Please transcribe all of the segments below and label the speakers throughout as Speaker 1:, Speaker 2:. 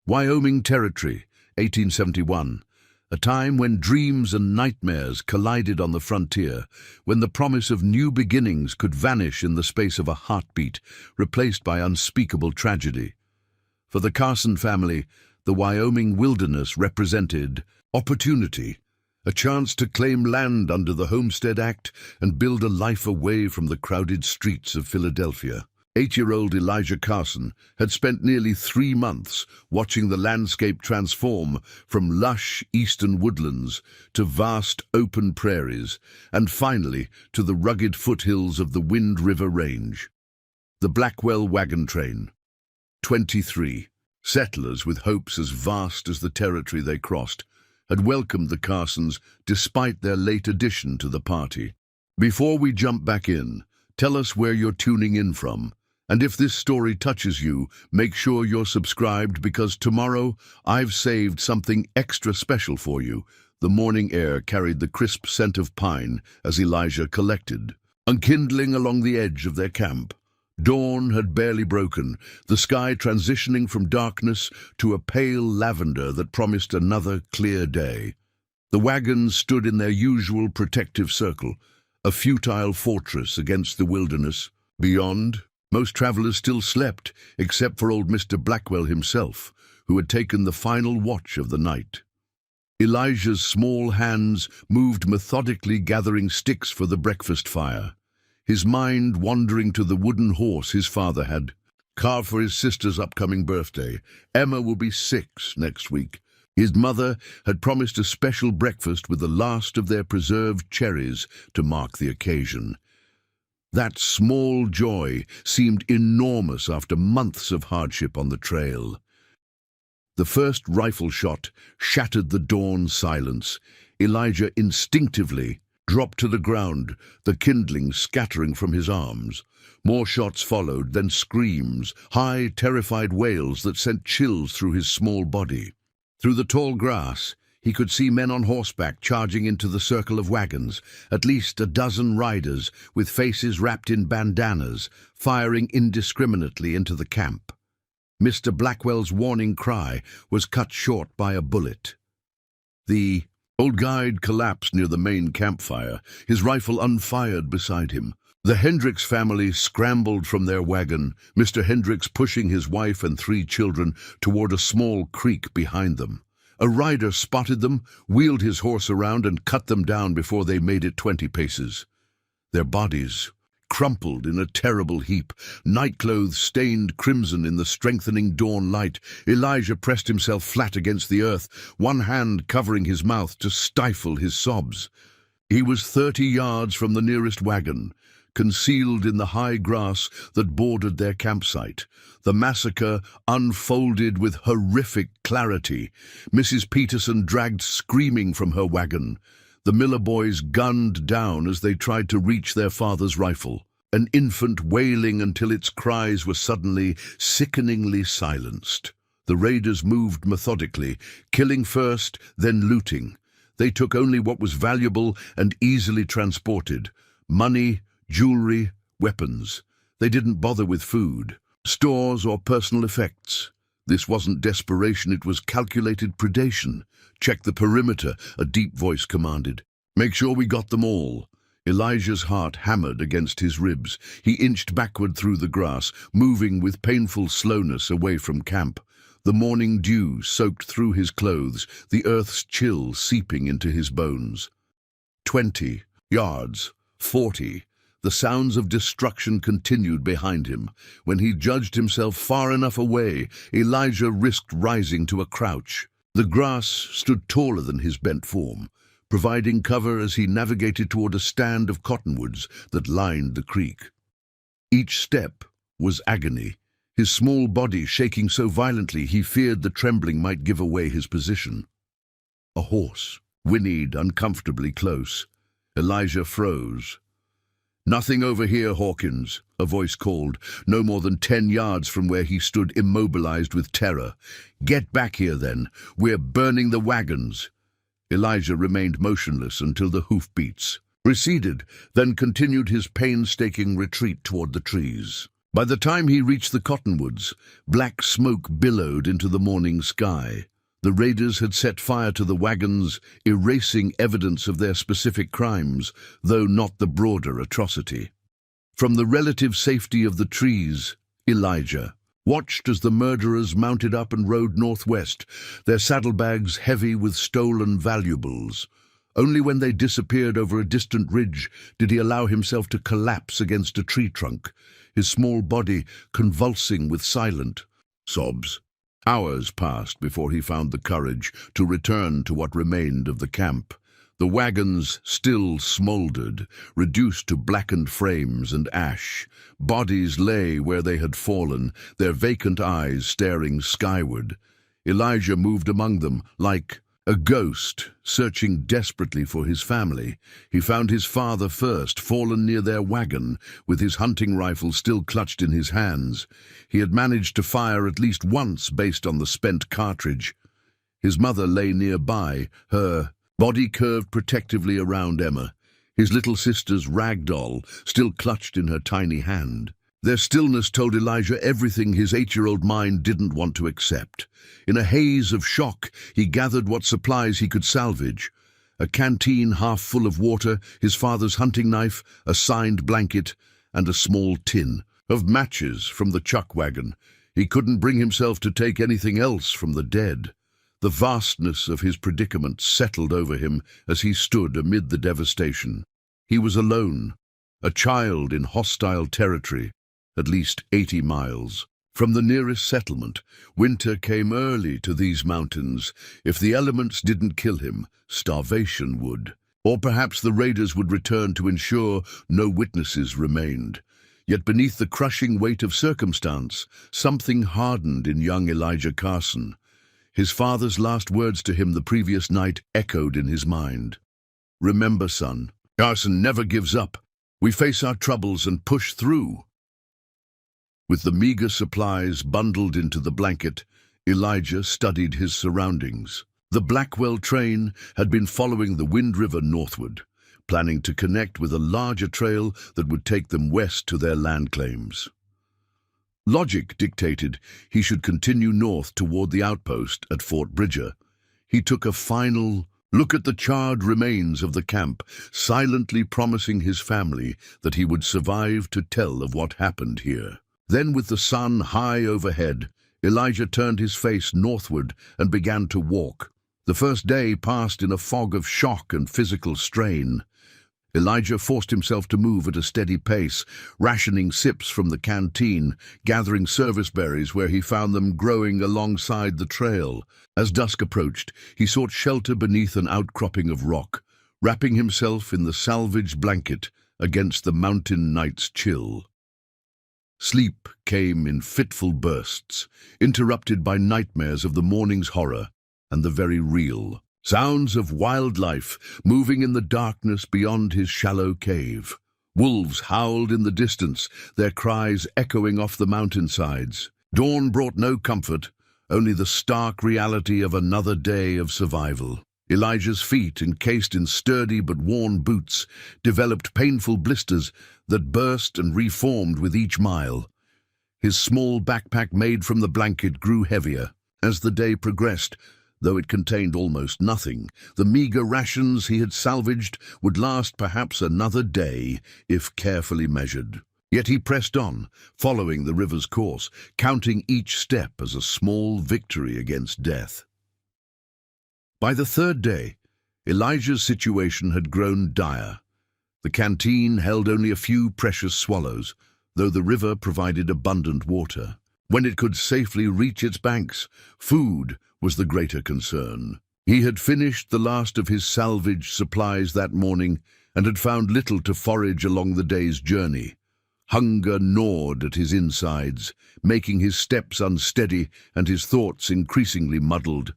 Speaker 1: Wyoming Territory, 1871. A time when dreams and nightmares collided on the frontier, when the promise of new beginnings could vanish in the space of a heartbeat, replaced by unspeakable tragedy. For the Carson family, the Wyoming wilderness represented opportunity, a chance to claim land under the Homestead Act and build a life away from the crowded streets of Philadelphia. 8-year-old Elijah Carson had spent nearly 3 months watching the landscape transform from lush eastern woodlands to vast open prairies, and finally to the rugged foothills of the Wind River Range. The Blackwell wagon train. 23 settlers with hopes as vast as the territory they crossed had welcomed the Carsons despite their late addition to the party. Before we jump back in, tell us where you're tuning in from. And if this story touches you, make sure you're subscribed, because tomorrow I've saved something extra special for you. The morning air carried the crisp scent of pine as Elijah collected, unkindling along the edge of their camp. Dawn had barely broken, the sky transitioning from darkness to a pale lavender that promised another clear day. The wagons stood in their usual protective circle, a futile fortress against the wilderness. Beyond, most travelers still slept, except for old Mr. Blackwell himself, who had taken the final watch of the night. Elijah's small hands moved methodically, gathering sticks for the breakfast fire, his mind wandering to the wooden horse his father had carved for his sister's upcoming birthday. Emma will be 6 next week. His mother had promised a special breakfast with the last of their preserved cherries to mark the occasion. That small joy seemed enormous after months of hardship on the trail. The first rifle shot shattered the dawn silence. Elijah instinctively dropped to the ground, the kindling scattering from his arms. More shots followed, then screams, high, terrified wails that sent chills through his small body. Through the tall grass, he could see men on horseback charging into the circle of wagons, at least a dozen riders with faces wrapped in bandanas, firing indiscriminately into the camp. Mr. Blackwell's warning cry was cut short by a bullet. The old guide collapsed near the main campfire, his rifle unfired beside him. The Hendricks family scrambled from their wagon, Mr. Hendricks pushing his wife and 3 children toward a small creek behind them. A rider spotted them, wheeled his horse around, and cut them down before they made it 20 paces. Their bodies crumpled in a terrible heap, nightclothes stained crimson in the strengthening dawn light. Elijah pressed himself flat against the earth, one hand covering his mouth to stifle his sobs. He was 30 yards from the nearest wagon, concealed in the high grass that bordered their campsite. The massacre unfolded with horrific clarity. Mrs. Peterson dragged screaming from her wagon. The Miller boys gunned down as they tried to reach their father's rifle, an infant wailing until its cries were suddenly, sickeningly silenced. The raiders moved methodically, killing first, then looting. They took only what was valuable and easily transported: money, jewelry, weapons. They didn't bother with food, stores, or personal effects. This wasn't desperation, it was calculated predation. "Check the perimeter," a deep voice commanded. "Make sure we got them all." Elijah's heart hammered against his ribs. He inched backward through the grass, moving with painful slowness away from camp. The morning dew soaked through his clothes, the earth's chill seeping into his bones. 20 yards, 40. The sounds of destruction continued behind him. When he judged himself far enough away, Elijah risked rising to a crouch. The grass stood taller than his bent form, providing cover as he navigated toward a stand of cottonwoods that lined the creek. Each step was agony, his small body shaking so violently he feared the trembling might give away his position. A horse whinnied uncomfortably close. Elijah froze. "Nothing over here, Hawkins," a voice called, no more than 10 yards from where he stood immobilized with terror. "Get back here, then. We're burning the wagons." Elijah remained motionless until the hoofbeats receded, then continued his painstaking retreat toward the trees. By the time he reached the cottonwoods, black smoke billowed into the morning sky. The raiders had set fire to the wagons, erasing evidence of their specific crimes, though not the broader atrocity. From the relative safety of the trees, Elijah watched as the murderers mounted up and rode northwest, their saddlebags heavy with stolen valuables. Only when they disappeared over a distant ridge did he allow himself to collapse against a tree trunk, his small body convulsing with silent sobs. Hours passed before he found the courage to return to what remained of the camp. The wagons still smoldered, reduced to blackened frames and ash. Bodies lay where they had fallen, their vacant eyes staring skyward. Elijah moved among them like a ghost, searching desperately for his family. He found his father first, fallen near their wagon, with his hunting rifle still clutched in his hands. He had managed to fire at least once based on the spent cartridge. His mother lay nearby, her body curved protectively around Emma, his little sister's rag doll still clutched in her tiny hand. Their stillness told Elijah everything his 8-year-old mind didn't want to accept. In a haze of shock, he gathered what supplies he could salvage. A canteen half full of water, his father's hunting knife, a signed blanket, and a small tin of matches from the chuck wagon. He couldn't bring himself to take anything else from the dead. The vastness of his predicament settled over him as he stood amid the devastation. He was alone, a child in hostile territory, at least 80 miles. From the nearest settlement, winter came early to these mountains. If the elements didn't kill him, starvation would. Or perhaps the raiders would return to ensure no witnesses remained. Yet beneath the crushing weight of circumstance, something hardened in young Elijah Carson. His father's last words to him the previous night echoed in his mind. "Remember, son, Carson never gives up. We face our troubles and push through." With the meager supplies bundled into the blanket, Elijah studied his surroundings. The Blackwell train had been following the Wind River northward, planning to connect with a larger trail that would take them west to their land claims. Logic dictated he should continue north toward the outpost at Fort Bridger. He took a final look at the charred remains of the camp, silently promising his family that he would survive to tell of what happened here. Then, with the sun high overhead, Elijah turned his face northward and began to walk. The first day passed in a fog of shock and physical strain. Elijah forced himself to move at a steady pace, rationing sips from the canteen, gathering service berries where he found them growing alongside the trail. As dusk approached, he sought shelter beneath an outcropping of rock, wrapping himself in the salvaged blanket against the mountain night's chill. Sleep came in fitful bursts, interrupted by nightmares of the morning's horror and the very real. Sounds of wildlife moving in the darkness beyond his shallow cave. Wolves howled in the distance, their cries echoing off the mountainsides. Dawn brought no comfort, only the stark reality of another day of survival. Elijah's feet, encased in sturdy but worn boots, developed painful blisters that burst and reformed with each mile. His small backpack made from the blanket grew heavier. As the day progressed, though it contained almost nothing, the meager rations he had salvaged would last perhaps another day if carefully measured. Yet he pressed on, following the river's course, counting each step as a small victory against death. By the third day, Elijah's situation had grown dire. The canteen held only a few precious swallows, though the river provided abundant water. When it could safely reach its banks, food was the greater concern. He had finished the last of his salvaged supplies that morning and had found little to forage along the day's journey. Hunger gnawed at his insides, making his steps unsteady and his thoughts increasingly muddled.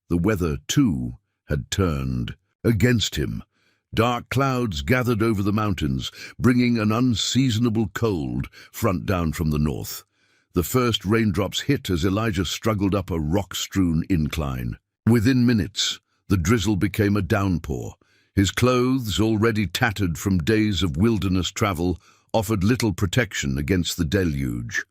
Speaker 1: The weather, too, had turned against him. Dark clouds gathered over the mountains, bringing an unseasonable cold front down from the north. The first raindrops hit as Elijah struggled up a rock-strewn incline. Within minutes, the drizzle became a downpour. His clothes, already tattered from days of wilderness travel, offered little protection against the deluge.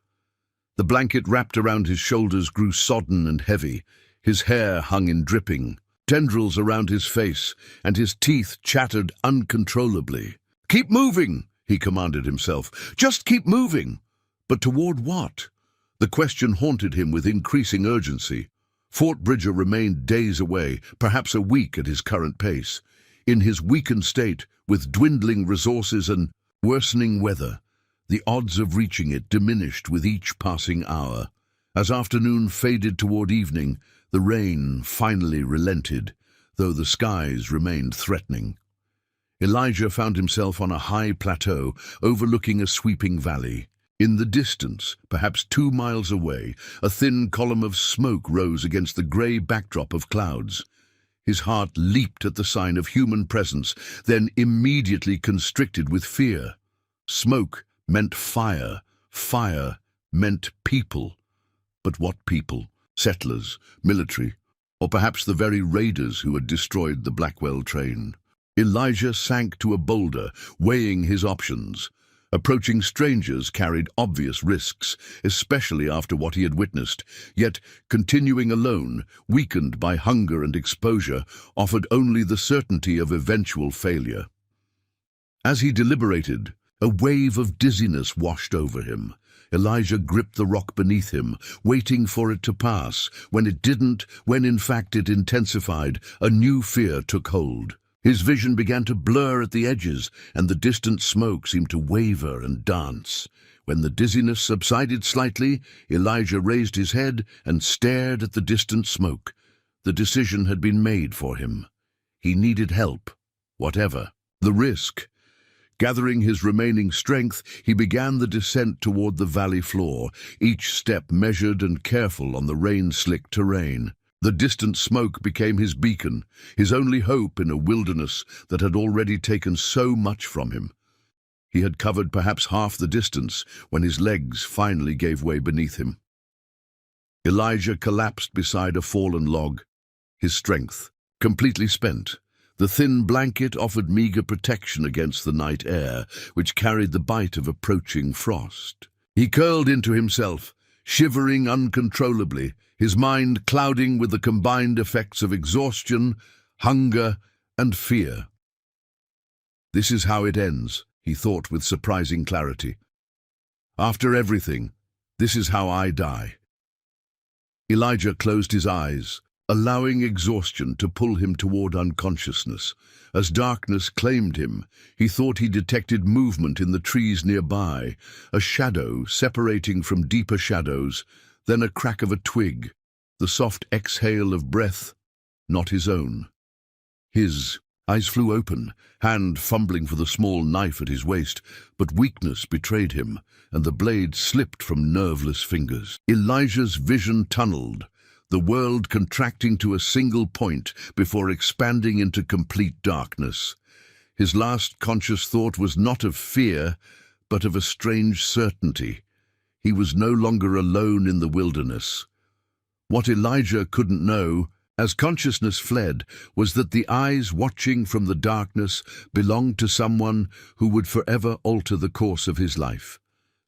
Speaker 1: The blanket wrapped around his shoulders grew sodden and heavy. His hair hung in dripping, tendrils around his face, and his teeth chattered uncontrollably. "Keep moving," he commanded himself. "Just keep moving." But toward what? The question haunted him with increasing urgency. Fort Bridger remained days away, perhaps a week at his current pace. In his weakened state, with dwindling resources and worsening weather, the odds of reaching it diminished with each passing hour. As afternoon faded toward evening, the rain finally relented, though the skies remained threatening. Elijah found himself on a high plateau overlooking a sweeping valley. In the distance, perhaps 2 miles away, a thin column of smoke rose against the grey backdrop of clouds. His heart leaped at the sign of human presence, then immediately constricted with fear. Smoke meant fire. Fire meant people. But what people? Settlers, military, or perhaps the very raiders who had destroyed the Blackwell train. Elijah sank to a boulder, weighing his options. Approaching strangers carried obvious risks, especially after what he had witnessed, yet continuing alone, weakened by hunger and exposure, offered only the certainty of eventual failure. As he deliberated, a wave of dizziness washed over him. Elijah gripped the rock beneath him, waiting for it to pass. When it didn't, when in fact it intensified, a new fear took hold. His vision began to blur at the edges, and the distant smoke seemed to waver and dance. When the dizziness subsided slightly, Elijah raised his head and stared at the distant smoke. The decision had been made for him. He needed help, whatever the risk. Gathering his remaining strength, he began the descent toward the valley floor, each step measured and careful on the rain-slicked terrain. The distant smoke became his beacon, his only hope in a wilderness that had already taken so much from him. He had covered perhaps half the distance when his legs finally gave way beneath him. Elijah collapsed beside a fallen log, his strength completely spent. The thin blanket offered meager protection against the night air, which carried the bite of approaching frost. He curled into himself, shivering uncontrollably, his mind clouding with the combined effects of exhaustion, hunger, and fear. "This is how it ends," he thought with surprising clarity. "After everything, this is how I die." Elijah closed his eyes, allowing exhaustion to pull him toward unconsciousness. As darkness claimed him, he thought he detected movement in the trees nearby, a shadow separating from deeper shadows, then a crack of a twig, the soft exhale of breath, not his own. His eyes flew open, hand fumbling for the small knife at his waist, but weakness betrayed him, and the blade slipped from nerveless fingers. Elijah's vision tunneled, the world contracting to a single point before expanding into complete darkness. His last conscious thought was not of fear, but of a strange certainty. He was no longer alone in the wilderness. What Elijah couldn't know, as consciousness fled, was that the eyes watching from the darkness belonged to someone who would forever alter the course of his life.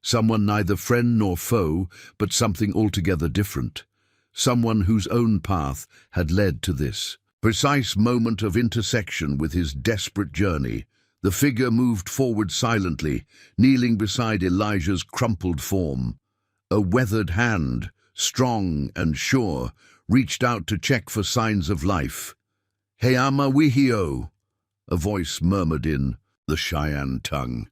Speaker 1: Someone neither friend nor foe, but something altogether different. Someone whose own path had led to this precise moment of intersection with his desperate journey. The figure moved forward silently, kneeling beside Elijah's crumpled form. A weathered hand, strong and sure, reached out to check for signs of life. "Heama wihio," a voice murmured in the Cheyenne tongue.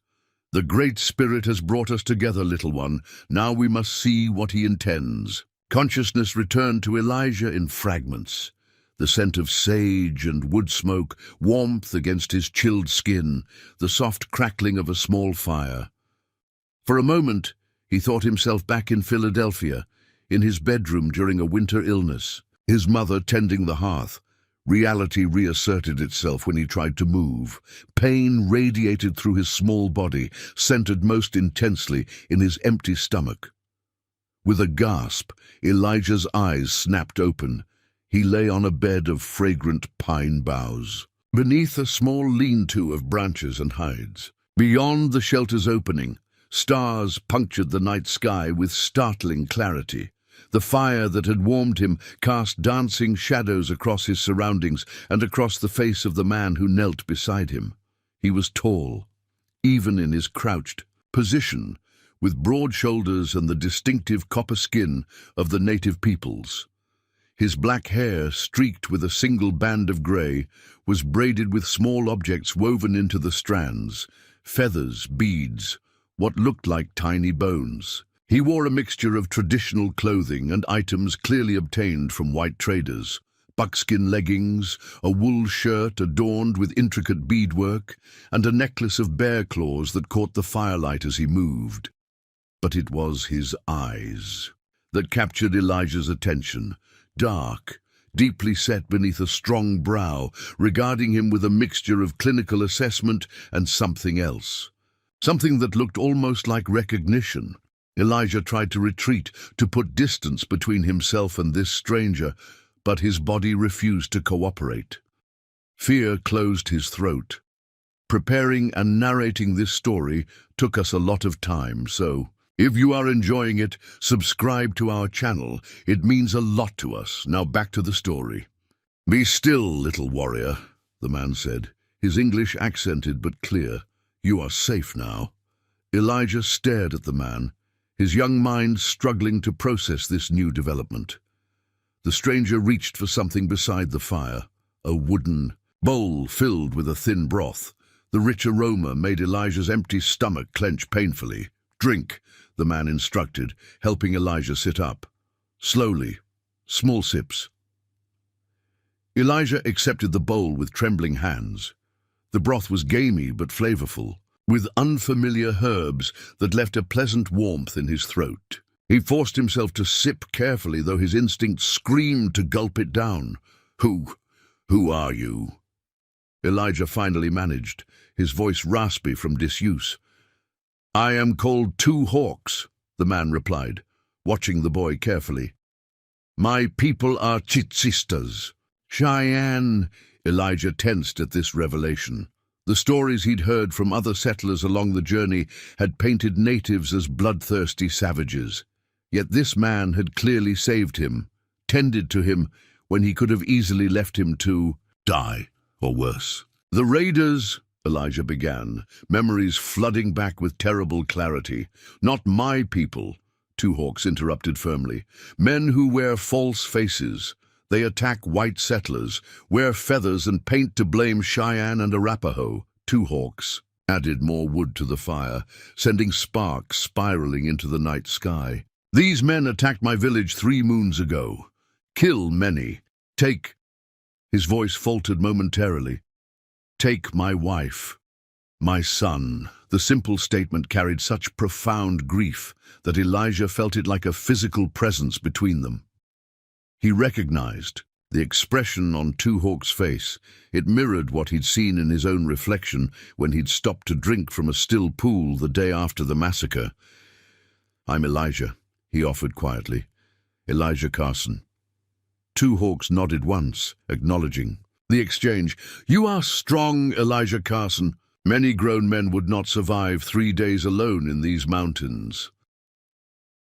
Speaker 1: "The Great Spirit has brought us together, little one. Now we must see what he intends." Consciousness returned to Elijah in fragments. The scent of sage and wood smoke, warmth against his chilled skin, the soft crackling of a small fire. For a moment, he thought himself back in Philadelphia, in his bedroom during a winter illness, his mother tending the hearth. Reality reasserted itself when he tried to move. Pain radiated through his small body, centered most intensely in his empty stomach. With a gasp, Elijah's eyes snapped open. He lay on a bed of fragrant pine boughs, beneath a small lean-to of branches and hides. Beyond the shelter's opening, stars punctured the night sky with startling clarity. The fire that had warmed him cast dancing shadows across his surroundings and across the face of the man who knelt beside him. He was tall, even in his crouched position, with broad shoulders and the distinctive copper skin of the native peoples. His black hair, streaked with a single band of grey, was braided with small objects woven into the strands, feathers, beads, what looked like tiny bones. He wore a mixture of traditional clothing and items clearly obtained from white traders. Buckskin leggings, a wool shirt adorned with intricate beadwork, and a necklace of bear claws that caught the firelight as he moved. But it was his eyes that captured Elijah's attention, dark, deeply set beneath a strong brow, regarding him with a mixture of clinical assessment and something else. Something that looked almost like recognition. Elijah tried to retreat, to put distance between himself and this stranger, but his body refused to cooperate. Fear closed his throat. Preparing and narrating this story took us a lot of time, so if you are enjoying it, subscribe to our channel. It means a lot to us. Now back to the story. "Be still, little warrior," the man said, his English accented but clear. "You are safe now." Elijah stared at the man, his young mind struggling to process this new development. The stranger reached for something beside the fire, a wooden bowl filled with a thin broth. The rich aroma made Elijah's empty stomach clench painfully. "Drink," the man instructed, helping Elijah sit up. "Slowly, small sips." Elijah accepted the bowl with trembling hands. The broth was gamey but flavorful, with unfamiliar herbs that left a pleasant warmth in his throat. He forced himself to sip carefully, though his instinct screamed to gulp it down. Who are you?" Elijah finally managed, his voice raspy from disuse. "I am called Two Hawks," the man replied, watching the boy carefully. "My people are Chitsistas." "Cheyenne." Elijah tensed at this revelation. The stories he'd heard from other settlers along the journey had painted natives as bloodthirsty savages. Yet this man had clearly saved him, tended to him when he could have easily left him to die, or worse. "The raiders," Elijah began, memories flooding back with terrible clarity. "Not my people," Two Hawks interrupted firmly. "Men who wear false faces. They attack white settlers, wear feathers and paint to blame Cheyenne and Arapaho." Two Hawks added more wood to the fire, sending sparks spiraling into the night sky. "These men attacked my village 3 moons ago. Kill many. Take—" his voice faltered momentarily. "Take my wife, my son." The simple statement carried such profound grief that Elijah felt it like a physical presence between them. He recognized the expression on Two Hawks' face. It mirrored what he'd seen in his own reflection when he'd stopped to drink from a still pool the day after the massacre. "I'm Elijah," he offered quietly. "Elijah Carson." Two Hawks nodded once, acknowledging the exchange. "You are strong, Elijah Carson. Many grown men would not survive 3 days alone in these mountains."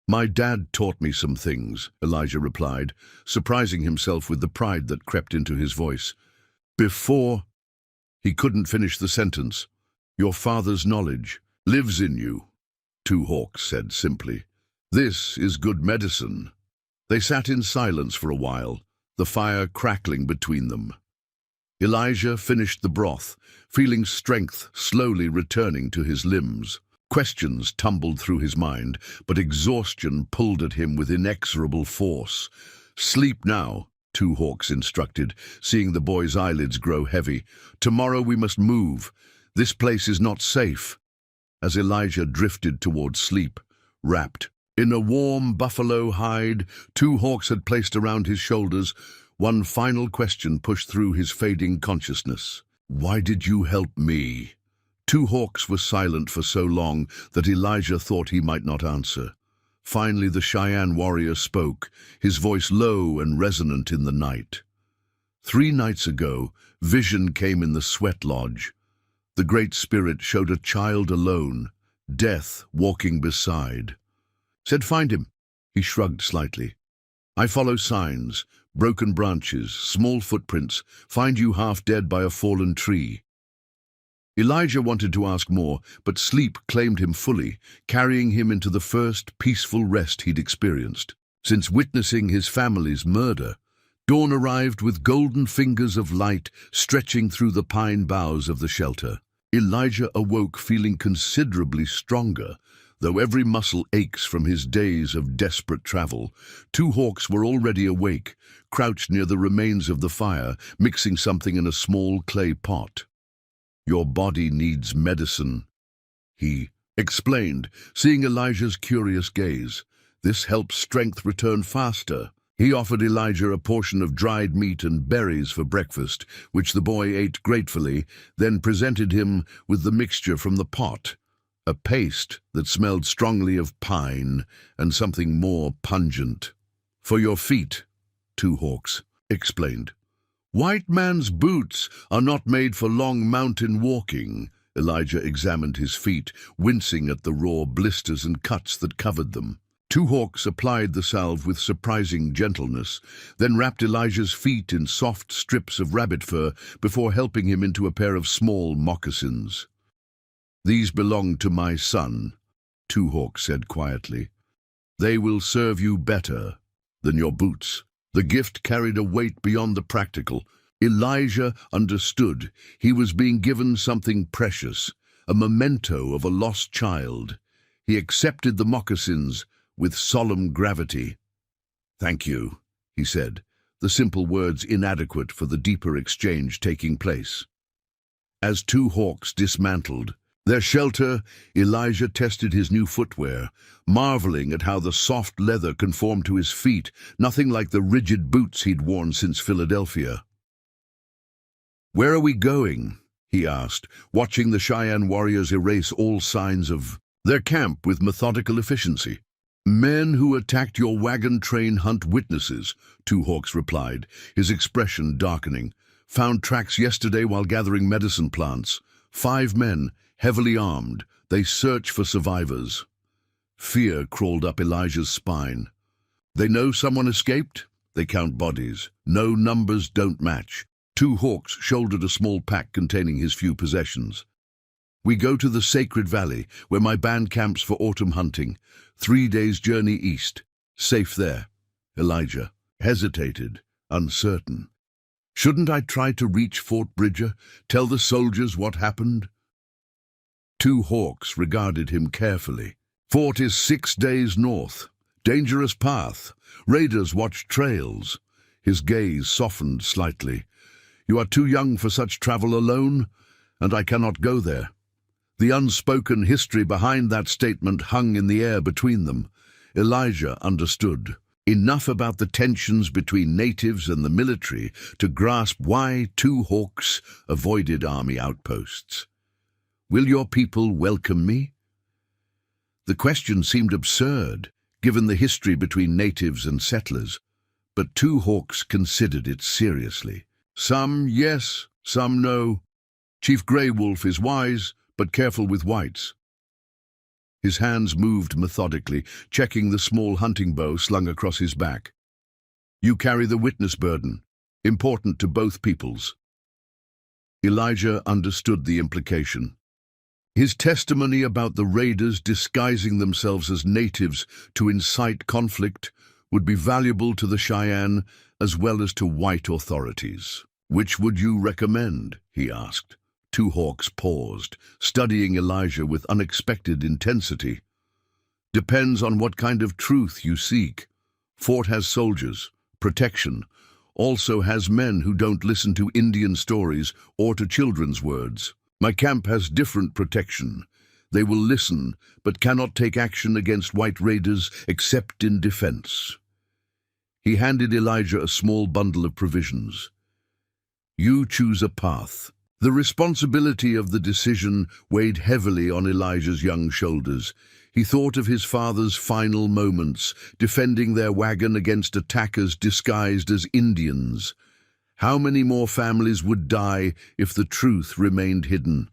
Speaker 1: "My dad taught me some things," Elijah replied, surprising himself with the pride that crept into his voice. "Before—" He couldn't finish the sentence. "Your father's knowledge lives in you," Two Hawks said simply. "This is good medicine." They sat in silence for a while, the fire crackling between them. Elijah finished the broth, feeling strength slowly returning to his limbs. Questions tumbled through his mind, but exhaustion pulled at him with inexorable force. "Sleep now," Two Hawks instructed, seeing the boy's eyelids grow heavy. "Tomorrow we must move. This place is not safe." As Elijah drifted towards sleep, wrapped in a warm buffalo hide Two Hawks had placed around his shoulders, one final question pushed through his fading consciousness. "Why did you help me?" Two Hawks were silent for so long that Elijah thought he might not answer. Finally, the Cheyenne warrior spoke, his voice low and resonant in the night. 3 nights ago, vision came in the sweat lodge. The Great Spirit showed a child alone, death walking beside. Said, "Find him." He shrugged slightly. "I follow signs, broken branches, small footprints, find you half dead by a fallen tree." Elijah wanted to ask more, but sleep claimed him fully, carrying him into the first peaceful rest he'd experienced. Since witnessing his family's murder, dawn arrived with golden fingers of light stretching through the pine boughs of the shelter. Elijah awoke feeling considerably stronger, though every muscle aches from his days of desperate travel. Two hawks were already awake, crouched near the remains of the fire, mixing something in a small clay pot. "Your body needs medicine," he explained, seeing Elijah's curious gaze. "This helps strength return faster." He offered Elijah a portion of dried meat and berries for breakfast, which the boy ate gratefully, then presented him with the mixture from the pot, a paste that smelled strongly of pine and something more pungent. "For your feet," Two Hawks explained. "White man's boots are not made for long mountain walking." Elijah examined his feet, wincing at the raw blisters and cuts that covered them. Two Hawks applied the salve with surprising gentleness, then wrapped Elijah's feet in soft strips of rabbit fur before helping him into a pair of small moccasins. "These belong to my son," Two Hawks said quietly. "They will serve you better than your boots." The gift carried a weight beyond the practical. Elijah understood he was being given something precious, a memento of a lost child. He accepted the moccasins with solemn gravity. "Thank you," he said, the simple words inadequate for the deeper exchange taking place. As Two Hawks dismantled their shelter, Elijah tested his new footwear, marveling at how the soft leather conformed to his feet, nothing like the rigid boots he'd worn since Philadelphia. "Where are we going?" he asked, watching the Cheyenne warriors erase all signs of their camp with methodical efficiency. "Men who attacked your wagon train hunt witnesses," Two Hawks replied, his expression darkening. "Found tracks yesterday while gathering medicine plants. 5 men, heavily armed. They search for survivors." Fear crawled up Elijah's spine. "They know someone escaped? They count bodies. No numbers don't match." Two Hawks shouldered a small pack containing his few possessions. "We go to the Sacred Valley, where my band camps for autumn hunting. 3 days' journey east. Safe there." Elijah hesitated, uncertain. "Shouldn't I try to reach Fort Bridger, tell the soldiers what happened?" Two Hawks regarded him carefully. "Fort is 6 days north. Dangerous path. Raiders watch trails." His gaze softened slightly. "You are too young for such travel alone, and I cannot go there." The unspoken history behind that statement hung in the air between them. Elijah understood enough about the tensions between natives and the military to grasp why Two Hawks avoided army outposts. "Will your people welcome me?" The question seemed absurd, given the history between natives and settlers, but Two Hawks considered it seriously. "Some yes, some no. Chief Grey Wolf is wise, but careful with whites." His hands moved methodically, checking the small hunting bow slung across his back. "You carry the witness burden, important to both peoples." Elijah understood the implication. His testimony about the raiders disguising themselves as natives to incite conflict would be valuable to the Cheyenne as well as to white authorities. "Which would you recommend?" he asked. Two Hawks paused, studying Elijah with unexpected intensity. "Depends on what kind of truth you seek. Fort has soldiers, protection, also has men who don't listen to Indian stories or to children's words. My camp has different protection. They will listen, but cannot take action against white raiders except in defense." He handed Elijah a small bundle of provisions. "You choose a path." The responsibility of the decision weighed heavily on Elijah's young shoulders. He thought of his father's final moments, defending their wagon against attackers disguised as Indians. How many more families would die if the truth remained hidden?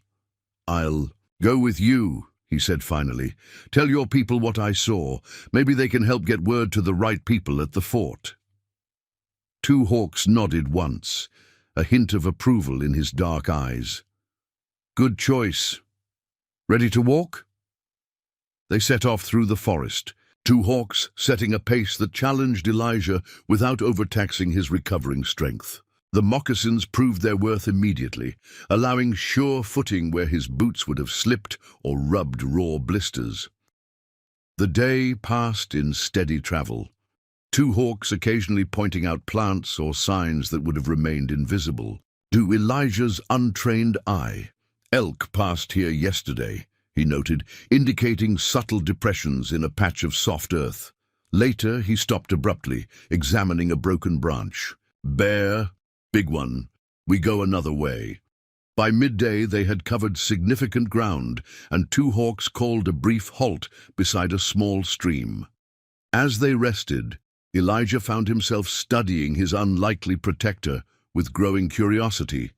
Speaker 1: "I'll go with you," he said finally. "Tell your people what I saw. Maybe they can help get word to the right people at the fort." Two Hawks nodded once, a hint of approval in his dark eyes. "Good choice. Ready to walk?" They set off through the forest, Two Hawks setting a pace that challenged Elijah without overtaxing his recovering strength. The moccasins proved their worth immediately, allowing sure footing where his boots would have slipped or rubbed raw blisters. The day passed in steady travel, Two Hawks occasionally pointing out plants or signs that would have remained invisible to Elijah's untrained eye. "Elk passed here yesterday," he noted, indicating subtle depressions in a patch of soft earth. Later, he stopped abruptly, examining a broken branch. "Bear, big one. We go another way." By midday, they had covered significant ground, and Two Hawks called a brief halt beside a small stream. As they rested, Elijah found himself studying his unlikely protector with growing curiosity.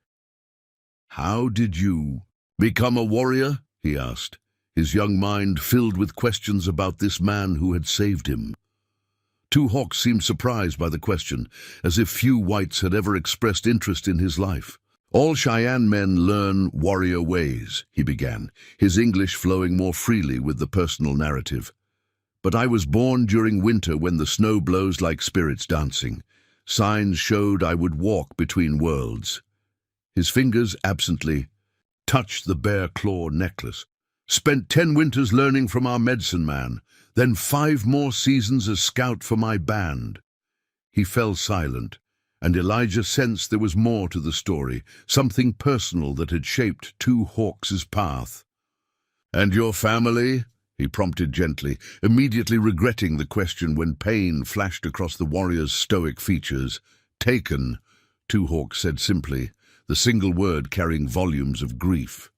Speaker 1: "How did you become a warrior?" he asked, his young mind filled with questions about this man who had saved him. Two Hawks seemed surprised by the question, as if few whites had ever expressed interest in his life. "All Cheyenne men learn warrior ways," he began, his English flowing more freely with the personal narrative. "But I was born during winter when the snow blows like spirits dancing. Signs showed I would walk between worlds." His fingers absently touched the bear claw necklace. "Spent 10 winters learning from our medicine man, then 5 more seasons as scout for my band." He fell silent, and Elijah sensed there was more to the story, something personal that had shaped Two Hawks' path. "And your family?" he prompted gently, immediately regretting the question when pain flashed across the warrior's stoic features. "Taken," Two Hawks said simply, the single word carrying volumes of grief.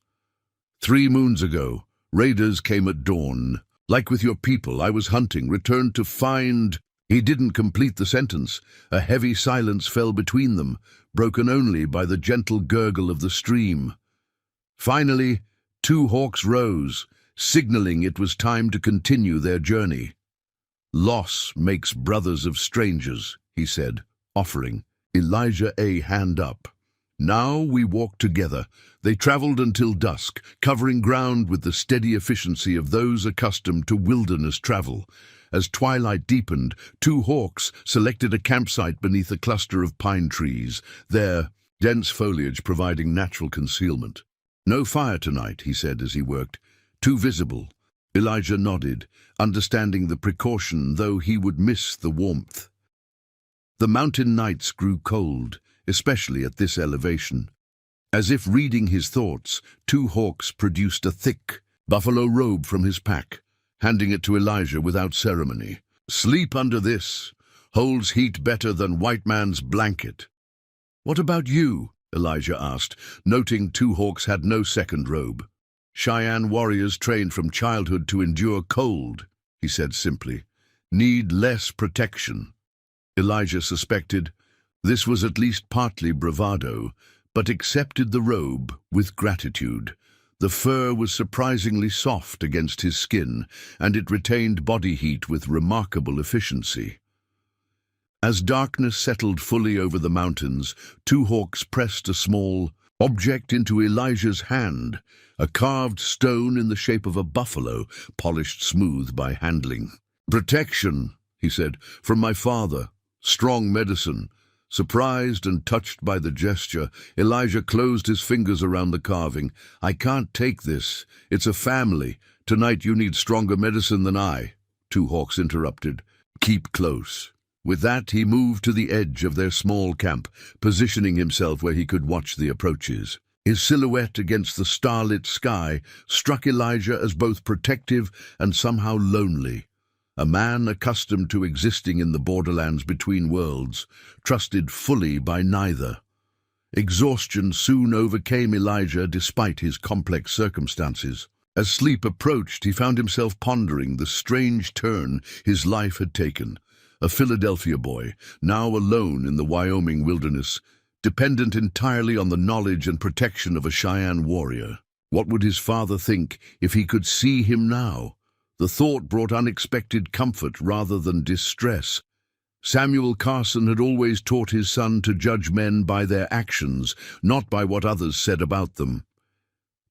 Speaker 1: 3 moons ago, raiders came at dawn. Like with your people, I was hunting, returned to find—" He didn't complete the sentence. A heavy silence fell between them, broken only by the gentle gurgle of the stream. Finally, Two Hawks rose, signaling it was time to continue their journey. "Loss makes brothers of strangers," he said, offering Elijah a hand up. "Now we walk together." They traveled until dusk, covering ground with the steady efficiency of those accustomed to wilderness travel. As twilight deepened, Two Hawks selected a campsite beneath a cluster of pine trees, their dense foliage providing natural concealment. "No fire tonight," he said as he worked. "Too visible." Elijah nodded, understanding the precaution, though he would miss the warmth. The mountain nights grew cold, especially at this elevation. As if reading his thoughts, Two Hawks produced a thick buffalo robe from his pack, handing it to Elijah without ceremony. "Sleep under this. Holds heat better than white man's blanket." "What about you?" Elijah asked, noting Two Hawks had no second robe. "Cheyenne warriors trained from childhood to endure cold," he said simply. "Need less protection." Elijah suspected this was at least partly bravado, but accepted the robe with gratitude. The fur was surprisingly soft against his skin, and it retained body heat with remarkable efficiency. As darkness settled fully over the mountains, Two Hawks pressed a small object into Elijah's hand, a carved stone in the shape of a buffalo, polished smooth by handling. "Protection," he said, "from my father. Strong medicine." Surprised and touched by the gesture, Elijah closed his fingers around the carving. "I can't take this. It's a family. Tonight you need stronger medicine than I." Two Hawks interrupted. "Keep close." With that, he moved to the edge of their small camp, positioning himself where he could watch the approaches. His silhouette against the starlit sky struck Elijah as both protective and somehow lonely. A man accustomed to existing in the borderlands between worlds, trusted fully by neither. Exhaustion soon overcame Elijah despite his complex circumstances. As sleep approached, he found himself pondering the strange turn his life had taken. A Philadelphia boy, now alone in the Wyoming wilderness, dependent entirely on the knowledge and protection of a Cheyenne warrior. What would his father think if he could see him now? The thought brought unexpected comfort rather than distress. Samuel Carson had always taught his son to judge men by their actions, not by what others said about them.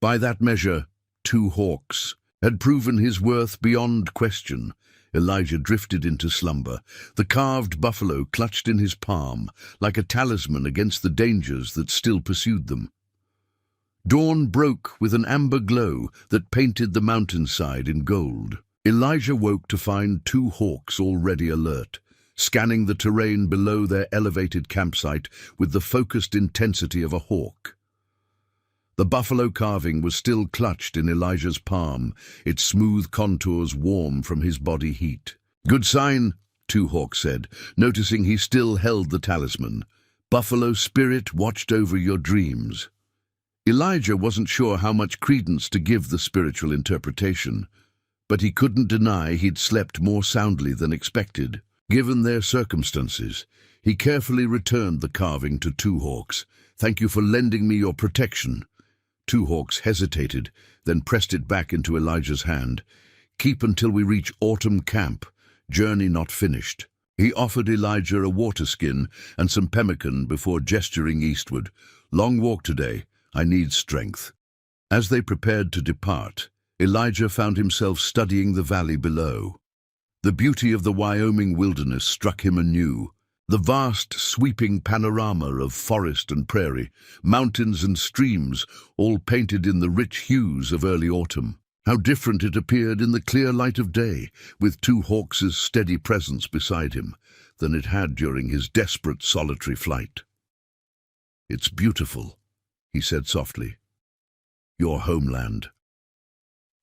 Speaker 1: By that measure, Two Hawks had proven his worth beyond question. Elijah drifted into slumber, the carved buffalo clutched in his palm, like a talisman against the dangers that still pursued them. Dawn broke with an amber glow that painted the mountainside in gold. Elijah woke to find Two Hawks already alert, scanning the terrain below their elevated campsite with the focused intensity of a hawk. The buffalo carving was still clutched in Elijah's palm, its smooth contours warm from his body heat. "Good sign," Two Hawks said, noticing he still held the talisman. "Buffalo spirit watched over your dreams." Elijah wasn't sure how much credence to give the spiritual interpretation, but he couldn't deny he'd slept more soundly than expected. Given their circumstances, he carefully returned the carving to Two Hawks. "Thank you for lending me your protection." Two Hawks hesitated, then pressed it back into Elijah's hand. "Keep until we reach autumn camp. Journey not finished." He offered Elijah a water skin and some pemmican before gesturing eastward. "Long walk today. I need strength." As they prepared to depart, Elijah found himself studying the valley below. The beauty of the Wyoming wilderness struck him anew. The vast, sweeping panorama of forest and prairie, mountains and streams, all painted in the rich hues of early autumn. How different it appeared in the clear light of day, with Two Hawks' steady presence beside him, than it had during his desperate solitary flight. "It's beautiful," he said softly. "Your homeland."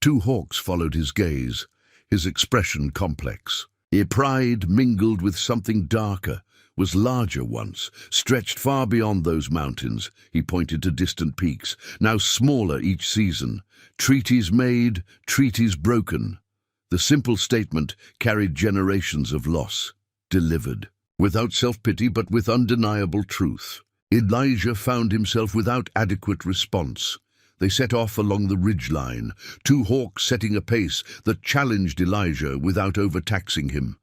Speaker 1: Two Hawks followed his gaze, his expression complex. A pride mingled with something darker, was larger once, stretched far beyond those mountains. He pointed to distant peaks, now smaller each season. Treaties made, treaties broken. The simple statement carried generations of loss, delivered, without self-pity but with undeniable truth. Elijah found himself without adequate response. They set off along the ridgeline, Two Hawks setting a pace that challenged Elijah without overtaxing him.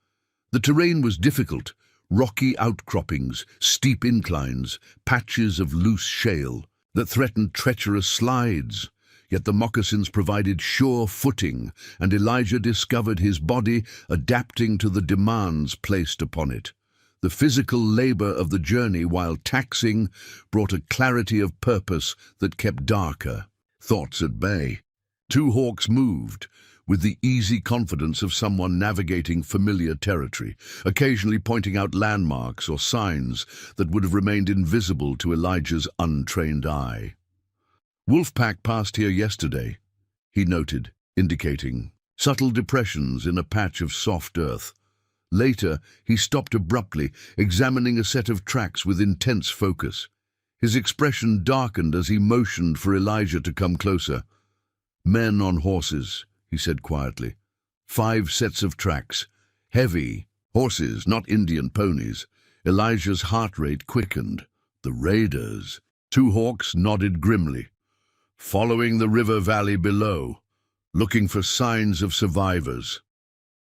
Speaker 1: The terrain was difficult, rocky outcroppings, steep inclines, patches of loose shale that threatened treacherous slides. Yet the moccasins provided sure footing, and Elijah discovered his body adapting to the demands placed upon it. The physical labor of the journey, while taxing, brought a clarity of purpose that kept darker thoughts at bay. Two Hawks moved, with the easy confidence of someone navigating familiar territory, occasionally pointing out landmarks or signs that would have remained invisible to Elijah's untrained eye. "Wolfpack passed here yesterday," he noted, indicating subtle depressions in a patch of soft earth. Later, he stopped abruptly, examining a set of tracks with intense focus. His expression darkened as he motioned for Elijah to come closer. "Men on horses," he said quietly. 5 sets of tracks. Heavy. Horses, not Indian ponies. Elijah's heart rate quickened. The raiders. Two Hawks nodded grimly. "Following the river valley below, looking for signs of survivors."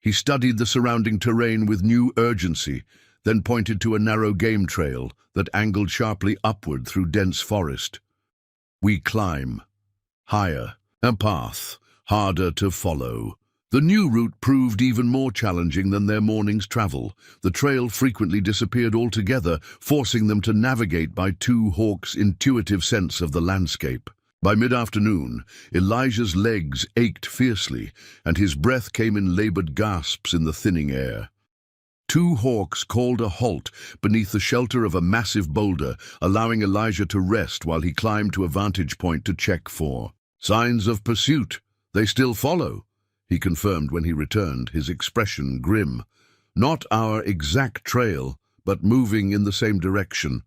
Speaker 1: He studied the surrounding terrain with new urgency, then pointed to a narrow game trail that angled sharply upward through dense forest. "We climb. Higher. A path. Harder to follow." The new route proved even more challenging than their morning's travel. The trail frequently disappeared altogether, forcing them to navigate by Two Hawks' intuitive sense of the landscape. By mid-afternoon, Elijah's legs ached fiercely, and his breath came in labored gasps in the thinning air. Two Hawks called a halt beneath the shelter of a massive boulder, allowing Elijah to rest while he climbed to a vantage point to check for signs of pursuit. "They still follow," he confirmed when he returned, his expression grim. "Not our exact trail, but moving in the same direction,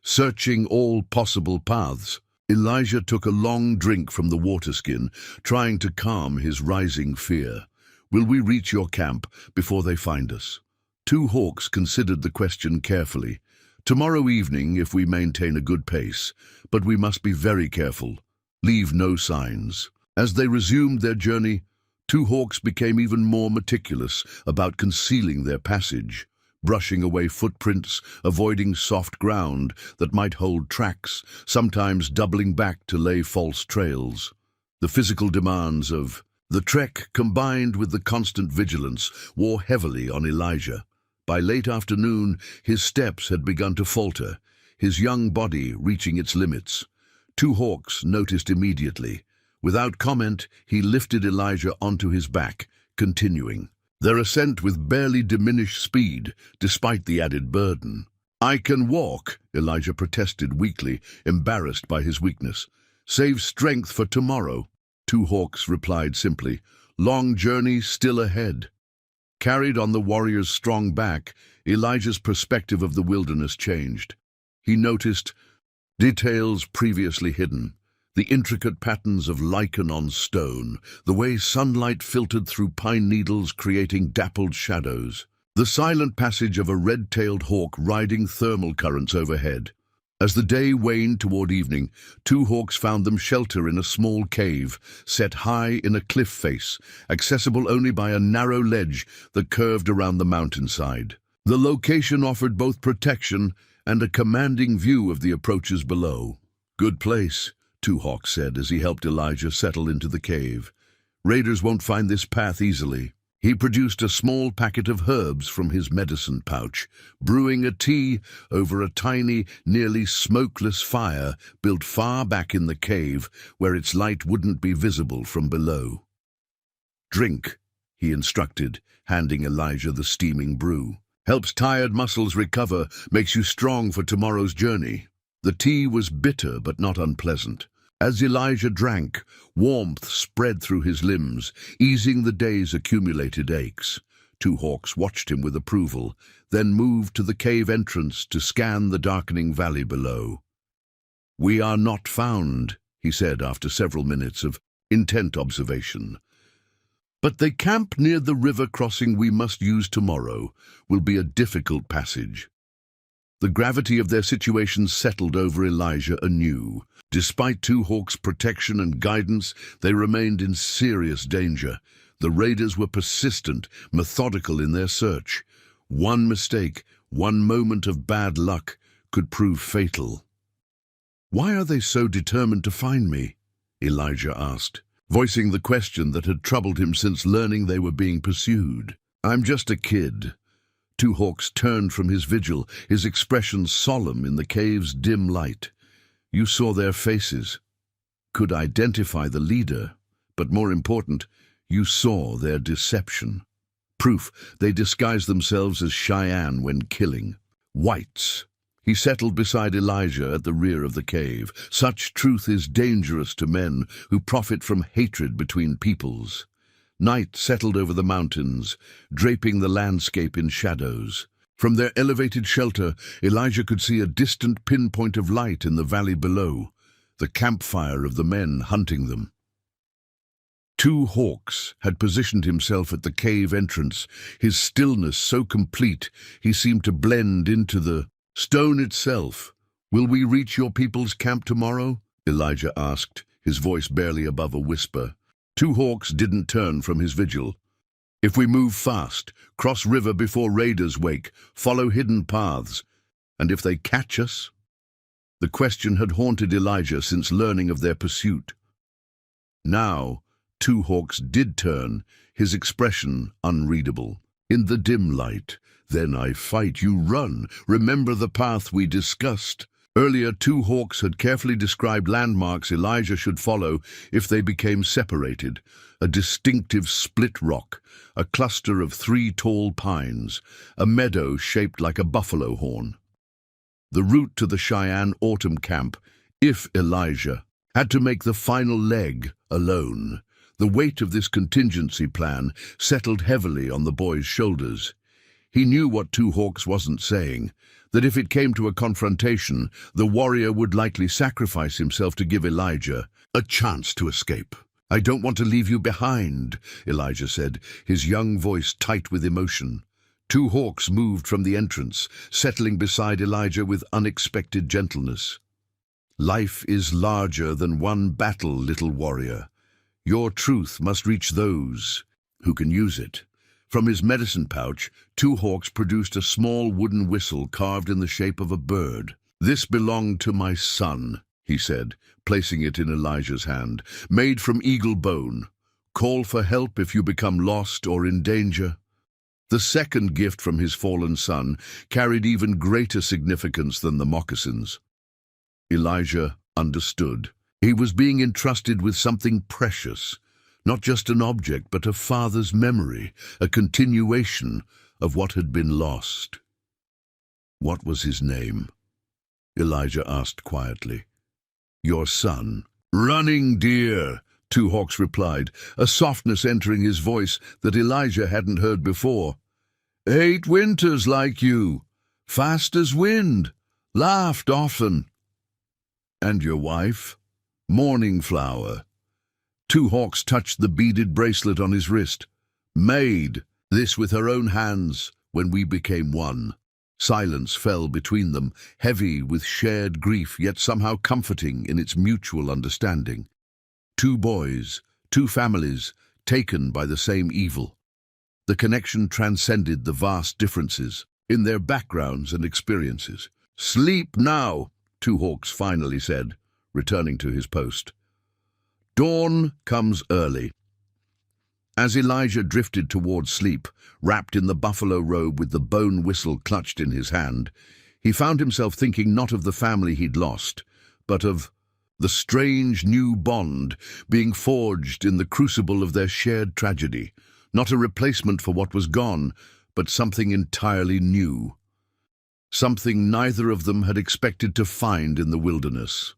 Speaker 1: searching all possible paths." Elijah took a long drink from the water skin, trying to calm his rising fear. "Will we reach your camp before they find us?" Two Hawks considered the question carefully. "Tomorrow evening if we maintain a good pace, but we must be very careful. leave no signs. As they resumed their journey, two hawks became even more meticulous about concealing their passage, brushing away footprints, avoiding soft ground that might hold tracks, sometimes doubling back to lay false trails. The physical demands of the trek, combined with the constant vigilance, wore heavily on Elijah. By late afternoon, his steps had begun to falter, his young body reaching its limits. Two hawks noticed immediately. Without comment, he lifted Elijah onto his back, continuing their ascent with barely diminished speed, despite the added burden. "I can walk," Elijah protested weakly, embarrassed by his weakness. "Save strength for tomorrow." Two hawks replied simply, "Long journey still ahead." Carried on the warrior's strong back, Elijah's perspective of the wilderness changed. He noticed details previously hidden. The intricate patterns of lichen on stone, the way sunlight filtered through pine needles creating dappled shadows, the silent passage of a red-tailed hawk riding thermal currents overhead. As the day waned toward evening, two hawks found them shelter in a small cave, set high in a cliff face, accessible only by a narrow ledge that curved around the mountainside. The location offered both protection and a commanding view of the approaches below. "Good place," Two Hawks said as he helped Elijah settle into the cave. "Raiders won't find this path easily." He produced a small packet of herbs from his medicine pouch, brewing a tea over a tiny, nearly smokeless fire built far back in the cave where its light wouldn't be visible from below. "Drink," he instructed, handing Elijah the steaming brew. "Helps tired muscles recover, makes you strong for tomorrow's journey." The tea was bitter but not unpleasant. As Elijah drank, warmth spread through his limbs, easing the day's accumulated aches. Two Hawks watched him with approval, then moved to the cave entrance to scan the darkening valley below. "We are not found," he said after several minutes of intent observation. "But they camp near the river crossing we must use tomorrow. Will be a difficult passage." The gravity of their situation settled over Elijah anew. Despite Two Hawks' protection and guidance, they remained in serious danger. The raiders were persistent, methodical in their search. One mistake, one moment of bad luck, could prove fatal. "Why are they so determined to find me?" Elijah asked, voicing the question that had troubled him since learning they were being pursued. "I'm just a kid." Two Hawks turned from his vigil, his expression solemn in the cave's dim light. "You saw their faces, could identify the leader, but more important, you saw their deception. Proof they disguised themselves as Cheyenne when killing. Whites." He settled beside Elijah at the rear of the cave. "Such truth is dangerous to men who profit from hatred between peoples." Night settled over the mountains, draping the landscape in shadows. From their elevated shelter, Elijah could see a distant pinpoint of light in the valley below, the campfire of the men hunting them. Two Hawks had positioned himself at the cave entrance, his stillness so complete he seemed to blend into the stone itself. "Will we reach your people's camp tomorrow?" Elijah asked, his voice barely above a whisper. Two Hawks didn't turn from his vigil. "If we move fast, cross river before raiders wake, follow hidden paths, and if they catch us?" The question had haunted Elijah since learning of their pursuit. Now, Two Hawks did turn, his expression unreadable. "In the dim light, then I fight, you run. Remember the path we discussed." Earlier, Two Hawks had carefully described landmarks Elijah should follow if they became separated. A distinctive split rock, a cluster of 3 tall pines, a meadow shaped like a buffalo horn. The route to the Cheyenne autumn camp, if Elijah had to make the final leg alone. The weight of this contingency plan settled heavily on the boy's shoulders. He knew what Two Hawks wasn't saying, that if it came to a confrontation, the warrior would likely sacrifice himself to give Elijah a chance to escape. "I don't want to leave you behind," Elijah said, his young voice tight with emotion. Two Hawks moved from the entrance, settling beside Elijah with unexpected gentleness. Life is larger than one battle, little warrior. Your truth must reach those who can use it. From his medicine pouch, Two Hawks produced a small wooden whistle carved in the shape of a bird. "This belonged to my son," he said, placing it in Elijah's hand. "Made from eagle bone. Call for help if you become lost or in danger." The second gift from his fallen son carried even greater significance than the moccasins. Elijah understood. He was being entrusted with something precious, not just an object, but a father's memory, a continuation of what had been lost. "What was his name?" Elijah asked quietly. "Your son." "Running Deer," Two Hawks replied, a softness entering his voice that Elijah hadn't heard before. "8 winters like you, fast as wind, laughed often." "And your wife?" "Morning Flower." Two Hawks touched the beaded bracelet on his wrist. "Made this with her own hands when we became one." Silence fell between them, heavy with shared grief, yet somehow comforting in its mutual understanding. Two boys, two families, taken by the same evil. The connection transcended the vast differences in their backgrounds and experiences. "Sleep now," Two Hawks finally said, returning to his post. "Dawn comes early." As Elijah drifted toward sleep, wrapped in the buffalo robe with the bone whistle clutched in his hand, he found himself thinking not of the family he'd lost, but of the strange new bond being forged in the crucible of their shared tragedy, not a replacement for what was gone, but something entirely new. Something neither of them had expected to find in the wilderness.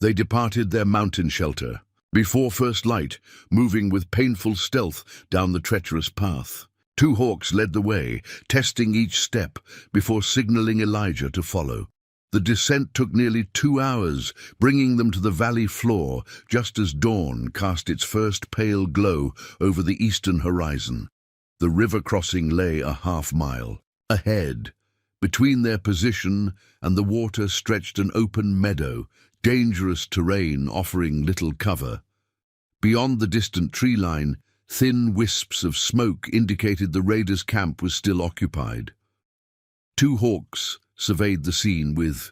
Speaker 1: They departed their mountain shelter, before first light, moving with painful stealth down the treacherous path. Two Hawks led the way, testing each step before signaling Elijah to follow. The descent took nearly 2 hours, bringing them to the valley floor just as dawn cast its first pale glow over the eastern horizon. The river crossing lay a half-mile ahead. Between their position and the water stretched an open meadow, dangerous terrain offering little cover. Beyond the distant tree line, thin wisps of smoke indicated the raiders' camp was still occupied. Two Hawks surveyed the scene with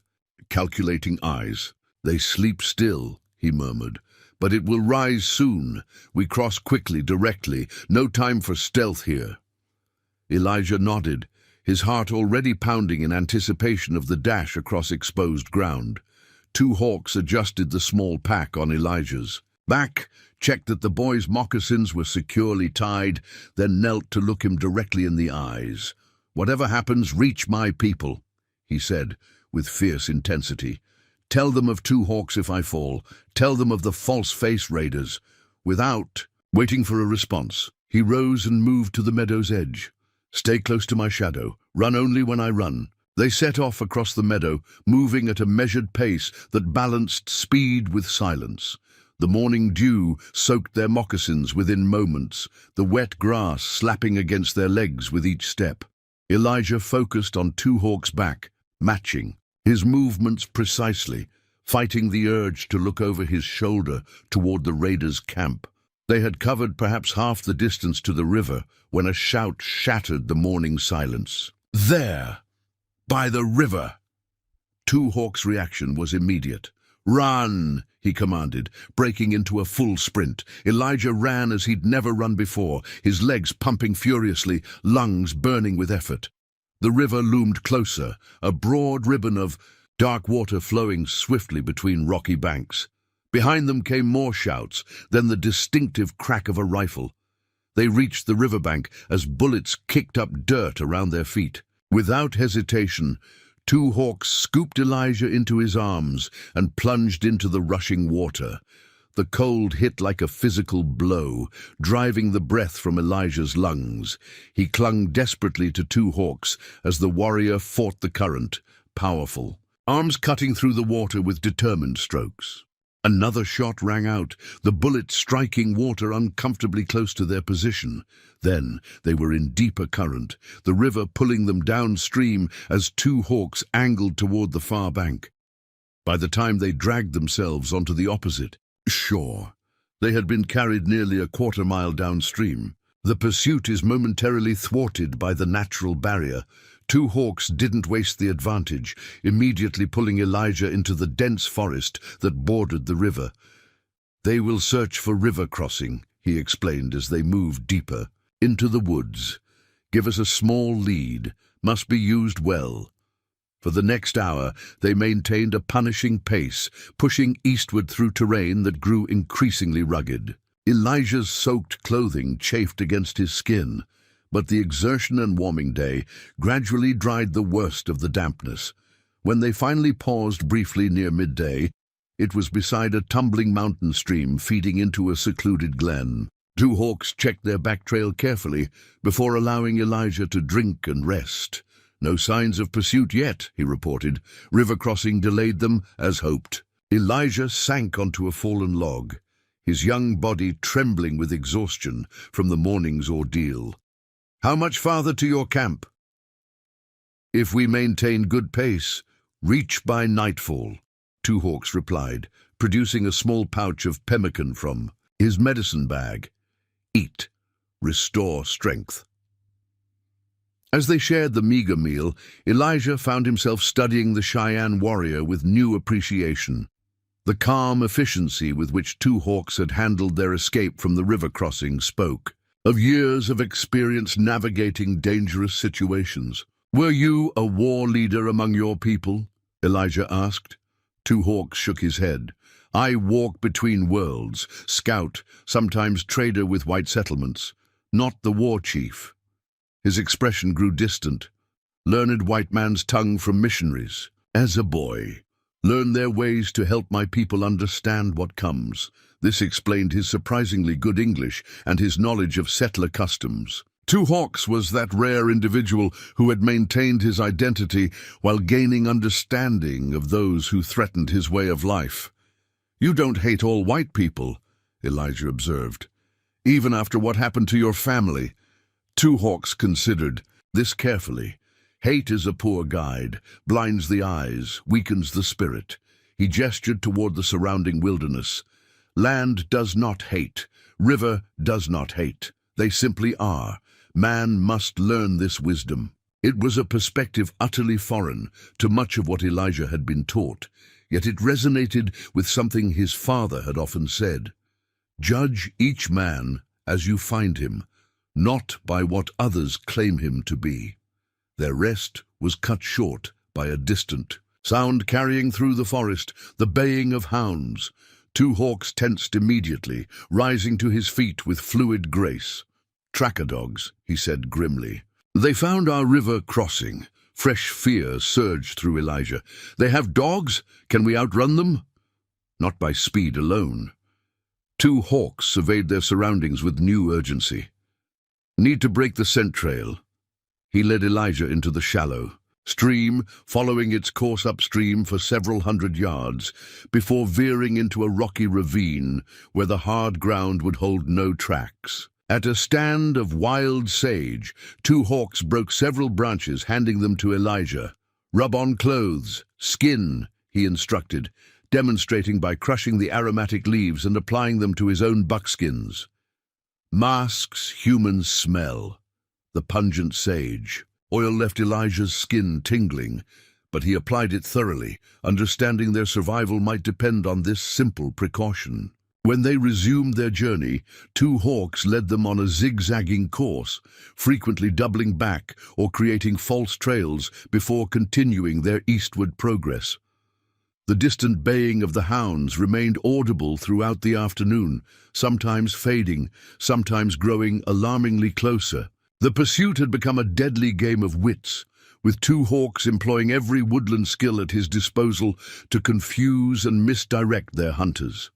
Speaker 1: calculating eyes. "They sleep still," he murmured, "but it will rise soon. We cross quickly, directly. No time for stealth here." Elijah nodded, his heart already pounding in anticipation of the dash across exposed ground. Two Hawks adjusted the small pack on Elijah's back, checked that the boy's moccasins were securely tied, then knelt to look him directly in the eyes. "Whatever happens, reach my people," he said with fierce intensity. "Tell them of Two Hawks if I fall. Tell them of the false-face raiders." Without waiting for a response, he rose and moved to the meadow's edge. "Stay close to my shadow. Run only when I run." They set off across the meadow, moving at a measured pace that balanced speed with silence. The morning dew soaked their moccasins within moments, the wet grass slapping against their legs with each step. Elijah focused on Two Hawks' back, matching his movements precisely, fighting the urge to look over his shoulder toward the raiders' camp. They had covered perhaps half the distance to the river when a shout shattered the morning silence. "There! By the river!" Two Hawks' reaction was immediate. "Run!" he commanded, breaking into a full sprint. Elijah ran as he'd never run before, his legs pumping furiously, lungs burning with effort. The river loomed closer, a broad ribbon of dark water flowing swiftly between rocky banks. Behind them came more shouts, then the distinctive crack of a rifle. They reached the riverbank as bullets kicked up dirt around their feet. Without hesitation, Two Hawks scooped Elijah into his arms and plunged into the rushing water. The cold hit like a physical blow, driving the breath from Elijah's lungs. He clung desperately to Two Hawks as the warrior fought the current, powerful, arms cutting through the water with determined strokes. Another shot rang out, the bullet striking water uncomfortably close to their position. Then they were in deeper current, the river pulling them downstream as Two Hawks angled toward the far bank. By the time they dragged themselves onto the opposite shore, they had been carried nearly a quarter-mile downstream. The pursuit is momentarily thwarted by the natural barrier. Two hawks didn't waste the advantage, immediately pulling Elijah into the dense forest that bordered the river. "They will search for river crossing," he explained as they moved deeper into the woods. "Give us a small lead, must be used well." For the next hour, they maintained a punishing pace, pushing eastward through terrain that grew increasingly rugged. Elijah's soaked clothing chafed against his skin, but the exertion and warming day gradually dried the worst of the dampness. When they finally paused briefly near midday, it was beside a tumbling mountain stream feeding into a secluded glen. Two hawks checked their back trail carefully before allowing Elijah to drink and rest. "No signs of pursuit yet," he reported. "River crossing delayed them, as hoped." Elijah sank onto a fallen log, his young body trembling with exhaustion from the morning's ordeal. "How much farther to your camp?" "If we maintain good pace, reach by nightfall," Two Hawks replied, producing a small pouch of pemmican from his medicine bag. "Eat. Restore strength." As they shared the meager meal, Elijah found himself studying the Cheyenne warrior with new appreciation. The calm efficiency with which Two Hawks had handled their escape from the river crossing spoke of years of experience navigating dangerous situations. "Were you a war leader among your people?" Elijah asked. Two Hawks shook his head. "I walk between worlds, scout, sometimes trader with white settlements, not the war chief." His expression grew distant. "Learned white man's tongue from missionaries. As a boy, learn their ways to help my people understand what comes." This explained his surprisingly good English and his knowledge of settler customs. Two Hawks was that rare individual who had maintained his identity while gaining understanding of those who threatened his way of life. "You don't hate all white people," Elijah observed, "even after what happened to your family." Two Hawks considered this carefully. "Hate is a poor guide, blinds the eyes, weakens the spirit." He gestured toward the surrounding wilderness. "Land does not hate. River does not hate. They simply are. Man must learn this wisdom." It was a perspective utterly foreign to much of what Elijah had been taught, yet it resonated with something his father had often said. "Judge each man as you find him, not by what others claim him to be." Their rest was cut short by a distant sound carrying through the forest, the baying of hounds. Two Hawks tensed immediately, rising to his feet with fluid grace. "Tracker dogs," he said grimly. "They found our river crossing." Fresh fear surged through Elijah. "They have dogs? Can we outrun them?" "Not by speed alone." Two Hawks surveyed their surroundings with new urgency. "Need to break the scent trail." He led Elijah into the shallow stream, following its course upstream for several hundred yards, before veering into a rocky ravine where the hard ground would hold no tracks. At a stand of wild sage, Two Hawks broke several branches, handing them to Elijah. "Rub on clothes, skin," he instructed, demonstrating by crushing the aromatic leaves and applying them to his own buckskins. "Masks humans smell." The pungent sage oil left Elijah's skin tingling, but he applied it thoroughly, understanding their survival might depend on this simple precaution. When they resumed their journey, Two Hawks led them on a zigzagging course, frequently doubling back or creating false trails before continuing their eastward progress. The distant baying of the hounds remained audible throughout the afternoon, sometimes fading, sometimes growing alarmingly closer. The pursuit had become a deadly game of wits, with Two Hawks employing every woodland skill at his disposal to confuse and misdirect their hunters.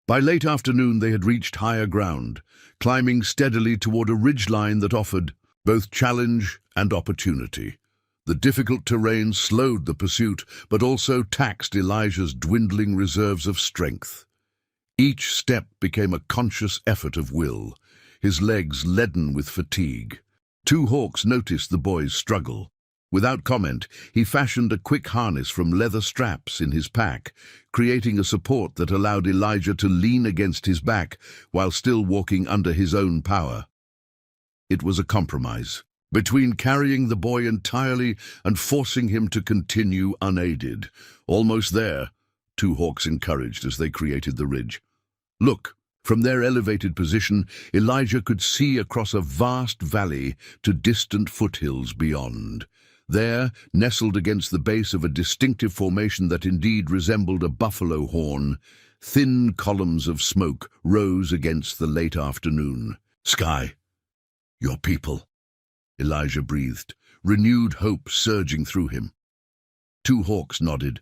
Speaker 1: By late afternoon they had reached higher ground, climbing steadily toward a ridgeline that offered both challenge and opportunity. The difficult terrain slowed the pursuit, but also taxed Elijah's dwindling reserves of strength. Each step became a conscious effort of will, his legs leaden with fatigue. Two Hawks noticed the boy's struggle. Without comment, he fashioned a quick harness from leather straps in his pack, creating a support that allowed Elijah to lean against his back while still walking under his own power. It was a compromise between carrying the boy entirely and forcing him to continue unaided. Almost there, Two Hawks encouraged as they created the ridge. Look! From their elevated position, Elijah could see across a vast valley to distant foothills beyond. There, nestled against the base of a distinctive formation that indeed resembled a buffalo horn, thin columns of smoke rose against the late afternoon. "Sky, your people," Elijah breathed, renewed hope surging through him. Two Hawks nodded.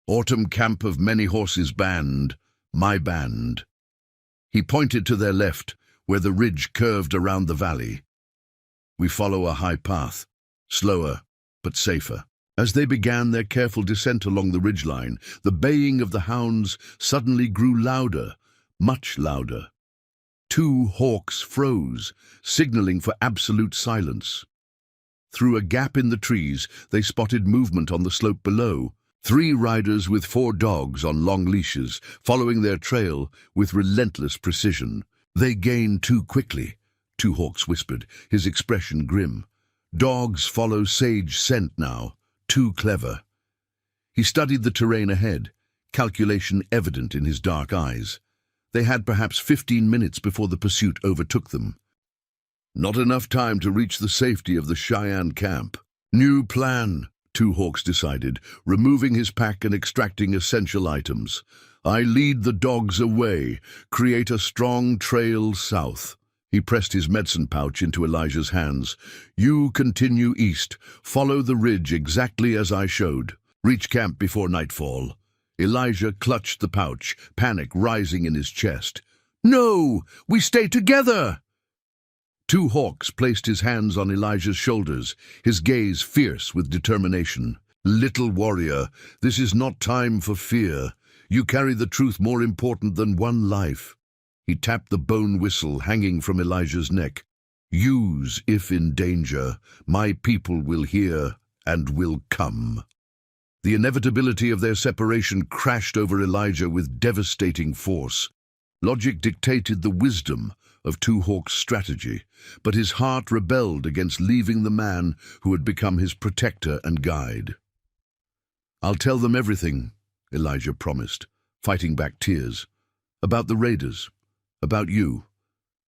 Speaker 1: "Autumn camp of many horses band, my band." He pointed to their left, where the ridge curved around the valley. "We follow a high path, slower but safer." As they began their careful descent along the ridgeline, the baying of the hounds suddenly grew louder, much louder. Two Hawks froze, signaling for absolute silence. Through a gap in the trees, they spotted movement on the slope below. 3 riders with 4 dogs on long leashes, following their trail with relentless precision. "They gain too quickly," Two Hawks whispered, his expression grim. "Dogs follow sage scent now, too clever." He studied the terrain ahead, calculation evident in his dark eyes. They had perhaps 15 minutes before the pursuit overtook them. Not enough time to reach the safety of the Cheyenne camp. "New plan," Two Hawks decided, removing his pack and extracting essential items. "I lead the dogs away, create a strong trail south." He pressed his medicine pouch into Elijah's hands. "You continue east, follow the ridge exactly as I showed. Reach camp before nightfall." Elijah clutched the pouch, panic rising in his chest. "No! We stay together!" Two Hawks placed his hands on Elijah's shoulders, his gaze fierce with determination. "Little warrior, this is not time for fear. You carry the truth more important than one life." He tapped the bone whistle hanging from Elijah's neck. "Use if in danger. My people will hear and will come." The inevitability of their separation crashed over Elijah with devastating force. Logic dictated the wisdom of Two Hawks' strategy, but his heart rebelled against leaving the man who had become his protector and guide. "I'll tell them everything," Elijah promised, fighting back tears. "About the raiders, about you,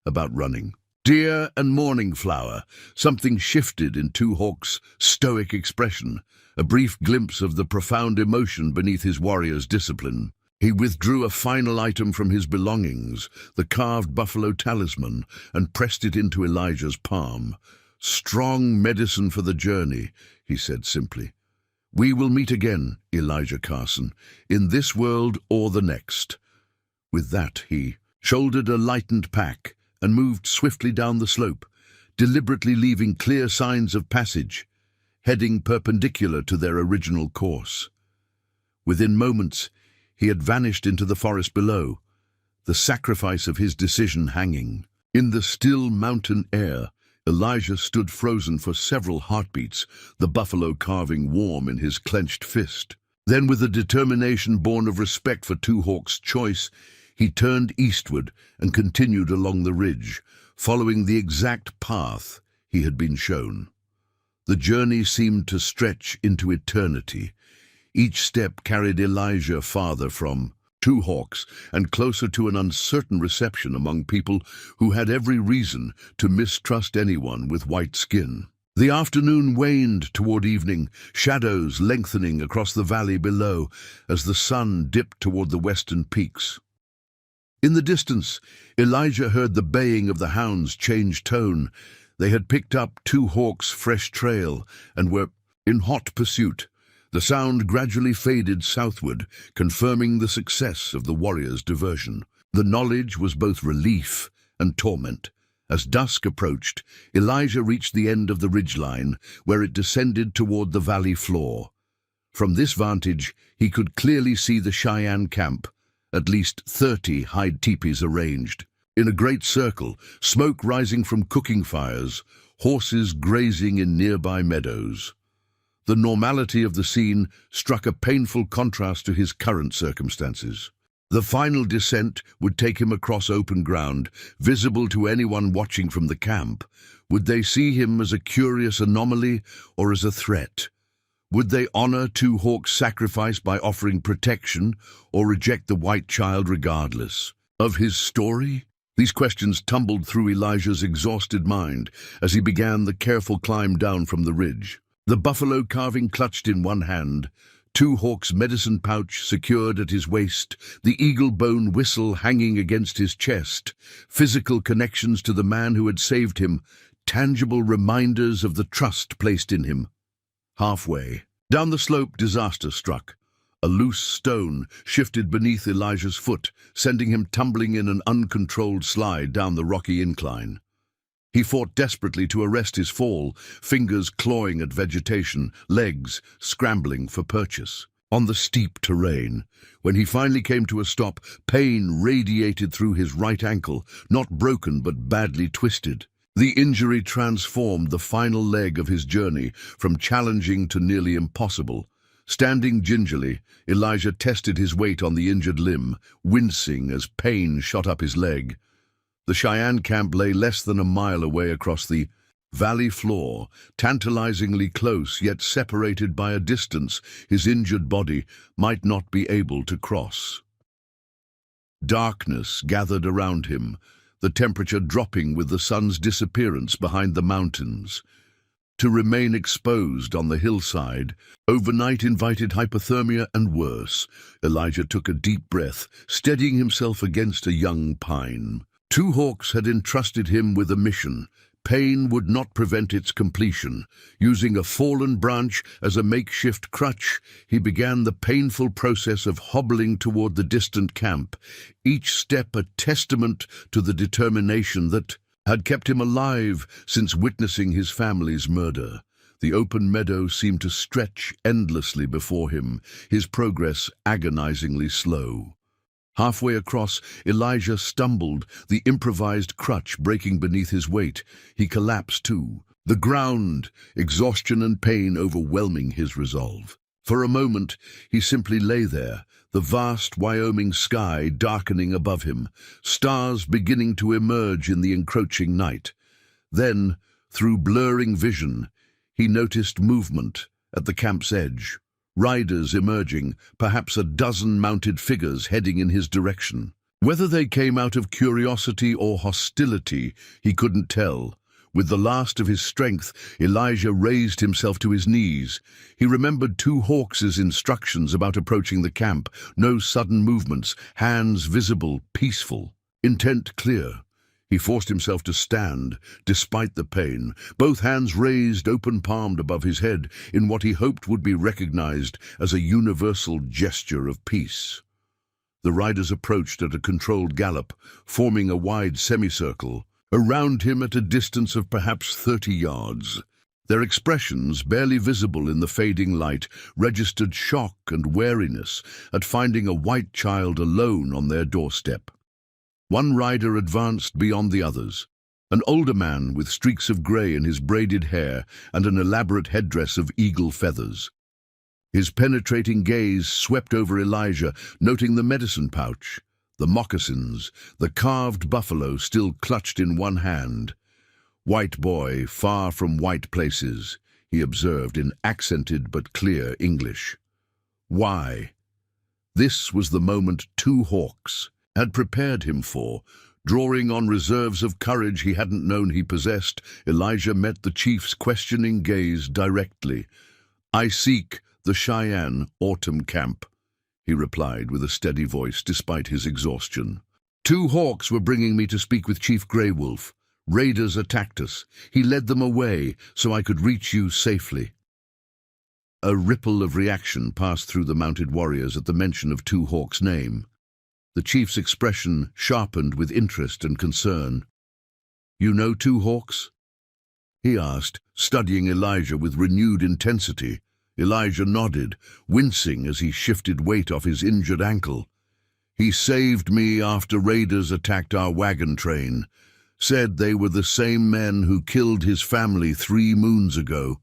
Speaker 1: about running." Deer and morning flower, something shifted in Two Hawks' stoic expression, a brief glimpse of the profound emotion beneath his warrior's discipline. He withdrew a final item from his belongings, the carved buffalo talisman, and pressed it into Elijah's palm. "Strong medicine for the journey," he said simply. "We will meet again, Elijah Carson, in this world or the next." With that, he shouldered a lightened pack and moved swiftly down the slope, deliberately leaving clear signs of passage, heading perpendicular to their original course. Within moments, he had vanished into the forest below, the sacrifice of his decision hanging. In the still mountain air, Elijah stood frozen for several heartbeats, the buffalo carving warm in his clenched fist. Then, with a determination born of respect for Two Hawks' choice, he turned eastward and continued along the ridge, following the exact path he had been shown. The journey seemed to stretch into eternity. Each step carried Elijah farther from Two Hawks and closer to an uncertain reception among people who had every reason to mistrust anyone with white skin. The afternoon waned toward evening, shadows lengthening across the valley below as the sun dipped toward the western peaks. In the distance, Elijah heard the baying of the hounds change tone. They had picked up Two Hawks' fresh trail and were in hot pursuit. The sound gradually faded southward, confirming the success of the warriors' diversion. The knowledge was both relief and torment. As dusk approached, Elijah reached the end of the ridgeline, where it descended toward the valley floor. From this vantage, he could clearly see the Cheyenne camp, at least 30 hide teepees arranged. In a great circle, smoke rising from cooking fires, horses grazing in nearby meadows. The normality of the scene struck a painful contrast to his current circumstances. The final descent would take him across open ground, visible to anyone watching from the camp. Would they see him as a curious anomaly or as a threat? Would they honor Two Hawks' sacrifice by offering protection or reject the white child regardless of his story? These questions tumbled through Elijah's exhausted mind as he began the careful climb down from the ridge. The buffalo carving clutched in one hand, Two Hawks' medicine pouch secured at his waist, the eagle bone whistle hanging against his chest, physical connections to the man who had saved him, tangible reminders of the trust placed in him. Halfway down the slope, disaster struck. A loose stone shifted beneath Elijah's foot, sending him tumbling in an uncontrolled slide down the rocky incline. He fought desperately to arrest his fall, fingers clawing at vegetation, legs scrambling for purchase. On the steep terrain, when he finally came to a stop, pain radiated through his right ankle, not broken but badly twisted. The injury transformed the final leg of his journey from challenging to nearly impossible. Standing gingerly, Elijah tested his weight on the injured limb, wincing as pain shot up his leg. The Cheyenne camp lay less than a mile away across the valley floor, tantalizingly close yet separated by a distance his injured body might not be able to cross. Darkness gathered around him, the temperature dropping with the sun's disappearance behind the mountains. To remain exposed on the hillside overnight invited hypothermia and worse. Elijah took a deep breath, steadying himself against a young pine. Two Hawks had entrusted him with a mission. Pain would not prevent its completion. Using a fallen branch as a makeshift crutch, he began the painful process of hobbling toward the distant camp, each step a testament to the determination that had kept him alive since witnessing his family's murder. The open meadow seemed to stretch endlessly before him, his progress agonizingly slow. Halfway across, Elijah stumbled, the improvised crutch breaking beneath his weight. He collapsed too, the ground, exhaustion and pain overwhelming his resolve. For a moment, he simply lay there, the vast Wyoming sky darkening above him, stars beginning to emerge in the encroaching night. Then, through blurring vision, he noticed movement at the camp's edge. Riders emerging, perhaps a dozen mounted figures heading in his direction. Whether they came out of curiosity or hostility, he couldn't tell. With the last of his strength, Elijah raised himself to his knees. He remembered Two Hawks' instructions about approaching the camp. No sudden movements, hands visible, peaceful, intent clear. He forced himself to stand, despite the pain, both hands raised, open-palmed above his head, in what he hoped would be recognized as a universal gesture of peace. The riders approached at a controlled gallop, forming a wide semicircle, around him at a distance of perhaps 30 yards. Their expressions, barely visible in the fading light, registered shock and wariness at finding a white child alone on their doorstep. One rider advanced beyond the others, an older man with streaks of gray in his braided hair and an elaborate headdress of eagle feathers. His penetrating gaze swept over Elijah, noting the medicine pouch, the moccasins, the carved buffalo still clutched in one hand. "White boy, far from white places," he observed in accented but clear English. Why? This was the moment Two Hawks had prepared him for. Drawing on reserves of courage he hadn't known he possessed, Elijah met the chief's questioning gaze directly. "I seek the Cheyenne autumn camp," he replied with a steady voice despite his exhaustion. "Two Hawks were bringing me to speak with Chief Grey Wolf. Raiders attacked us. He led them away so I could reach you safely." A ripple of reaction passed through the mounted warriors at the mention of Two Hawks' name. The chief's expression sharpened with interest and concern. "You know Two Hawks?" he asked, studying Elijah with renewed intensity. Elijah nodded, wincing as he shifted weight off his injured ankle. "He saved me after raiders attacked our wagon train. Said they were the same men who killed his family 3 moons ago."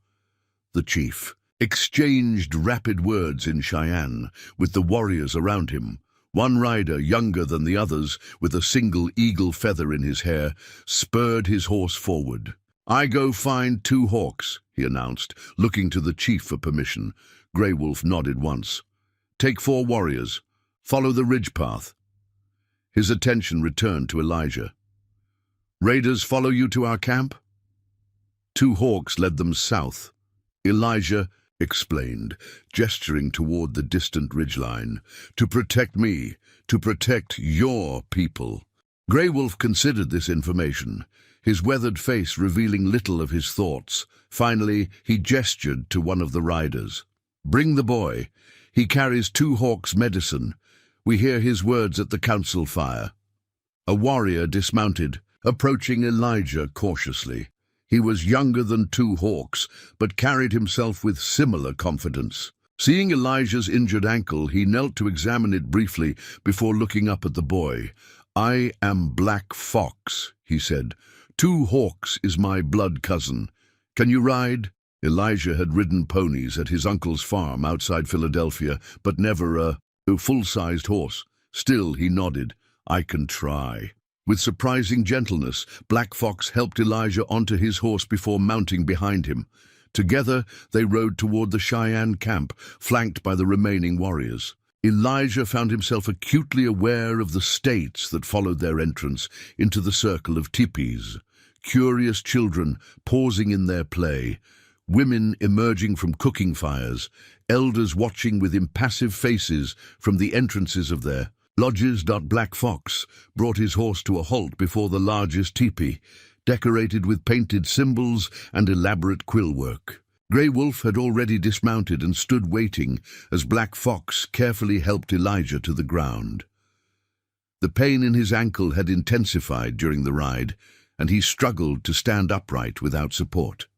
Speaker 1: The chief, exchanged rapid words in Cheyenne with the warriors around him. One rider, younger than the others, with a single eagle feather in his hair, spurred his horse forward. "I go find 2 hawks," he announced, looking to the chief for permission. Grey Wolf nodded once. "Take 4 warriors. Follow the ridge path." His attention returned to Elijah. "Raiders follow you to our camp?" 2 hawks led them south. Elijah explained, gesturing toward the distant ridgeline. "To protect me, to protect your people." Grey Wolf considered this information, his weathered face revealing little of his thoughts. Finally, he gestured to one of the riders. "Bring the boy. He carries 2 hawks' medicine. We hear his words at the council fire." A warrior dismounted, approaching Elijah cautiously. He was younger than 2 hawks, but carried himself with similar confidence. Seeing Elijah's injured ankle, he knelt to examine it briefly before looking up at the boy. "I am Black Fox," he said. 2 hawks is my blood cousin. Can you ride?" Elijah had ridden ponies at his uncle's farm outside Philadelphia, but never a full-sized horse. Still, he nodded. "I can try." With surprising gentleness, Black Fox helped Elijah onto his horse before mounting behind him. Together, they rode toward the Cheyenne camp, flanked by the remaining warriors. Elijah found himself acutely aware of the states that followed their entrance into the circle of teepees. Curious children pausing in their play, women emerging from cooking fires, elders watching with impassive faces from the entrances of their lodges. Black Fox brought his horse to a halt before the largest teepee, decorated with painted symbols and elaborate quill work. Grey Wolf had already dismounted and stood waiting as Black Fox carefully helped Elijah to the ground. The pain in his ankle had intensified during the ride, and he struggled to stand upright without support.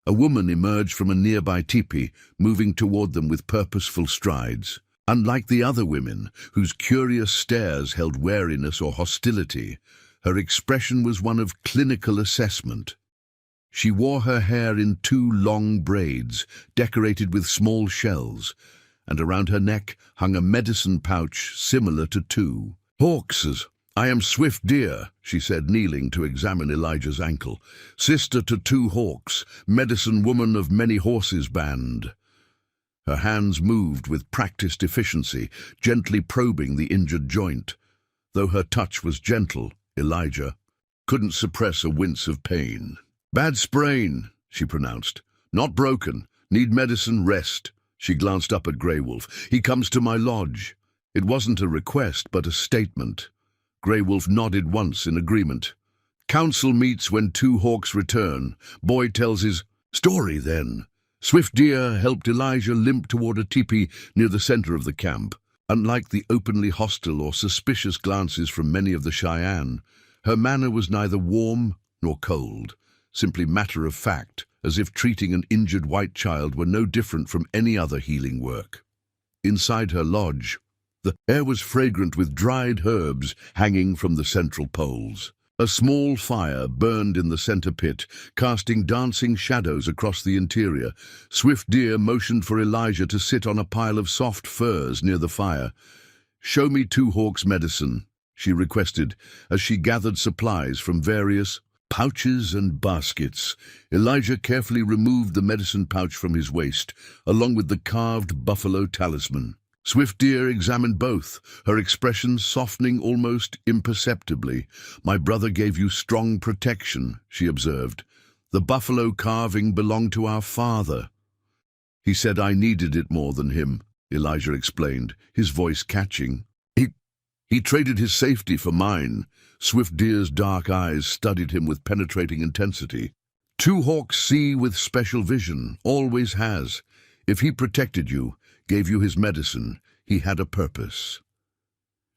Speaker 1: A woman emerged from a nearby teepee, moving toward them with purposeful strides. Unlike the other women, whose curious stares held wariness or hostility, her expression was one of clinical assessment. She wore her hair in 2 long braids, decorated with small shells, and around her neck hung a medicine pouch similar to 2 hawks. "I am Swift Deer," she said, kneeling to examine Elijah's ankle. "Sister to 2 hawks, medicine woman of many horses band." Her hands moved with practiced efficiency, gently probing the injured joint. Though her touch was gentle, Elijah couldn't suppress a wince of pain. "Bad sprain," she pronounced. "Not broken. Need medicine, rest." She glanced up at Grey Wolf. "He comes to my lodge." It wasn't a request, but a statement. Grey Wolf nodded once in agreement. "Council meets when 2 hawks return. Boy tells his story then." Swift Deer helped Elijah limp toward a teepee near the center of the camp. Unlike the openly hostile or suspicious glances from many of the Cheyenne, her manner was neither warm nor cold, simply matter-of-fact, as if treating an injured white child were no different from any other healing work. Inside her lodge, the air was fragrant with dried herbs hanging from the central poles. A small fire burned in the center pit, casting dancing shadows across the interior. Swift Deer motioned for Elijah to sit on a pile of soft furs near the fire. "Show me 2 hawks' medicine," she requested, as she gathered supplies from various pouches and baskets. Elijah carefully removed the medicine pouch from his waist, along with the carved buffalo talisman. Swift Deer examined both, her expression softening almost imperceptibly. "My brother gave you strong protection," she observed. "The buffalo carving belonged to our father." "He said I needed it more than him," Elijah explained, his voice catching. He traded his safety for mine." Swift Deer's dark eyes studied him with penetrating intensity. "2 hawks see with special vision, always has. If he protected you, gave you his medicine, he had a purpose."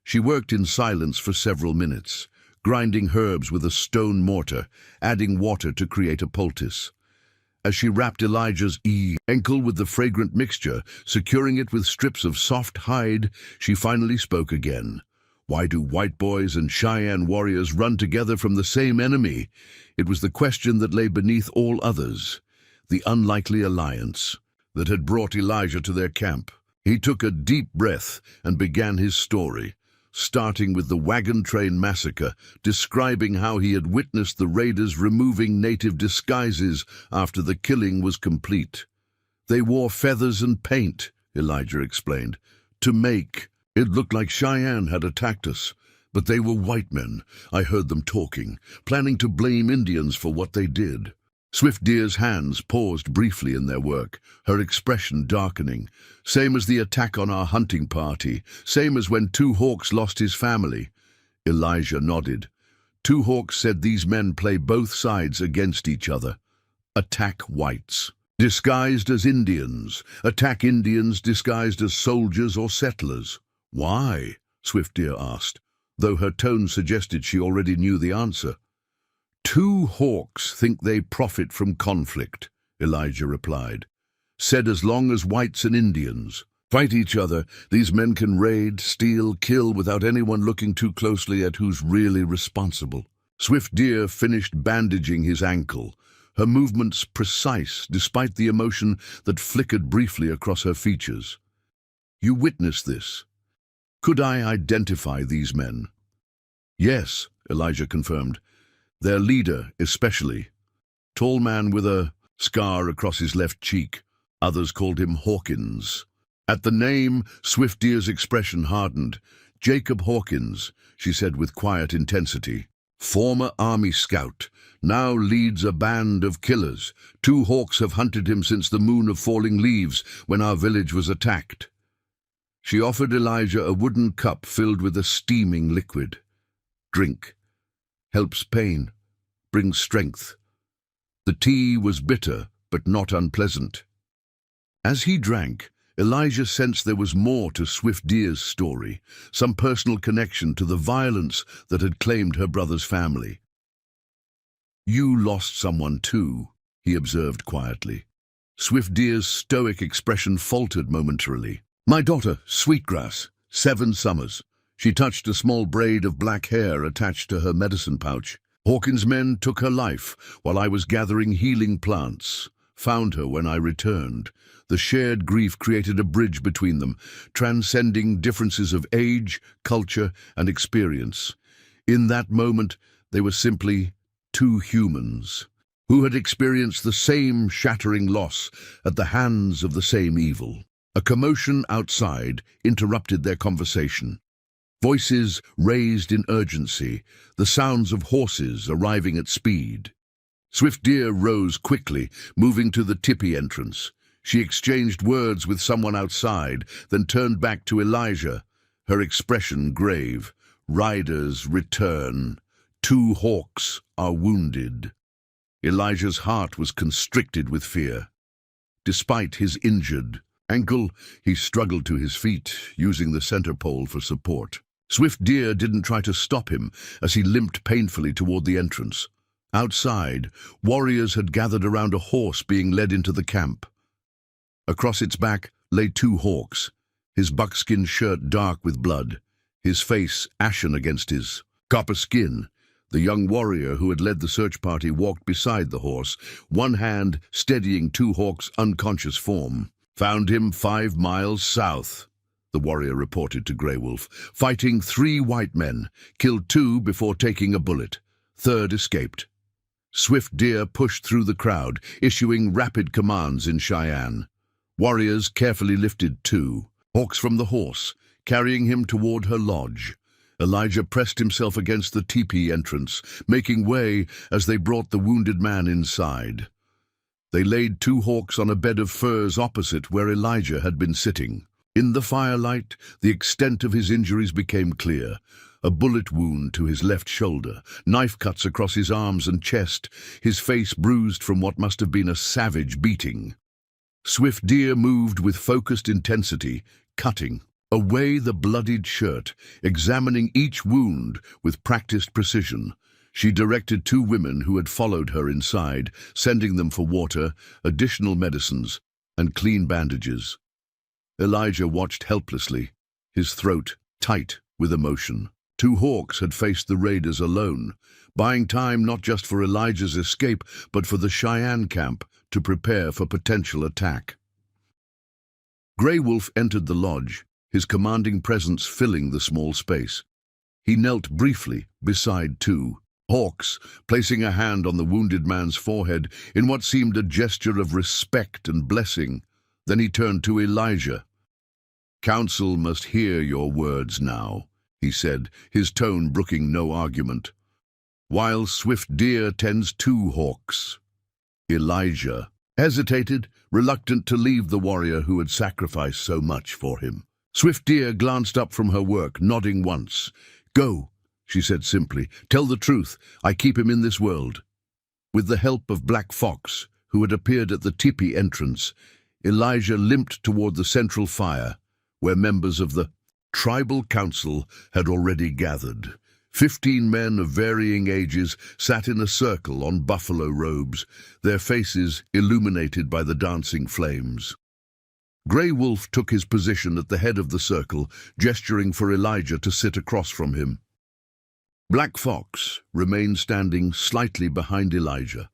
Speaker 1: She worked in silence for several minutes, grinding herbs with a stone mortar, adding water to create a poultice. As she wrapped Elijah's ankle with the fragrant mixture, securing it with strips of soft hide, she finally spoke again. "Why do white boys and Cheyenne warriors run together from the same enemy?" It was the question that lay beneath all others. The unlikely alliance, that had brought Elijah to their camp. He took a deep breath and began his story, starting with the Wagon Train Massacre, describing how he had witnessed the raiders removing native disguises after the killing was complete. "They wore feathers and paint," Elijah explained, "to make it look like Cheyenne had attacked us. But they were white men. I heard them talking, planning to blame Indians for what they did." Swift Deer's hands paused briefly in their work, her expression darkening. "Same as the attack on our hunting party, same as when Two Hawks lost his family." Elijah nodded. "Two Hawks said these men play both sides against each other. Attack whites disguised as Indians, attack Indians disguised as soldiers or settlers." "Why?" Swift Deer asked, though her tone suggested she already knew the answer. "Two Hawks think they profit from conflict," Elijah replied. "Said as long as whites and Indians fight each other, these men can raid, steal, kill without anyone looking too closely at who's really responsible." Swift Deer finished bandaging his ankle, her movements precise despite the emotion that flickered briefly across her features. "You witnessed this. Could I identify these men?" "Yes," Elijah confirmed. "Their leader, especially. Tall man with a scar across his left cheek. Others called him Hawkins." At the name, Swift Deer's expression hardened. "Jacob Hawkins," she said with quiet intensity. "Former Army scout, now leads a band of killers. Two Hawks have hunted him since the moon of falling leaves, when our village was attacked." She offered Elijah a wooden cup filled with a steaming liquid. "Drink. Helps pain. Brings strength." The tea was bitter, but not unpleasant. As he drank, Elijah sensed there was more to Swift Deer's story, some personal connection to the violence that had claimed her brother's family. "You lost someone too," he observed quietly. Swift Deer's stoic expression faltered momentarily. "My daughter, Sweetgrass, 7 summers. She touched a small braid of black hair attached to her medicine pouch. Hawkins' men took her life while I was gathering healing plants. Found her when I returned. The shared grief created a bridge between them, transcending differences of age, culture, and experience. In that moment, they were simply two humans who had experienced the same shattering loss at the hands of the same evil." A commotion outside interrupted their conversation. Voices raised in urgency, the sounds of horses arriving at speed. Swift Deer rose quickly, moving to the tipi entrance. She exchanged words with someone outside, then turned back to Elijah, her expression grave. "Riders return. Two Hawks are wounded." Elijah's heart was constricted with fear. Despite his injured ankle, he struggled to his feet, using the center pole for support. Swift Deer didn't try to stop him as he limped painfully toward the entrance. Outside, warriors had gathered around a horse being led into the camp. Across its back lay Two Hawks, his buckskin shirt dark with blood, his face ashen against his copper skin. The young warrior who had led the search party walked beside the horse, one hand steadying Two Hawks' unconscious form. "Found him 5 miles south," the warrior reported to Grey Wolf. "Fighting 3 white men, killed 2 before taking a bullet. Third escaped." Swift Deer pushed through the crowd, issuing rapid commands in Cheyenne. Warriors carefully lifted Two Hawks from the horse, carrying him toward her lodge. Elijah pressed himself against the teepee entrance, making way as they brought the wounded man inside. They laid Two Hawks on a bed of furs opposite where Elijah had been sitting. In the firelight, the extent of his injuries became clear. A bullet wound to his left shoulder, knife cuts across his arms and chest, his face bruised from what must have been a savage beating. Swift Deer moved with focused intensity, cutting away the bloodied shirt, examining each wound with practiced precision. She directed 2 women who had followed her inside, sending them for water, additional medicines, and clean bandages. Elijah watched helplessly, his throat tight with emotion. Two Hawks had faced the raiders alone, buying time not just for Elijah's escape, but for the Cheyenne camp to prepare for potential attack. Grey Wolf entered the lodge, his commanding presence filling the small space. He knelt briefly beside two hawks, placing a hand on the wounded man's forehead in what seemed a gesture of respect and blessing. Then he turned to Elijah. "Council must hear your words now," he said, his tone brooking no argument. "While swift deer tends two hawks." Elijah hesitated, reluctant to leave the warrior who had sacrificed so much for him. Swift Deer glanced up from her work, nodding once. "Go," she said simply. "Tell the truth. I keep him in this world." With the help of Black Fox, who had appeared at the tipi entrance, Elijah limped toward the central fire, where members of the tribal council had already gathered. 15 men of varying ages sat in a circle on buffalo robes, their faces illuminated by the dancing flames. Grey Wolf took his position at the head of the circle, gesturing for Elijah to sit across from him. Black Fox remained standing slightly behind Elijah,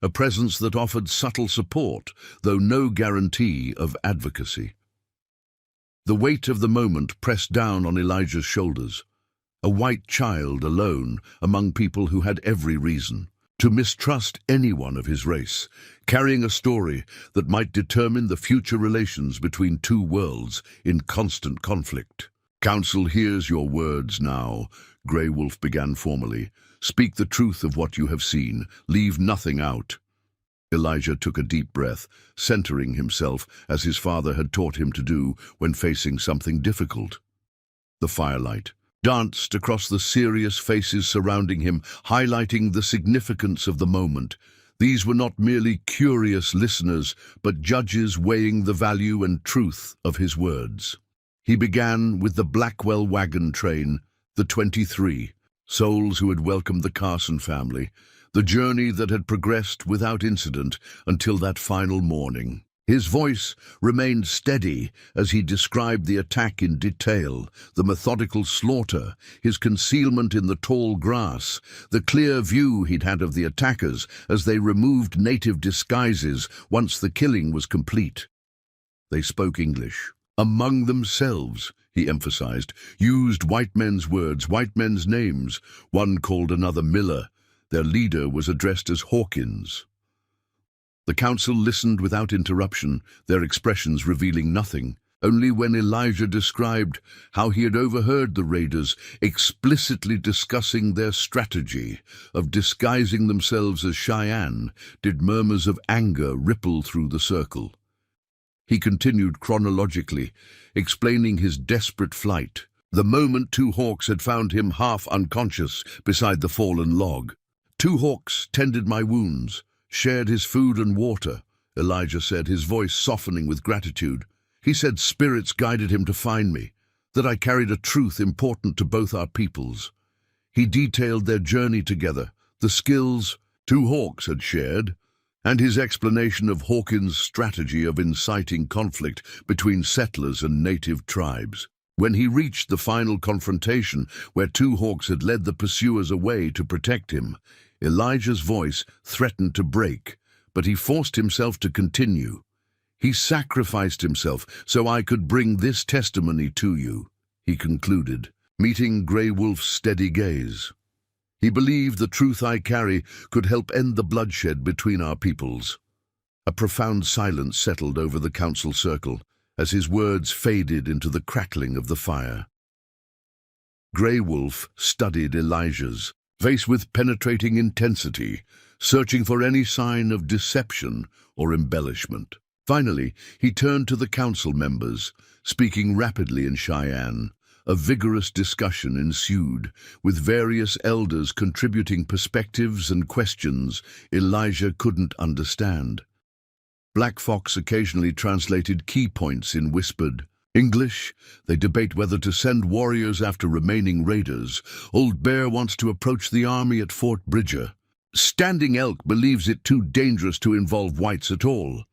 Speaker 1: a presence that offered subtle support, though no guarantee of advocacy. The weight of the moment pressed down on Elijah's shoulders, a white child alone among people who had every reason to mistrust anyone of his race, carrying a story that might determine the future relations between two worlds in constant conflict. "Council hears your words now," Grey Wolf began formally. "Speak the truth of what you have seen. Leave nothing out." Elijah took a deep breath, centering himself as his father had taught him to do when facing something difficult. The firelight danced across the serious faces surrounding him, highlighting the significance of the moment. These were not merely curious listeners, but judges weighing the value and truth of his words. He began with the Blackwell wagon train, the 23, souls who had welcomed the Carson family, the journey that had progressed without incident until that final morning. His voice remained steady as he described the attack in detail, the methodical slaughter, his concealment in the tall grass, the clear view he'd had of the attackers as they removed native disguises once the killing was complete. They spoke English. Among themselves, he emphasized, used white men's words, white men's names. One called another Miller. Their leader was addressed as Hawkins. The council listened without interruption, their expressions revealing nothing. Only when Elijah described how he had overheard the raiders explicitly discussing their strategy of disguising themselves as Cheyenne did murmurs of anger ripple through the circle. He continued chronologically, explaining his desperate flight, the moment two hawks had found him half unconscious beside the fallen log. "Two hawks tended my wounds, shared his food and water," Elijah said, his voice softening with gratitude. He said spirits guided him to find me, that I carried a truth important to both our peoples. He detailed their journey together, the skills two hawks had shared, and his explanation of Hawkins' strategy of inciting conflict between settlers and native tribes. When he reached the final confrontation, where two hawks had led the pursuers away to protect him, Elijah's voice threatened to break, but he forced himself to continue. "He sacrificed himself so I could bring this testimony to you," he concluded, meeting Grey Wolf's steady gaze. "He believed the truth I carry could help end the bloodshed between our peoples." A profound silence settled over the council circle as his words faded into the crackling of the fire. Grey Wolf studied Elijah's face with penetrating intensity, searching for any sign of deception or embellishment. Finally, he turned to the council members, speaking rapidly in Cheyenne. A vigorous discussion ensued, with various elders contributing perspectives and questions Elijah couldn't understand. Black Fox occasionally translated key points in whispered English. They debate whether to send warriors after remaining raiders. Old Bear wants to approach the army at Fort Bridger. Standing Elk believes it too dangerous to involve whites at all.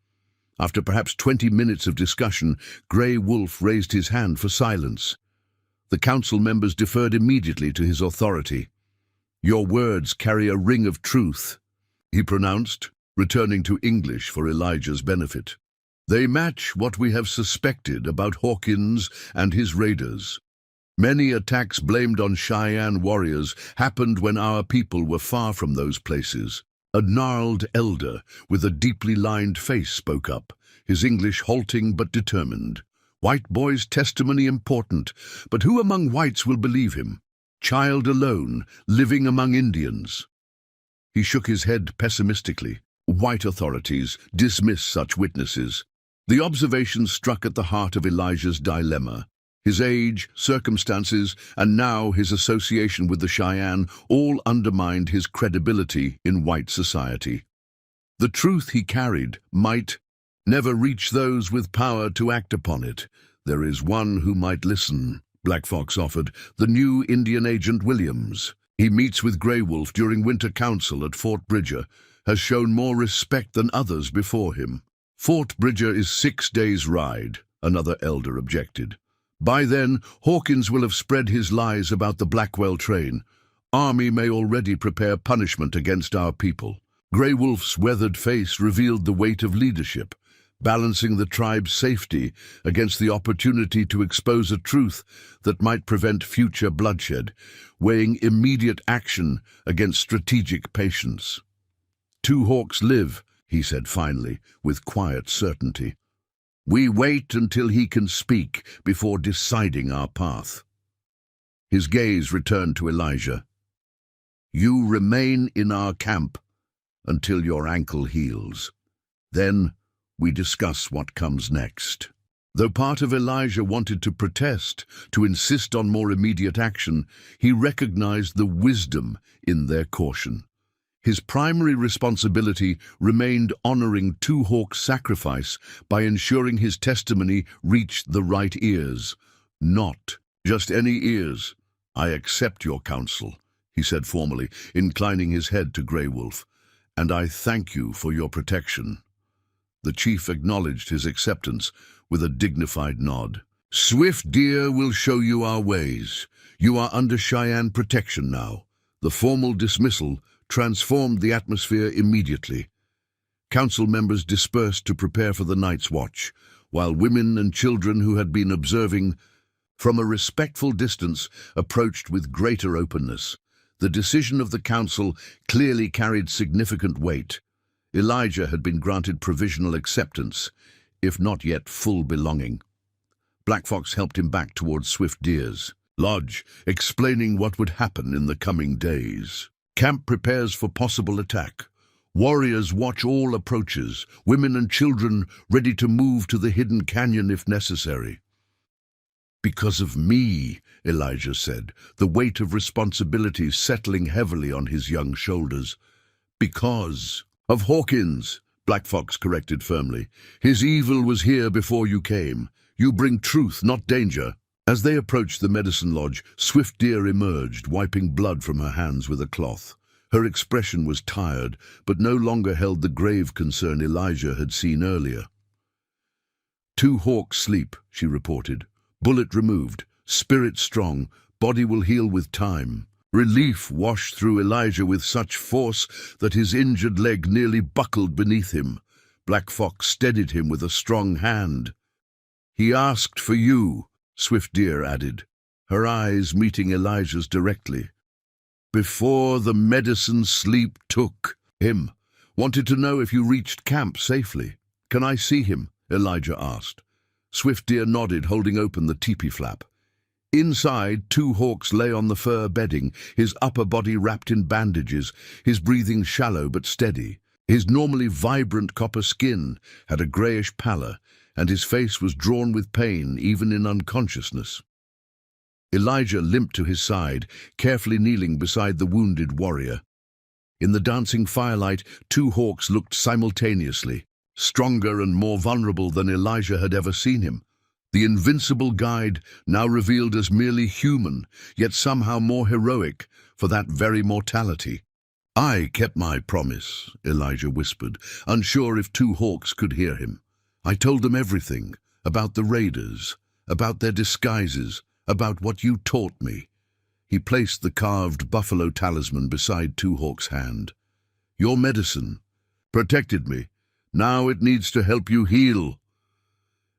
Speaker 1: After perhaps 20 minutes of discussion, Grey Wolf raised his hand for silence. The council members deferred immediately to his authority. "Your words carry a ring of truth," he pronounced, returning to English for Elijah's benefit. They match what we have suspected about Hawkins and his raiders. Many attacks blamed on Cheyenne warriors happened when our people were far from those places. A gnarled elder with a deeply lined face spoke up, his English halting but determined. White boy's testimony important, but who among whites will believe him? Child alone, living among Indians. He shook his head pessimistically. White authorities dismiss such witnesses. The observation struck at the heart of Elijah's dilemma. His age, circumstances, and now his association with the Cheyenne all undermined his credibility in white society. The truth he carried might never reach those with power to act upon it. There is one who might listen, Black Fox offered, the new Indian agent Williams. He meets with Grey Wolf during winter council at Fort Bridger, has shown more respect than others before him. Fort Bridger is 6 days' ride, another elder objected. By then, Hawkins will have spread his lies about the Blackwell train. Army may already prepare punishment against our people. Grey Wolf's weathered face revealed the weight of leadership, balancing the tribe's safety against the opportunity to expose a truth that might prevent future bloodshed, weighing immediate action against strategic patience. Two Hawks live, he said finally, with quiet certainty. We wait until he can speak before deciding our path. His gaze returned to Elijah. You remain in our camp until your ankle heals. Then we discuss what comes next. Though part of Elijah wanted to protest, to insist on more immediate action, he recognized the wisdom in their caution. His primary responsibility remained honoring Two Hawks' sacrifice by ensuring his testimony reached the right ears. Not just any ears. I accept your counsel, he said formally, inclining his head to Grey Wolf, and I thank you for your protection. The chief acknowledged his acceptance with a dignified nod. Swift Deer will show you our ways. You are under Cheyenne protection now. The formal dismissal transformed the atmosphere immediately. Council members dispersed to prepare for the night's watch, while women and children who had been observing from a respectful distance approached with greater openness. The decision of the council clearly carried significant weight. Elijah had been granted provisional acceptance, if not yet full belonging. Black Fox helped him back towards Swift Deer's lodge, explaining what would happen in the coming days. Camp prepares for possible attack. Warriors watch all approaches, women and children ready to move to the hidden canyon if necessary. Because of me, Elijah said, the weight of responsibility settling heavily on his young shoulders. Because of Hawkins, Black Fox corrected firmly. His evil was here before you came. You bring truth, not danger. As they approached the medicine lodge, Swift Deer emerged, wiping blood from her hands with a cloth. Her expression was tired, but no longer held the grave concern Elijah had seen earlier. Two Hawks sleep, she reported. Bullet removed, spirit strong, body will heal with time. Relief washed through Elijah with such force that his injured leg nearly buckled beneath him. Black Fox steadied him with a strong hand. He asked for you, Swift Deer added, her eyes meeting Elijah's directly. Before the medicine sleep took him. Wanted to know if you reached camp safely. Can I see him? Elijah asked. Swift Deer nodded, holding open the teepee flap. Inside, Two Hawks lay on the fur bedding, his upper body wrapped in bandages, his breathing shallow but steady. His normally vibrant copper skin had a greyish pallor, and his face was drawn with pain even in unconsciousness. Elijah limped to his side, carefully kneeling beside the wounded warrior. In the dancing firelight, Two Hawks looked simultaneously, stronger and more vulnerable than Elijah had ever seen him. The invincible guide now revealed as merely human, yet somehow more heroic for that very mortality. I kept my promise, Elijah whispered, unsure if Two Hawks could hear him. I told them everything, about the raiders, about their disguises, about what you taught me. He placed the carved buffalo talisman beside Two Hawks' hand. Your medicine protected me. Now it needs to help you heal.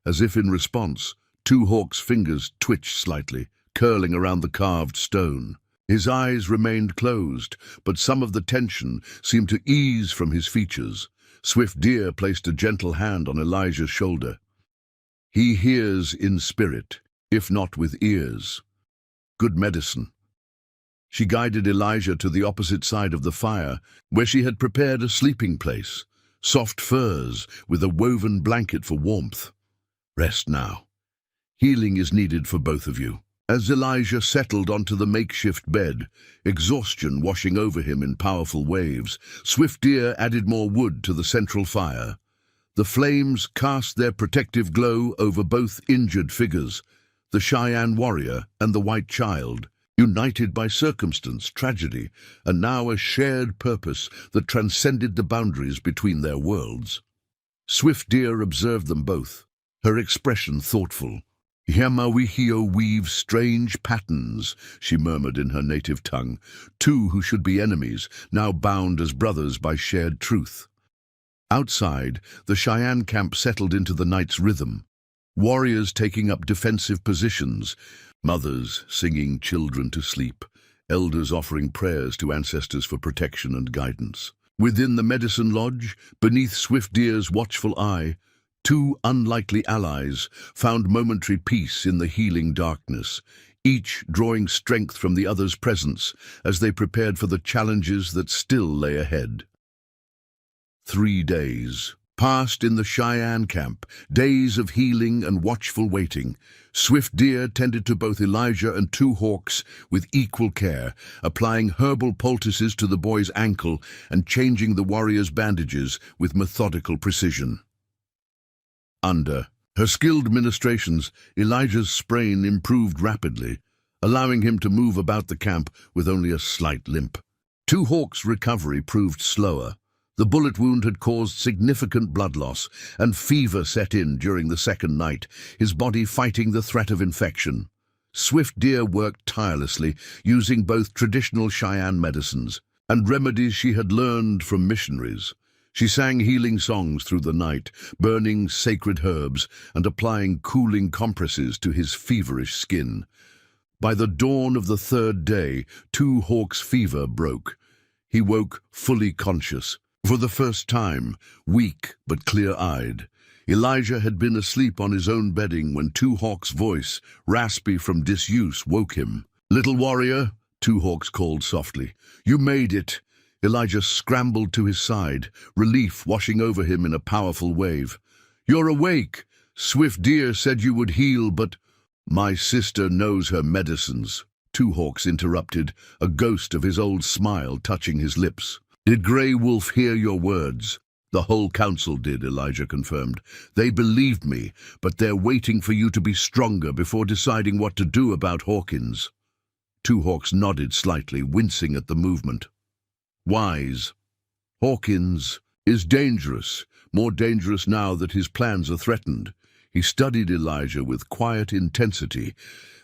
Speaker 1: As if in response, Two Hawk's fingers twitched slightly, curling around the carved stone. His eyes remained closed, but some of the tension seemed to ease from his features. Swift Deer placed a gentle hand on Elijah's shoulder. He hears in spirit, if not with ears. Good medicine. She guided Elijah to the opposite side of the fire, where she had prepared a sleeping place, soft furs with a woven blanket for warmth. Rest now. Healing is needed for both of you. As Elijah settled onto the makeshift bed, exhaustion washing over him in powerful waves, Swift Deer added more wood to the central fire. The flames cast their protective glow over both injured figures, the Cheyenne warrior and the white child, united by circumstance, tragedy, and now a shared purpose that transcended the boundaries between their worlds. Swift Deer observed them both, her expression thoughtful. "Yamawihio weaves strange patterns," she murmured in her native tongue. Two who should be enemies, now bound as brothers by shared truth. Outside, the Cheyenne camp settled into the night's rhythm. Warriors taking up defensive positions, mothers singing children to sleep, elders offering prayers to ancestors for protection and guidance. Within the medicine lodge, beneath Swift Deer's watchful eye, two unlikely allies found momentary peace in the healing darkness, each drawing strength from the other's presence as they prepared for the challenges that still lay ahead. 3 days passed in the Cheyenne camp, days of healing and watchful waiting. Swift Deer tended to both Elijah and Two Hawks with equal care, applying herbal poultices to the boy's ankle and changing the warrior's bandages with methodical precision. Under her skilled ministrations, Elijah's sprain improved rapidly, allowing him to move about the camp with only a slight limp. Two Hawks' recovery proved slower. The bullet wound had caused significant blood loss, and fever set in during the second night, his body fighting the threat of infection. Swift Deer worked tirelessly, using both traditional Cheyenne medicines and remedies she had learned from missionaries. She sang healing songs through the night, burning sacred herbs and applying cooling compresses to his feverish skin. By the dawn of the third day, Two Hawks' fever broke. He woke fully conscious. For the first time, weak but clear-eyed. Elijah had been asleep on his own bedding when Two Hawks' voice, raspy from disuse, woke him. "Little warrior," Two Hawks called softly, "you made it." Elijah scrambled to his side, relief washing over him in a powerful wave. "You're awake. Swift Deer said you would heal, but—" "My sister knows her medicines," Two Hawks interrupted, a ghost of his old smile touching his lips. "Did Grey Wolf hear your words?" "The whole council did," Elijah confirmed. "They believed me, but they're waiting for you to be stronger before deciding what to do about Hawkins." Two Hawks nodded slightly, wincing at the movement. "Wise. Hawkins is dangerous, more dangerous now that his plans are threatened." He studied Elijah with quiet intensity.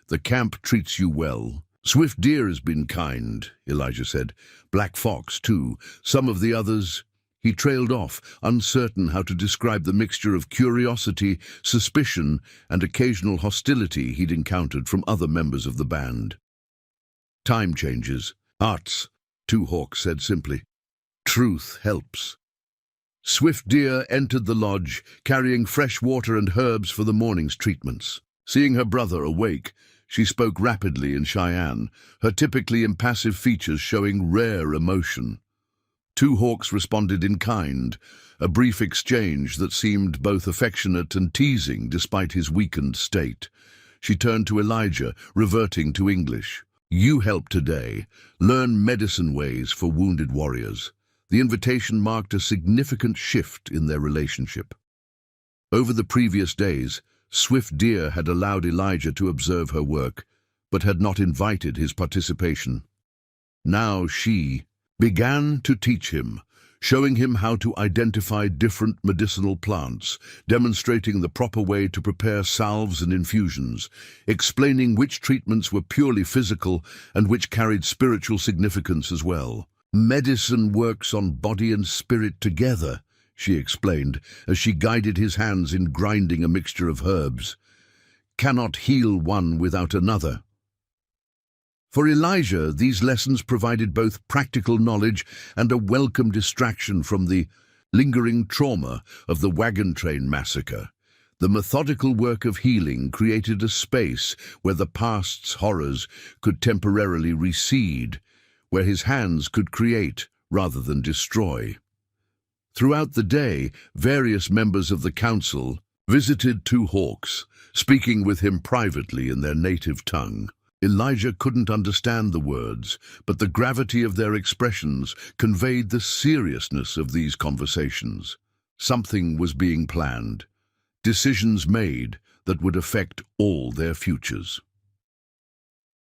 Speaker 1: "The camp treats you well. Swift Deer has been kind," Elijah said. "Black Fox, too. Some of the others—" He trailed off, uncertain how to describe the mixture of curiosity, suspicion, and occasional hostility he'd encountered from other members of the band. "Time changes. Arts," Two Hawks said simply. "Truth helps." Swift Deer entered the lodge, carrying fresh water and herbs for the morning's treatments. Seeing her brother awake, she spoke rapidly in Cheyenne, her typically impassive features showing rare emotion. Two Hawks responded in kind, a brief exchange that seemed both affectionate and teasing despite his weakened state. She turned to Elijah, reverting to English. "You help today. Learn medicine ways for wounded warriors." The invitation marked a significant shift in their relationship. Over the previous days, Swift Deer had allowed Elijah to observe her work, but had not invited his participation. Now she began to teach him, showing him how to identify different medicinal plants, demonstrating the proper way to prepare salves and infusions, explaining which treatments were purely physical and which carried spiritual significance as well. "Medicine works on body and spirit together," she explained, as she guided his hands in grinding a mixture of herbs. Cannot heal one without another. For Elijah, these lessons provided both practical knowledge and a welcome distraction from the lingering trauma of the wagon train massacre. The methodical work of healing created a space where the past's horrors could temporarily recede, where his hands could create rather than destroy. Throughout the day, various members of the council visited Two Hawks, speaking with him privately in their native tongue. Elijah couldn't understand the words, but the gravity of their expressions conveyed the seriousness of these conversations. Something was being planned, decisions made that would affect all their futures.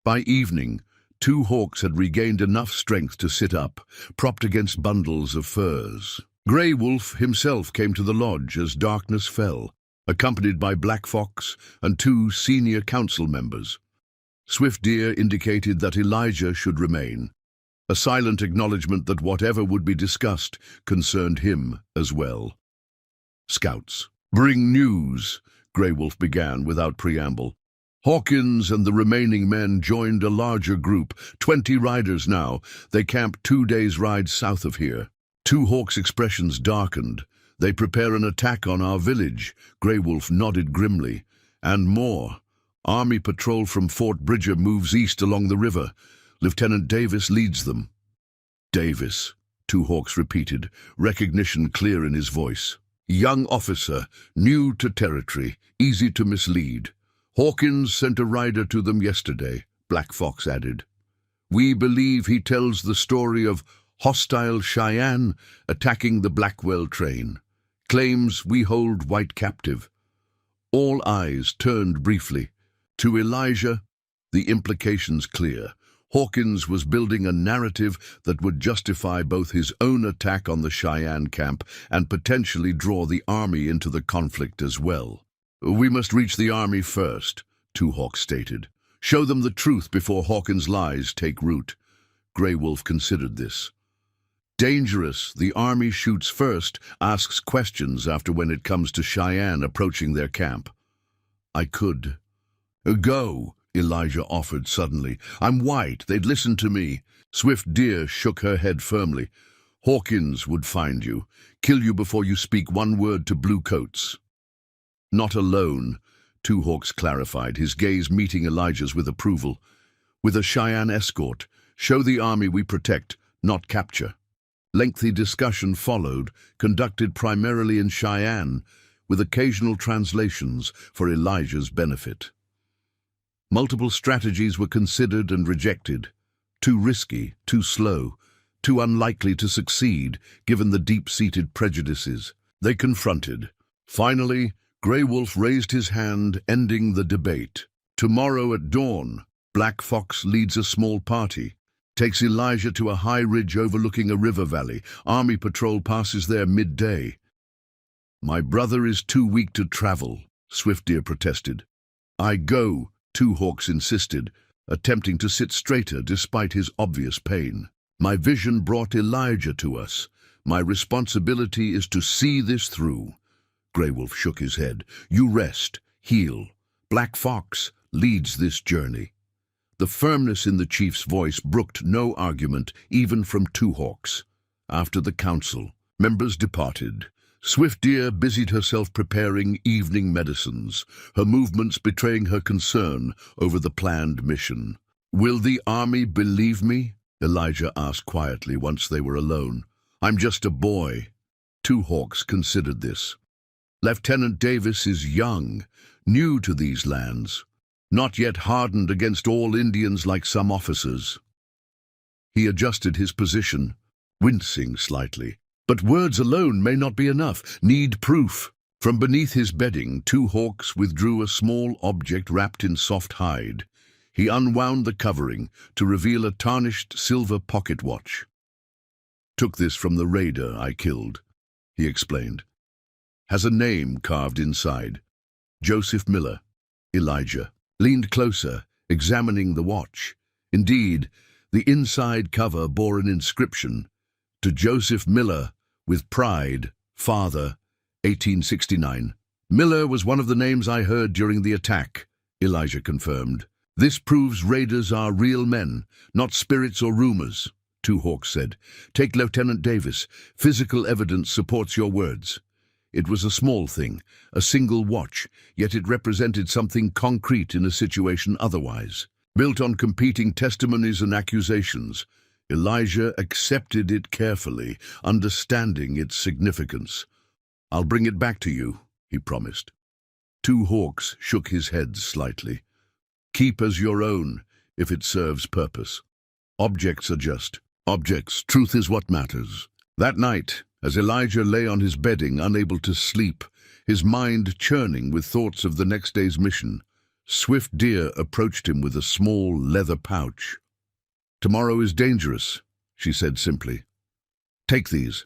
Speaker 1: By evening, Two Hawks had regained enough strength to sit up, propped against bundles of furs. Grey Wolf himself came to the lodge as darkness fell, accompanied by Black Fox and two senior council members. Swift Deer indicated that Elijah should remain, a silent acknowledgement that whatever would be discussed concerned him as well. Scouts. Bring news, Grey Wolf began without preamble. Hawkins and the remaining men joined a larger group, 20 riders now. They camped 2 days' ride south of here. Two Hawks' expressions darkened. They prepare an attack on our village, Grey Wolf nodded grimly. And more. Army patrol from Fort Bridger moves east along the river. Lieutenant Davis leads them. Davis, Two Hawks repeated, recognition clear in his voice. Young officer, new to territory, easy to mislead. Hawkins sent a rider to them yesterday, Black Fox added. We believe he tells the story of hostile Cheyenne attacking the Blackwell train. Claims we hold White captive. All eyes turned briefly. To Elijah, the implications clear. Hawkins was building a narrative that would justify both his own attack on the Cheyenne camp and potentially draw the army into the conflict as well. We must reach the army first, Two Hawks stated. Show them the truth before Hawkins' lies take root. Grey Wolf considered this. Dangerous, the army shoots first, asks questions after when it comes to Cheyenne approaching their camp. I could. Go, Elijah offered suddenly. I'm white, they'd listen to me. Swift Deer shook her head firmly. Hawkins would find you, kill you before you speak one word to Bluecoats. Not alone, Two Hawks clarified, his gaze meeting Elijah's with approval. With a Cheyenne escort, show the army we protect, not capture. Lengthy discussion followed, conducted primarily in Cheyenne, with occasional translations for Elijah's benefit. Multiple strategies were considered and rejected. Too risky, too slow, too unlikely to succeed, given the deep-seated prejudices. They confronted. Finally, Grey Wolf raised his hand, ending the debate. Tomorrow at dawn, Black Fox leads a small party, takes Elijah to a high ridge overlooking a river valley. Army patrol passes there midday. My brother is too weak to travel, Swift Deer protested. I go, Two Hawks insisted, attempting to sit straighter despite his obvious pain. My vision brought Elijah to us. My responsibility is to see this through. Grey Wolf shook his head. You rest, heal. Black Fox leads this journey. The firmness in the chief's voice brooked no argument, even from Two Hawks. After the council, members departed. Swift Deer busied herself preparing evening medicines, her movements betraying her concern over the planned mission. Will the army believe me? Elijah asked quietly once they were alone. I'm just a boy. Two Hawks considered this. Lieutenant Davis is young, new to these lands, not yet hardened against all Indians like some officers. He adjusted his position, wincing slightly. But words alone may not be enough. Need proof. From beneath his bedding, Two Hawks withdrew a small object wrapped in soft hide. He unwound the covering to reveal a tarnished silver pocket watch. Took this from the raider I killed, he explained. Has a name carved inside. Joseph Miller. Elijah leaned closer, examining the watch. Indeed, the inside cover bore an inscription. To Joseph Miller, with pride, Father, 1869. Miller was one of the names I heard during the attack, Elijah confirmed. This proves raiders are real men, not spirits or rumors, Two Hawks said. Take Lieutenant Davis. Physical evidence supports your words. It was a small thing, a single watch, yet it represented something concrete in a situation otherwise. Built on competing testimonies and accusations, Elijah accepted it carefully, understanding its significance. I'll bring it back to you, he promised. Two Hawks shook his head slightly. Keep as your own, if it serves purpose. Objects are just objects. Truth is what matters. That night, as Elijah lay on his bedding, unable to sleep, his mind churning with thoughts of the next day's mission, Swift Deer approached him with a small leather pouch. Tomorrow is dangerous, she said simply. Take these.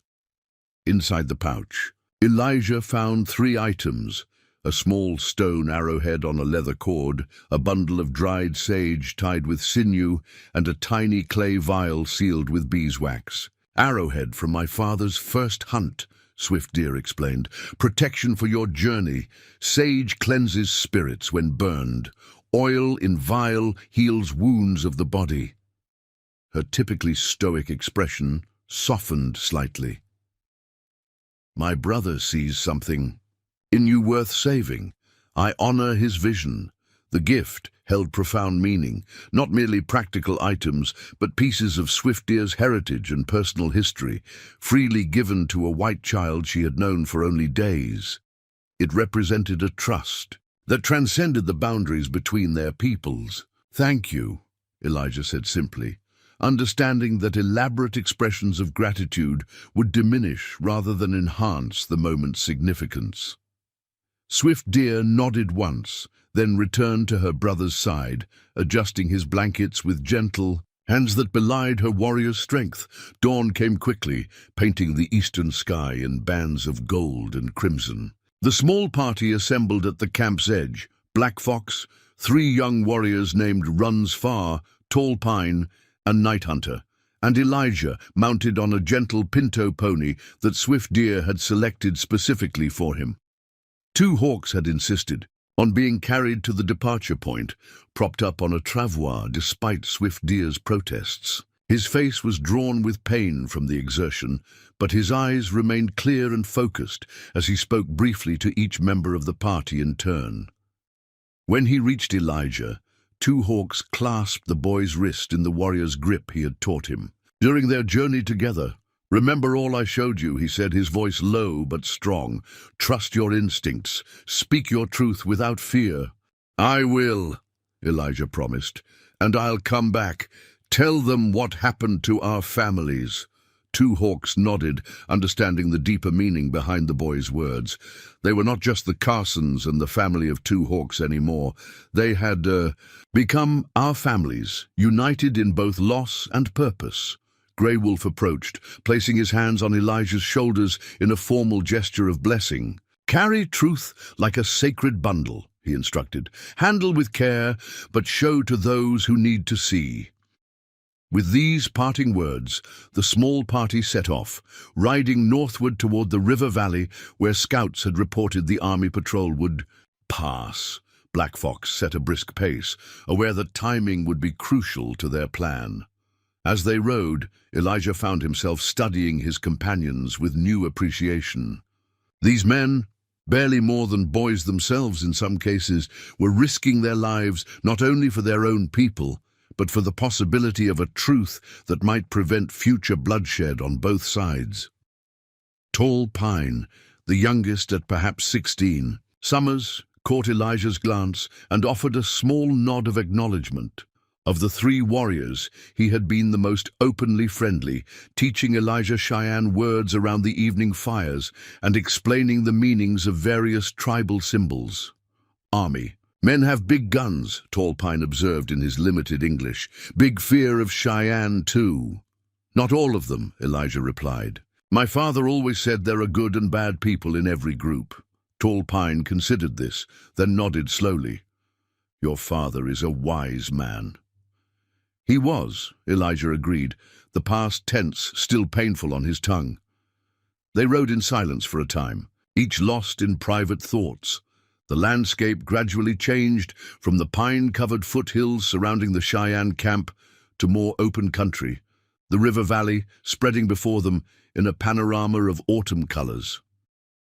Speaker 1: Inside the pouch, Elijah found 3 items: a small stone arrowhead on a leather cord, a bundle of dried sage tied with sinew, and a tiny clay vial sealed with beeswax. Arrowhead from my father's first hunt, Swift Deer explained. Protection for your journey. Sage cleanses spirits when burned. Oil in vial heals wounds of the body. Her typically stoic expression softened slightly. My brother sees something in you worth saving. I honor his vision. The gift held profound meaning, not merely practical items, but pieces of Swift Deer's heritage and personal history, freely given to a white child she had known for only days. It represented a trust that transcended the boundaries between their peoples. Thank you, Elijah said simply, understanding that elaborate expressions of gratitude would diminish rather than enhance the moment's significance. Swift Deer nodded once, then returned to her brother's side, adjusting his blankets with gentle hands that belied her warrior's strength. Dawn came quickly, painting the eastern sky in bands of gold and crimson. The small party assembled at the camp's edge: Black Fox, 3 young warriors named Runs Far, Tall Pine, and Night Hunter, and Elijah, mounted on a gentle pinto pony that Swift Deer had selected specifically for him. Two Hawks had insisted on being carried to the departure point, propped up on a travois despite Swift Deer's protests. His face was drawn with pain from the exertion, but his eyes remained clear and focused as he spoke briefly to each member of the party in turn. When he reached Elijah, Two Hawks clasped the boy's wrist in the warrior's grip he had taught him. During their journey together, remember all I showed you, he said, his voice low but strong. Trust your instincts. Speak your truth without fear. I will, Elijah promised, and I'll come back. Tell them what happened to our families. Two Hawks nodded, understanding the deeper meaning behind the boy's words. They were not just the Carsons and the family of Two Hawks anymore. They had become our families, united in both loss and purpose. Grey Wolf approached, placing his hands on Elijah's shoulders in a formal gesture of blessing. Carry truth like a sacred bundle, he instructed. Handle with care, but show to those who need to see. With these parting words, the small party set off, riding northward toward the river valley where scouts had reported the army patrol would pass. Black Fox set a brisk pace, aware that timing would be crucial to their plan. As they rode, Elijah found himself studying his companions with new appreciation. These men, barely more than boys themselves in some cases, were risking their lives not only for their own people, but for the possibility of a truth that might prevent future bloodshed on both sides. Tall Pine, the youngest at perhaps 16, Summers caught Elijah's glance and offered a small nod of acknowledgement. Of the 3 warriors, he had been the most openly friendly, teaching Elijah Cheyenne words around the evening fires and explaining the meanings of various tribal symbols. Army. Men have big guns, Tall Pine observed in his limited English. Big fear of Cheyenne, too. Not all of them, Elijah replied. My father always said there are good and bad people in every group. Tall Pine considered this, then nodded slowly. Your father is a wise man. He was, Elijah agreed, the past tense still painful on his tongue. They rode in silence for a time, each lost in private thoughts. The landscape gradually changed from the pine-covered foothills surrounding the Cheyenne camp to more open country, the river valley spreading before them in a panorama of autumn colors.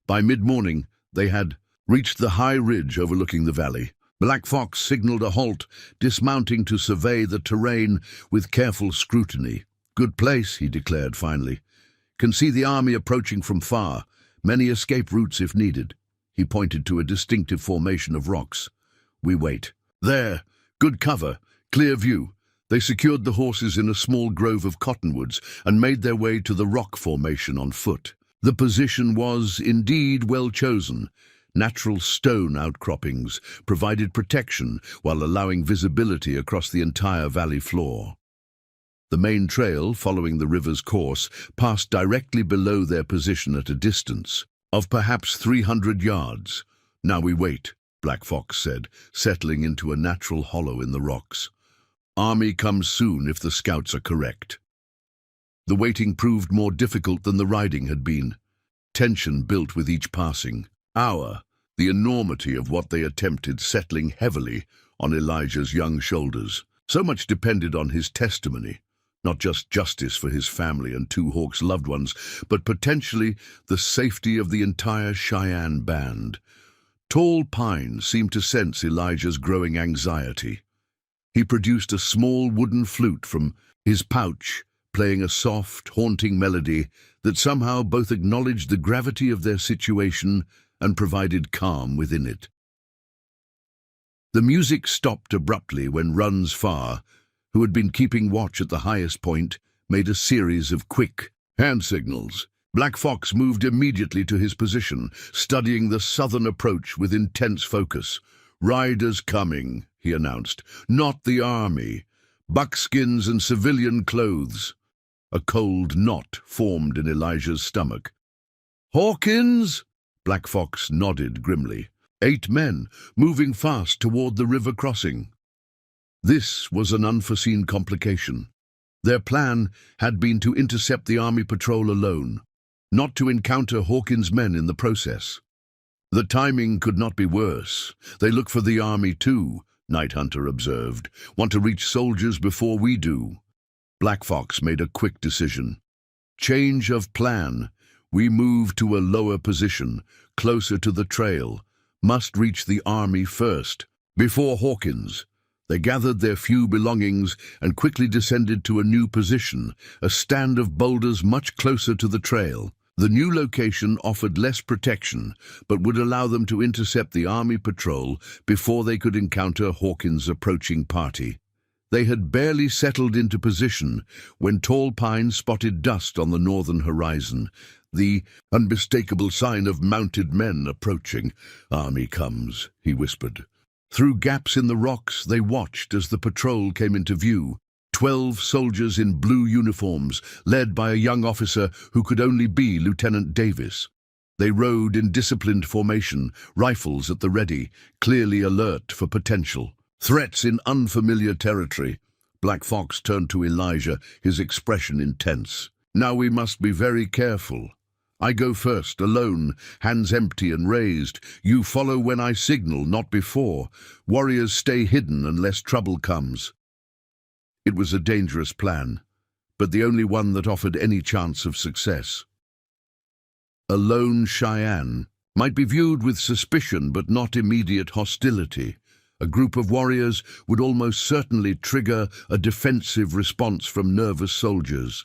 Speaker 1: By mid-morning, they had reached the high ridge overlooking the valley. Black Fox signaled a halt, dismounting to survey the terrain with careful scrutiny. "Good place," he declared finally. "Can see the army approaching from far. Many escape routes if needed." He pointed to a distinctive formation of rocks. "We wait." "There. Good cover. Clear view." They secured the horses in a small grove of cottonwoods and made their way to the rock formation on foot. The position was, indeed, well chosen. Natural stone outcroppings provided protection while allowing visibility across the entire valley floor. The main trail, following the river's course, passed directly below their position at a distance of perhaps 300 yards. "Now we wait," Black Fox said, settling into a natural hollow in the rocks. "Army comes soon if the scouts are correct." The waiting proved more difficult than the riding had been. Tension built with each passing hour, the enormity of what they attempted settling heavily on Elijah's young shoulders. So much depended on his testimony, not just justice for his family and Two Hawks' loved ones, but potentially the safety of the entire Cheyenne band. Tall Pine seemed to sense Elijah's growing anxiety. He produced a small wooden flute from his pouch, playing a soft, haunting melody that somehow both acknowledged the gravity of their situation and provided calm within it. The music stopped abruptly when Runs Far, who had been keeping watch at the highest point, made a series of quick hand signals. Black Fox moved immediately to his position, studying the southern approach with intense focus. "Riders coming," he announced. "Not the army. Buckskins and civilian clothes." A cold knot formed in Elijah's stomach. "Hawkins?" Black Fox nodded grimly. 8 men, moving fast toward the river crossing. This was an unforeseen complication. Their plan had been to intercept the army patrol alone, not to encounter Hawkins' men in the process. "The timing could not be worse. They look for the army too," Night Hunter observed. "Want to reach soldiers before we do." Black Fox made a quick decision. "Change of plan. We move to a lower position, closer to the trail. Must reach the army first, before Hawkins." They gathered their few belongings and quickly descended to a new position, a stand of boulders much closer to the trail. The new location offered less protection, but would allow them to intercept the army patrol before they could encounter Hawkins' approaching party. They had barely settled into position when Tall Pine spotted dust on the northern horizon, the unmistakable sign of mounted men approaching. "Army comes," he whispered. Through gaps in the rocks, they watched as the patrol came into view. 12 soldiers in blue uniforms, led by a young officer who could only be Lieutenant Davis. They rode in disciplined formation, rifles at the ready, clearly alert for potential threats in unfamiliar territory. Black Fox turned to Elijah, his expression intense. "Now we must be very careful. I go first, alone, hands empty and raised. You follow when I signal, not before. Warriors stay hidden unless trouble comes." It was a dangerous plan, but the only one that offered any chance of success. A lone Cheyenne might be viewed with suspicion but not immediate hostility. A group of warriors would almost certainly trigger a defensive response from nervous soldiers.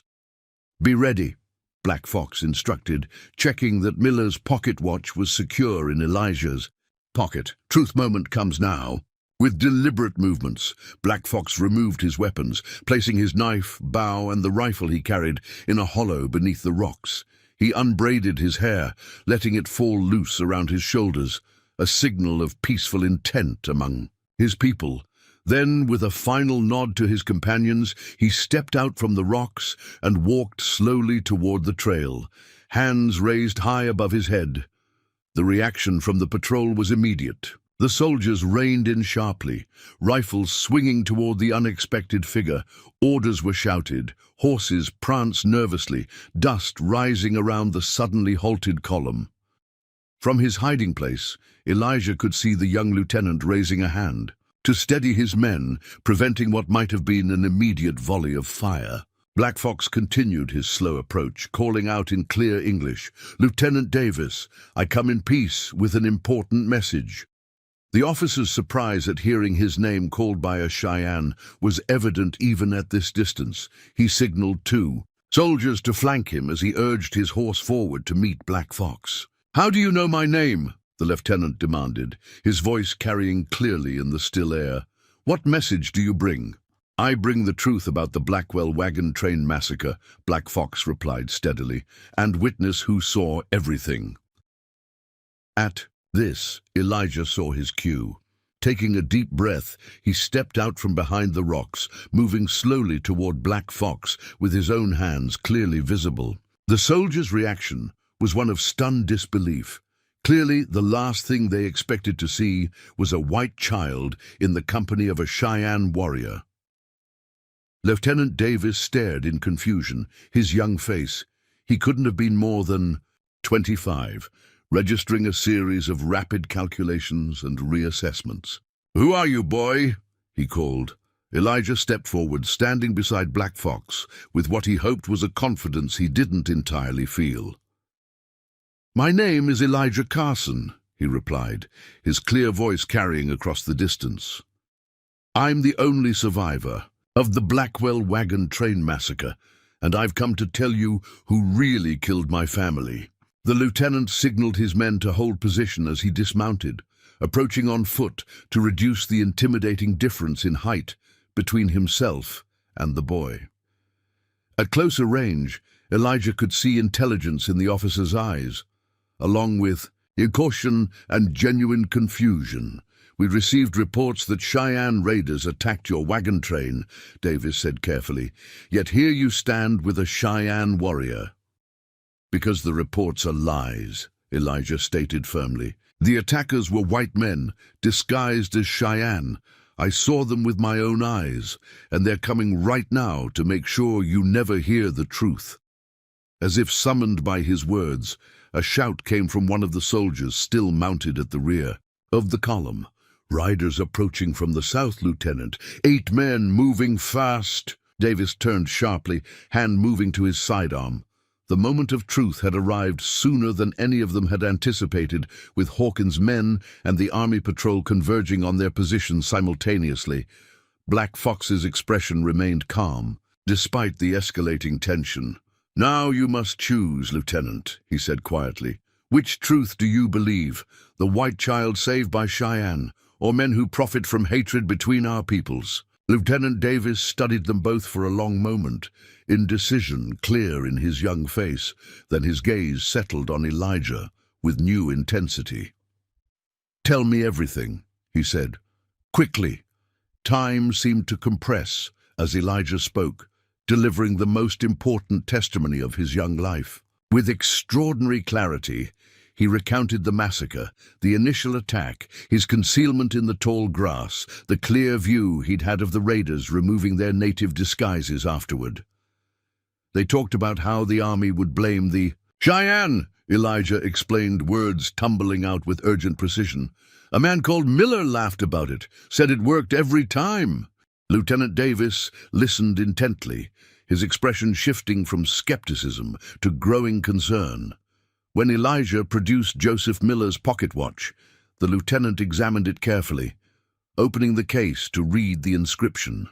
Speaker 1: "Be ready," Black Fox instructed, checking that Miller's pocket watch was secure in Elijah's pocket. "Truth moment comes now." With deliberate movements, Black Fox removed his weapons, placing his knife, bow, and the rifle he carried in a hollow beneath the rocks. He unbraided his hair, letting it fall loose around his shoulders, a signal of peaceful intent among his people. Then, with a final nod to his companions, he stepped out from the rocks and walked slowly toward the trail, hands raised high above his head. The reaction from the patrol was immediate. The soldiers reined in sharply, rifles swinging toward the unexpected figure. Orders were shouted, horses pranced nervously, dust rising around the suddenly halted column. From his hiding place, Elijah could see the young lieutenant raising a hand to steady his men, preventing what might have been an immediate volley of fire. Black Fox continued his slow approach, calling out in clear English, "Lieutenant Davis, I come in peace with an important message." The officer's surprise at hearing his name called by a Cheyenne was evident even at this distance. He signaled two soldiers to flank him as he urged his horse forward to meet Black Fox. "How do you know my name?" the lieutenant demanded, his voice carrying clearly in the still air. "What message do you bring?" "I bring the truth about the Blackwell wagon train massacre," Black Fox replied steadily, "and witness who saw everything." At this, Elijah saw his cue. Taking a deep breath, he stepped out from behind the rocks, moving slowly toward Black Fox, with his own hands clearly visible. The soldiers' reaction was one of stunned disbelief. Clearly, the last thing they expected to see was a white child in the company of a Cheyenne warrior. Lieutenant Davis stared in confusion, his young face. He couldn't have been more than 25, registering a series of rapid calculations and reassessments. "Who are you, boy?" he called. Elijah stepped forward, standing beside Black Fox, with what he hoped was a confidence he didn't entirely feel. "My name is Elijah Carson," he replied, his clear voice carrying across the distance. "I'm the only survivor of the Blackwell wagon train massacre, and I've come to tell you who really killed my family." The lieutenant signaled his men to hold position as he dismounted, approaching on foot to reduce the intimidating difference in height between himself and the boy. At closer range, Elijah could see intelligence in the officer's eyes, along with caution and genuine confusion. "We received reports that Cheyenne raiders attacked your wagon train," Davis said carefully, "yet here you stand with a Cheyenne warrior." "Because the reports are lies," Elijah stated firmly. "The attackers were white men, disguised as Cheyenne. I saw them with my own eyes, and they're coming right now to make sure you never hear the truth." As if summoned by his words, a shout came from one of the soldiers still mounted at the rear of the column. "Riders approaching from the south, Lieutenant. 8 men moving fast." Davis turned sharply, hand moving to his sidearm. The moment of truth had arrived sooner than any of them had anticipated, with Hawkins' men and the Army patrol converging on their positions simultaneously. Black Fox's expression remained calm, despite the escalating tension. "Now you must choose, Lieutenant," he said quietly. "Which truth do you believe? The white child saved by Cheyenne, or men who profit from hatred between our peoples?" Lieutenant Davis studied them both for a long moment, indecision clear in his young face. Then his gaze settled on Elijah with new intensity. "Tell me everything," he said. "Quickly." Time seemed to compress as Elijah spoke, delivering the most important testimony of his young life. With extraordinary clarity, he recounted the massacre, the initial attack, his concealment in the tall grass, the clear view he'd had of the raiders removing their native disguises afterward. They talked about how the army would blame the Cheyenne, Elijah explained, words tumbling out with urgent precision. "A man called Miller laughed about it, said it worked every time." Lieutenant Davis listened intently, his expression shifting from skepticism to growing concern. When Elijah produced Joseph Miller's pocket watch, the lieutenant examined it carefully, opening the case to read the inscription.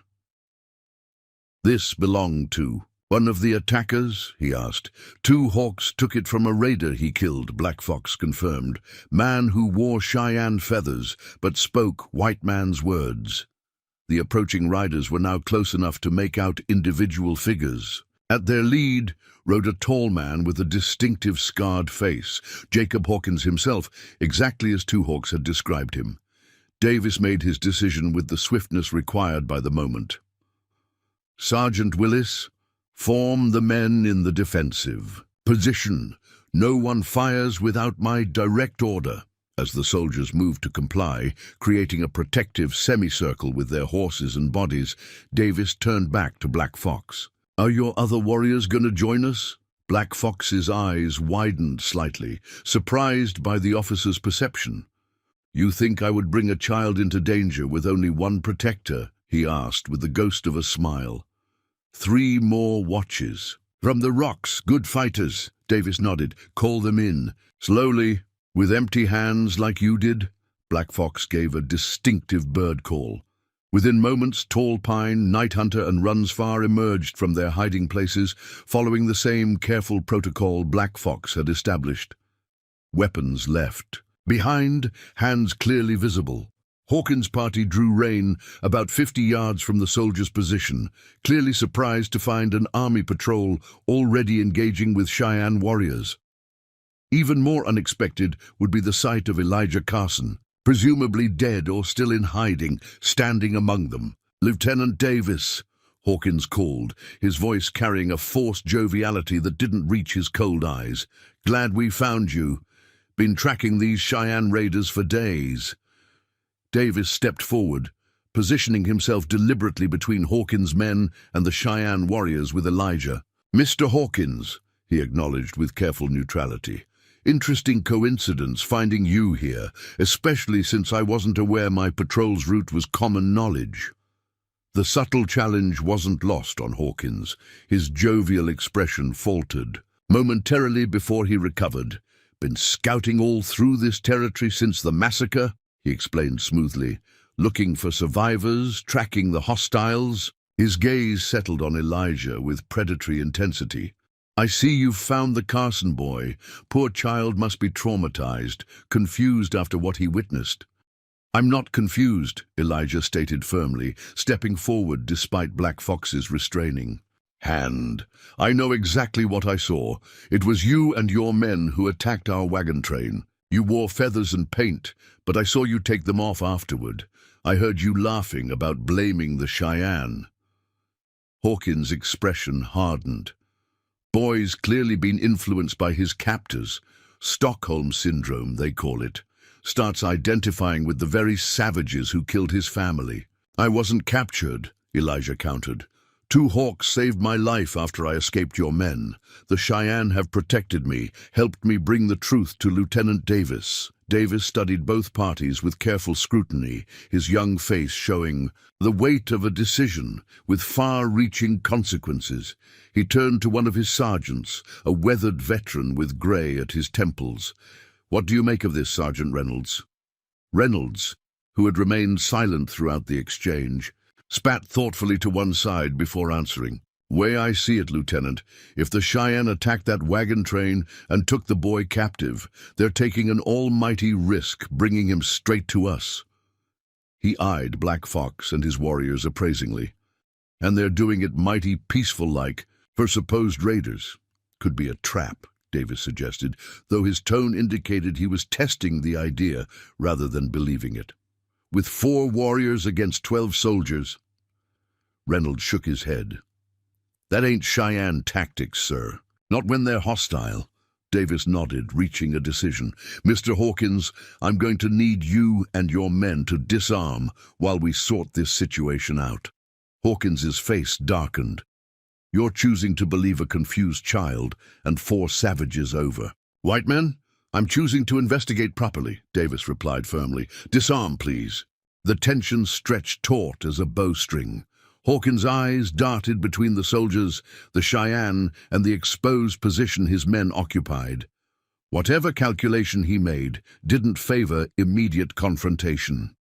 Speaker 1: "This belonged to one of the attackers?" he asked. "Two Hawks took it from a raider he killed," Black Fox confirmed. "Man who wore Cheyenne feathers, but spoke white man's words." The approaching riders were now close enough to make out individual figures. At their lead rode a tall man with a distinctive scarred face, Jacob Hawkins himself, exactly as Two Hawks had described him. Davis made his decision with the swiftness required by the moment. "Sergeant Willis, form the men in the defensive. Position. No one fires without my direct order." As the soldiers moved to comply, creating a protective semicircle with their horses and bodies, Davis turned back to Black Fox. "Are your other warriors going to join us?" Black Fox's eyes widened slightly, surprised by the officer's perception. "You think I would bring a child into danger with only one protector?" he asked with the ghost of a smile. "3 more watches. From the rocks, good fighters." Davis nodded. "Call them in. Slowly, with empty hands like you did." Black Fox gave a distinctive bird call. Within moments, Tall Pine, Night Hunter, and Runsfar emerged from their hiding places, following the same careful protocol Black Fox had established. Weapons left. Behind, hands clearly visible. Hawkins' party drew rein about 50 yards from the soldiers' position, clearly surprised to find an army patrol already engaging with Cheyenne warriors. Even more unexpected would be the sight of Elijah Carson, presumably dead or still in hiding, standing among them. "Lieutenant Davis," Hawkins called, his voice carrying a forced joviality that didn't reach his cold eyes. "Glad we found you. Been tracking these Cheyenne raiders for days." Davis stepped forward, positioning himself deliberately between Hawkins' men and the Cheyenne warriors with Elijah. "Mr. Hawkins," he acknowledged with careful neutrality. "Interesting coincidence finding you here, especially since I wasn't aware my patrol's route was common knowledge." The subtle challenge wasn't lost on Hawkins. His jovial expression faltered. Momentarily before he recovered, "Been scouting all through this territory since the massacre," he explained smoothly. "Looking for survivors, tracking the hostiles." His gaze settled on Elijah with predatory intensity. "I see you've found the Carson boy. Poor child must be traumatized, confused after what he witnessed." "I'm not confused," Elijah stated firmly, stepping forward despite Black Fox's restraining hand. "I know exactly what I saw. It was you and your men who attacked our wagon train. You wore feathers and paint, but I saw you take them off afterward. I heard you laughing about blaming the Cheyenne." Hawkins' expression hardened. Boy's clearly been influenced by his captors. Stockholm Syndrome, they call it. Starts identifying with the very savages who killed his family. "I wasn't captured," Elijah countered. 2 hawks saved my life after I escaped your men. The Cheyenne have protected me, helped me bring the truth to Lieutenant Davis." Davis studied both parties with careful scrutiny, his young face showing the weight of a decision with far-reaching consequences. He turned to one of his sergeants, a weathered veteran with grey at his temples. "What do you make of this, Sergeant Reynolds?" Reynolds, who had remained silent throughout the exchange, spat thoughtfully to one side before answering. "Way I see it, Lieutenant, if the Cheyenne attacked that wagon train and took the boy captive, they're taking an almighty risk, bringing him straight to us." He eyed Black Fox and his warriors appraisingly. "And they're doing it mighty peaceful-like for supposed raiders." "Could be a trap," Davis suggested, though his tone indicated he was testing the idea rather than believing it. "With 4 warriors against 12 soldiers." Reynolds shook his head. "That ain't Cheyenne tactics, sir. Not when they're hostile." Davis nodded, reaching a decision. "Mr. Hawkins, I'm going to need you and your men to disarm while we sort this situation out." Hawkins's face darkened. "You're choosing to believe a confused child and 4 savages over." "White men, I'm choosing to investigate properly," Davis replied firmly. "Disarm, please." The tension stretched taut as a bowstring. Hawkins' eyes darted between the soldiers, the Cheyenne, and the exposed position his men occupied. Whatever calculation he made didn't favor immediate confrontation.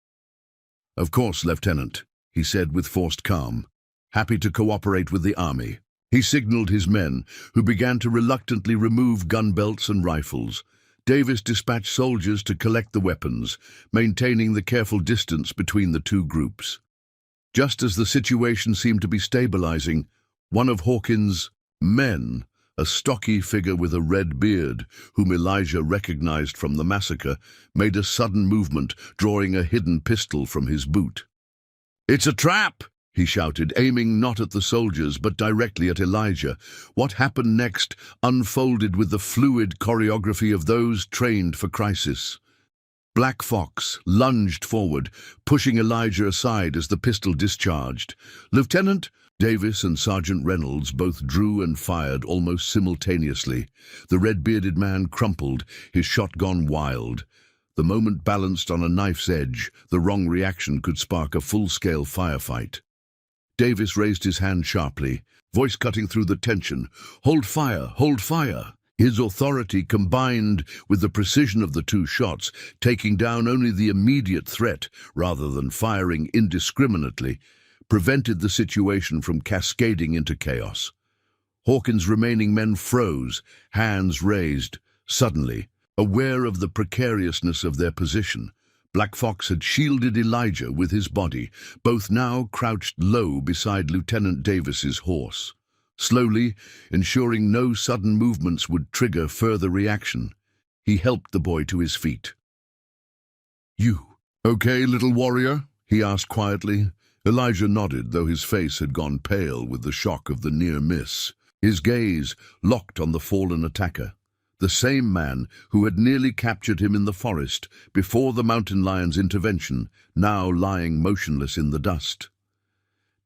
Speaker 1: "Of course, Lieutenant," he said with forced calm. "Happy to cooperate with the army." He signaled his men, who began to reluctantly remove gun belts and rifles. Davis dispatched soldiers to collect the weapons, maintaining the careful distance between the 2 groups. Just as the situation seemed to be stabilizing, one of Hawkins' men, a stocky figure with a red beard, whom Elijah recognized from the massacre, made a sudden movement, drawing a hidden pistol from his boot. "It's a trap!" he shouted, aiming not at the soldiers but directly at Elijah. What happened next unfolded with the fluid choreography of those trained for crisis. Black Fox lunged forward, pushing Elijah aside as the pistol discharged. Lieutenant Davis and Sergeant Reynolds both drew and fired almost simultaneously. The red-bearded man crumpled, his shot gone wild. The moment balanced on a knife's edge, the wrong reaction could spark a full-scale firefight. Davis raised his hand sharply, voice cutting through the tension. "Hold fire! Hold fire!" His authority, combined with the precision of the two shots, taking down only the immediate threat rather than firing indiscriminately, prevented the situation from cascading into chaos. Hawkins' remaining men froze, hands raised. Suddenly, aware of the precariousness of their position, Black Fox had shielded Elijah with his body, both now crouched low beside Lieutenant Davis's horse. Slowly, ensuring no sudden movements would trigger further reaction, he helped the boy to his feet. "You okay, little warrior?" he asked quietly. Elijah nodded, though his face had gone pale with the shock of the near miss. His gaze locked on the fallen attacker, the same man who had nearly captured him in the forest before the mountain lion's intervention, now lying motionless in the dust.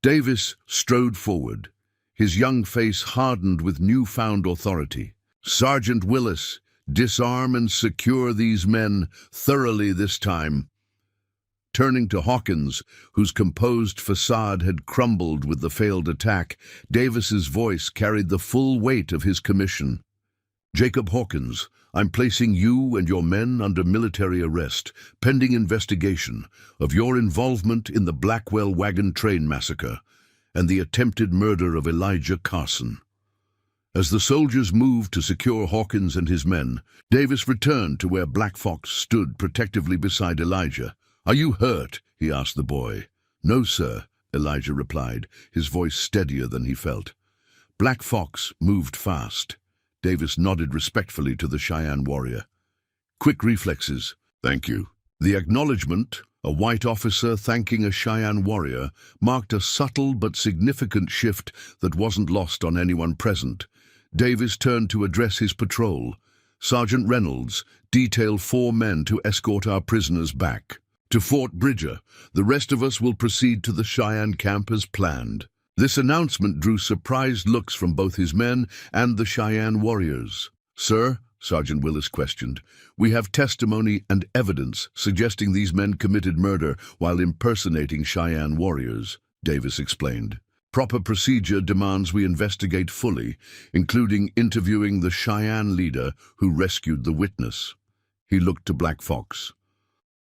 Speaker 1: Davis strode forward, his young face hardened with newfound authority. "Sergeant Willis, disarm and secure these men thoroughly this time." Turning to Hawkins, whose composed facade had crumbled with the failed attack, Davis's voice carried the full weight of his commission. "Jacob Hawkins, I'm placing you and your men under military arrest, pending investigation of your involvement in the Blackwell Wagon Train Massacre and the attempted murder of Elijah Carson." As the soldiers moved to secure Hawkins and his men, Davis returned to where Black Fox stood protectively beside Elijah. "Are you hurt?" he asked the boy. "No, sir," Elijah replied, his voice steadier than he felt. Black Fox moved fast. Davis nodded respectfully to the Cheyenne warrior. "Quick reflexes." "Thank you." The acknowledgement, a white officer thanking a Cheyenne warrior, marked a subtle but significant shift that wasn't lost on anyone present. Davis turned to address his patrol. "Sergeant Reynolds, detail 4 men to escort our prisoners back to Fort Bridger. The rest of us will proceed to the Cheyenne camp as planned." This announcement drew surprised looks from both his men and the Cheyenne warriors. "Sir," Sergeant Willis questioned, "we have testimony and evidence suggesting these men committed murder while impersonating Cheyenne warriors," Davis explained. "Proper procedure demands we investigate fully, including interviewing the Cheyenne leader who rescued the witness." He looked to Black Fox.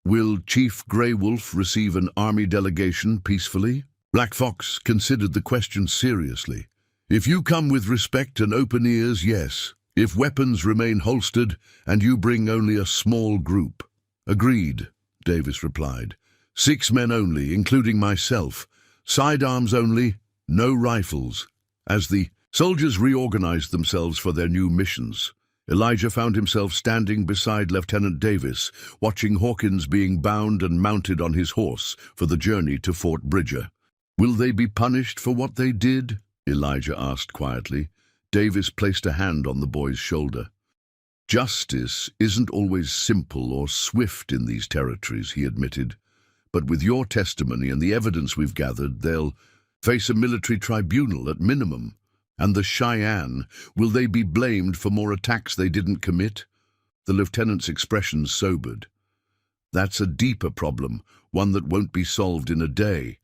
Speaker 1: "Will Chief Grey Wolf receive an army delegation peacefully?" Black Fox considered the question seriously. "If you come with respect and open ears, yes. If weapons remain holstered and you bring only a small group." "Agreed," Davis replied. 6 men only, including myself. Sidearms only, no rifles." As the soldiers reorganized themselves for their new missions, Elijah found himself standing beside Lieutenant Davis, watching Hawkins being bound and mounted on his horse for the journey to Fort Bridger. "Will they be punished for what they did?" Elijah asked quietly. Davis placed a hand on the boy's shoulder. "Justice isn't always simple or swift in these territories," he admitted. "But with your testimony and the evidence we've gathered, they'll face a military tribunal at minimum. And the Cheyenne, will they be blamed for more attacks they didn't commit?" The lieutenant's expression sobered. "That's a deeper problem, one that won't be solved in a day."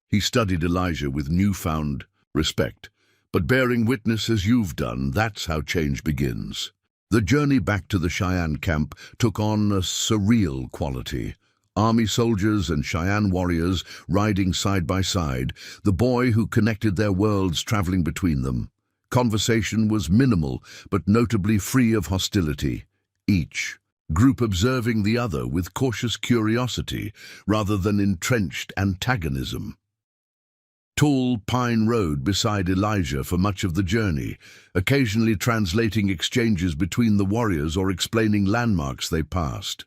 Speaker 1: He studied Elijah with newfound respect. "But bearing witness as you've done, that's how change begins." The journey back to the Cheyenne camp took on a surreal quality. Army soldiers and Cheyenne warriors riding side by side, the boy who connected their worlds traveling between them. Conversation was minimal, but notably free of hostility. Each group observing the other with cautious curiosity rather than entrenched antagonism. Tall Pine Road beside Elijah for much of the journey, occasionally translating exchanges between the warriors or explaining landmarks they passed.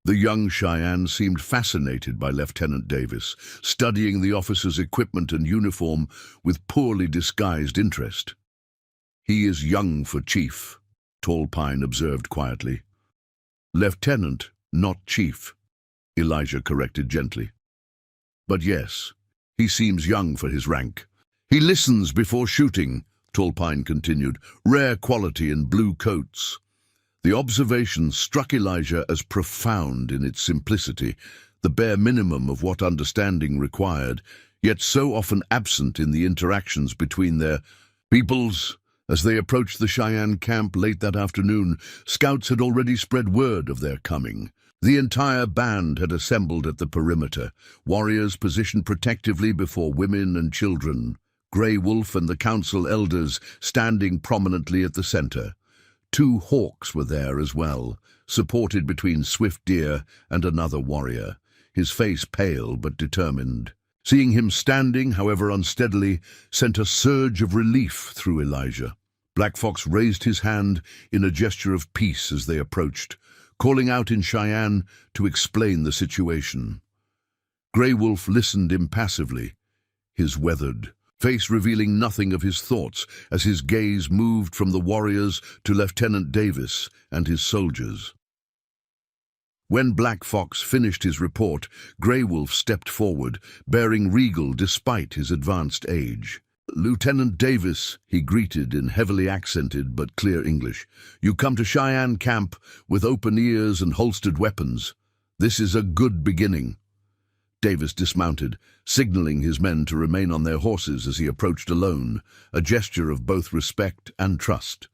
Speaker 1: The young Cheyenne seemed fascinated by Lieutenant Davis, studying the officer's equipment and uniform with poorly disguised interest. "He is young for chief," Tall Pine observed quietly. "Lieutenant," not chief, Elijah corrected gently. But yes, he seems young for his rank. He listens before shooting, Tallpine continued, rare quality in blue coats. The observation struck Elijah as profound in its simplicity, the bare minimum of what understanding required, yet so often absent in the interactions between their peoples. As they approached the Cheyenne camp late that afternoon, scouts had already spread word of their coming. The entire band had assembled at the perimeter, warriors positioned protectively before women and children, Grey Wolf and the council elders standing prominently at the center. 2 hawks were there as well, supported between Swift Deer and another warrior, his face pale but determined. Seeing him standing, however unsteadily, sent a surge of relief through Elijah. Black Fox raised his hand in a gesture of peace as they approached, calling out in Cheyenne to explain the situation. Grey Wolf listened impassively, his weathered face revealing nothing of his thoughts as his gaze moved from the warriors to Lieutenant Davis and his soldiers. When Black Fox finished his report, Grey Wolf stepped forward, bearing regal despite his advanced age. "Lieutenant Davis," he greeted in heavily accented but clear English, "you come to Cheyenne camp with open ears and holstered weapons. This is a good beginning." Davis dismounted, signaling his men to remain on their horses as he approached alone, a gesture of both respect and trust.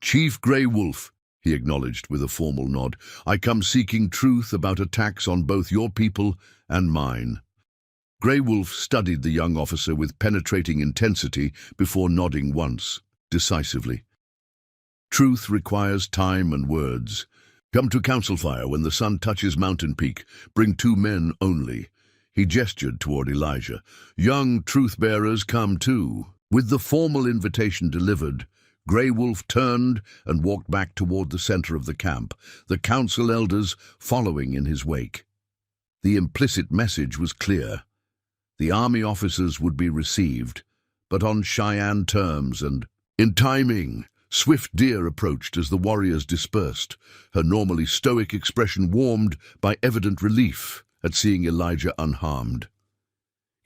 Speaker 1: "Chief Grey Wolf," he acknowledged with a formal nod, "I come seeking truth about attacks on both your people and mine." Grey Wolf studied the young officer with penetrating intensity before nodding once, decisively. "Truth requires time and words. Come to council fire when the sun touches Mountain Peak. Bring 2 men only." He gestured toward Elijah. "Young truth-bearers come too." With the formal invitation delivered, Grey Wolf turned and walked back toward the center of the camp, the council elders following in his wake. The implicit message was clear. The army officers would be received, but on Cheyenne terms and in timing. Swift Deer approached as the warriors dispersed, her normally stoic expression warmed by evident relief at seeing Elijah unharmed.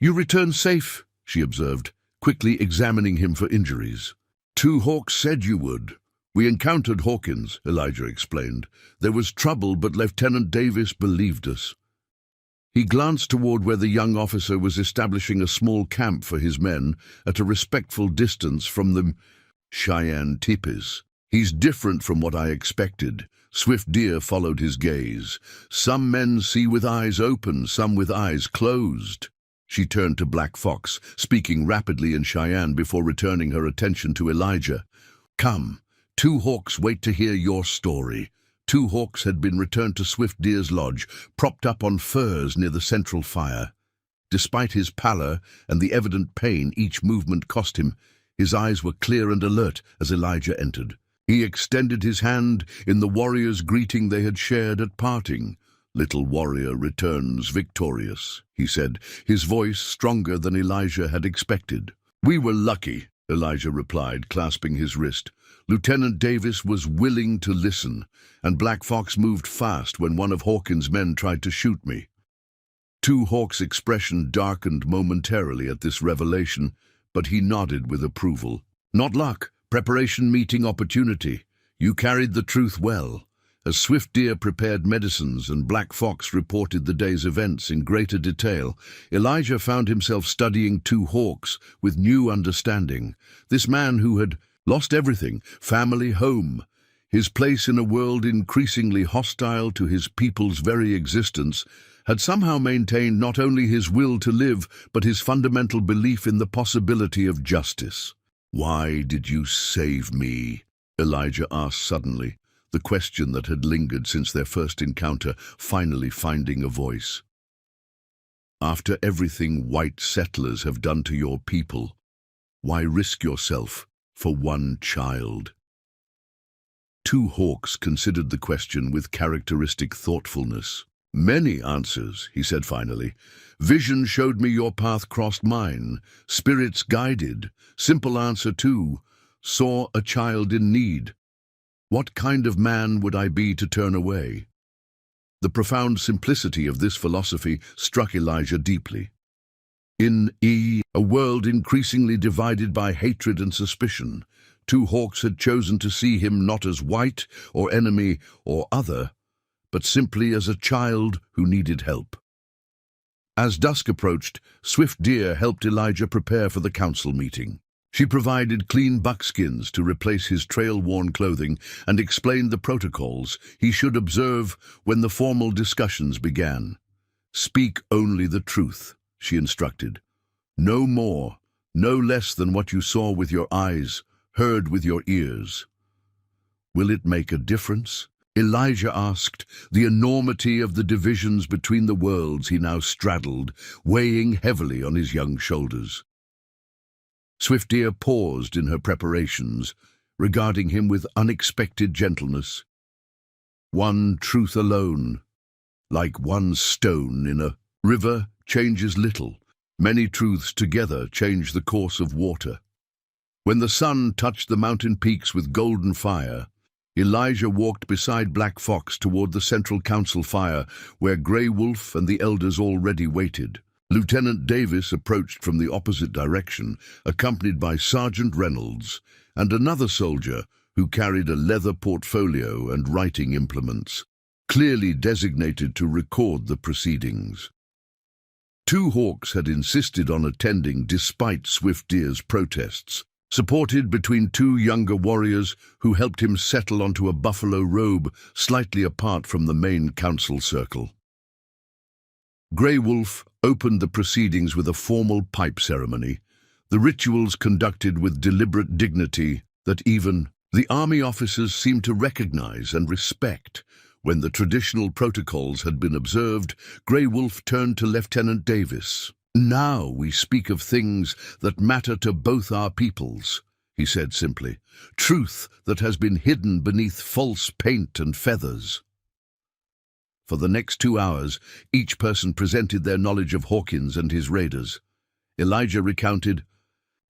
Speaker 1: "You return safe," she observed, quickly examining him for injuries. 2 hawks said you would. We encountered Hawkins," Elijah explained. "There was trouble, but Lieutenant Davis believed us." He glanced toward where the young officer was establishing a small camp for his men at a respectful distance from the Cheyenne teepees. "He's different from what I expected." Swift Deer followed his gaze. "Some men see with eyes open, some with eyes closed." She turned to Black Fox, speaking rapidly in Cheyenne before returning her attention to Elijah. "Come, 2 hawks wait to hear your story." 2 hawks had been returned to Swift Deer's lodge, propped up on furs near the central fire. Despite his pallor and the evident pain each movement cost him, his eyes were clear and alert as Elijah entered. He extended his hand in the warrior's greeting they had shared at parting. "Little warrior returns victorious," he said, his voice stronger than Elijah had expected. "We were lucky," Elijah replied, clasping his wrist. "Lieutenant Davis was willing to listen, and Black Fox moved fast when one of Hawkins' men tried to shoot me." 2 Hawks' expression darkened momentarily at this revelation, but he nodded with approval. "Not luck. Preparation meeting opportunity. You carried the truth well." As Swift Deer prepared medicines and Black Fox reported the day's events in greater detail, Elijah found himself studying 2 hawks with new understanding. This man who had lost everything, family, home, his place in a world increasingly hostile to his people's very existence, had somehow maintained not only his will to live, but his fundamental belief in the possibility of justice. "Why did you save me?" Elijah asked suddenly, the question that had lingered since their first encounter finally finding a voice. "After everything white settlers have done to your people, why risk yourself for one child?" 2 hawks considered the question with characteristic thoughtfulness. "Many answers," he said finally. "Vision showed me your path crossed mine. Spirits guided. Simple answer too. Saw a child in need. What kind of man would I be to turn away?" The profound simplicity of this philosophy struck Elijah deeply. In a world increasingly divided by hatred and suspicion, Two Hawks had chosen to see him not as white or enemy or other, but simply as a child who needed help. As dusk approached, Swift Deer helped Elijah prepare for the council meeting. She provided clean buckskins to replace his trail-worn clothing and explained the protocols he should observe when the formal discussions began. "Speak only the truth," she instructed. "No more, no less than what you saw with your eyes, heard with your ears." "Will it make a difference?" Elijah asked, the enormity of the divisions between the worlds he now straddled, weighing heavily on his young shoulders. Swift Deer paused in her preparations, regarding him with unexpected gentleness. "One truth alone, like one stone in a river, changes little. Many truths together change the course of water." When the sun touched the mountain peaks with golden fire, Elijah walked beside Black Fox toward the central council fire, where Grey Wolf and the elders already waited. Lieutenant Davis approached from the opposite direction, accompanied by Sergeant Reynolds and another soldier who carried a leather portfolio and writing implements, clearly designated to record the proceedings. Two Hawks had insisted on attending despite Swift Deer's protests, supported between two younger warriors who helped him settle onto a buffalo robe slightly apart from the main council circle. Grey Wolf opened the proceedings with a formal pipe ceremony, the rituals conducted with deliberate dignity that even the army officers seemed to recognize and respect. When the traditional protocols had been observed, Grey Wolf turned to Lieutenant Davis. "Now we speak of things that matter to both our peoples," he said simply. "Truth that has been hidden beneath false paint and feathers." For the next 2 hours, each person presented their knowledge of Hawkins and his raiders. Elijah recounted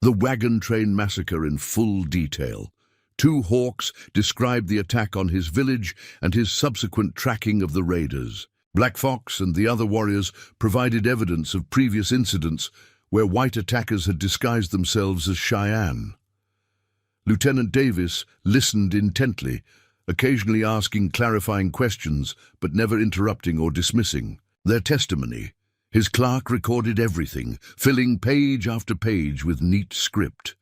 Speaker 1: the Wagon Train Massacre in full detail. Two Hawks described the attack on his village and his subsequent tracking of the raiders. Black Fox and the other warriors provided evidence of previous incidents where white attackers had disguised themselves as Cheyenne. Lieutenant Davis listened intently, occasionally asking clarifying questions, but never interrupting or dismissing their testimony. His clerk recorded everything, filling page after page with neat script.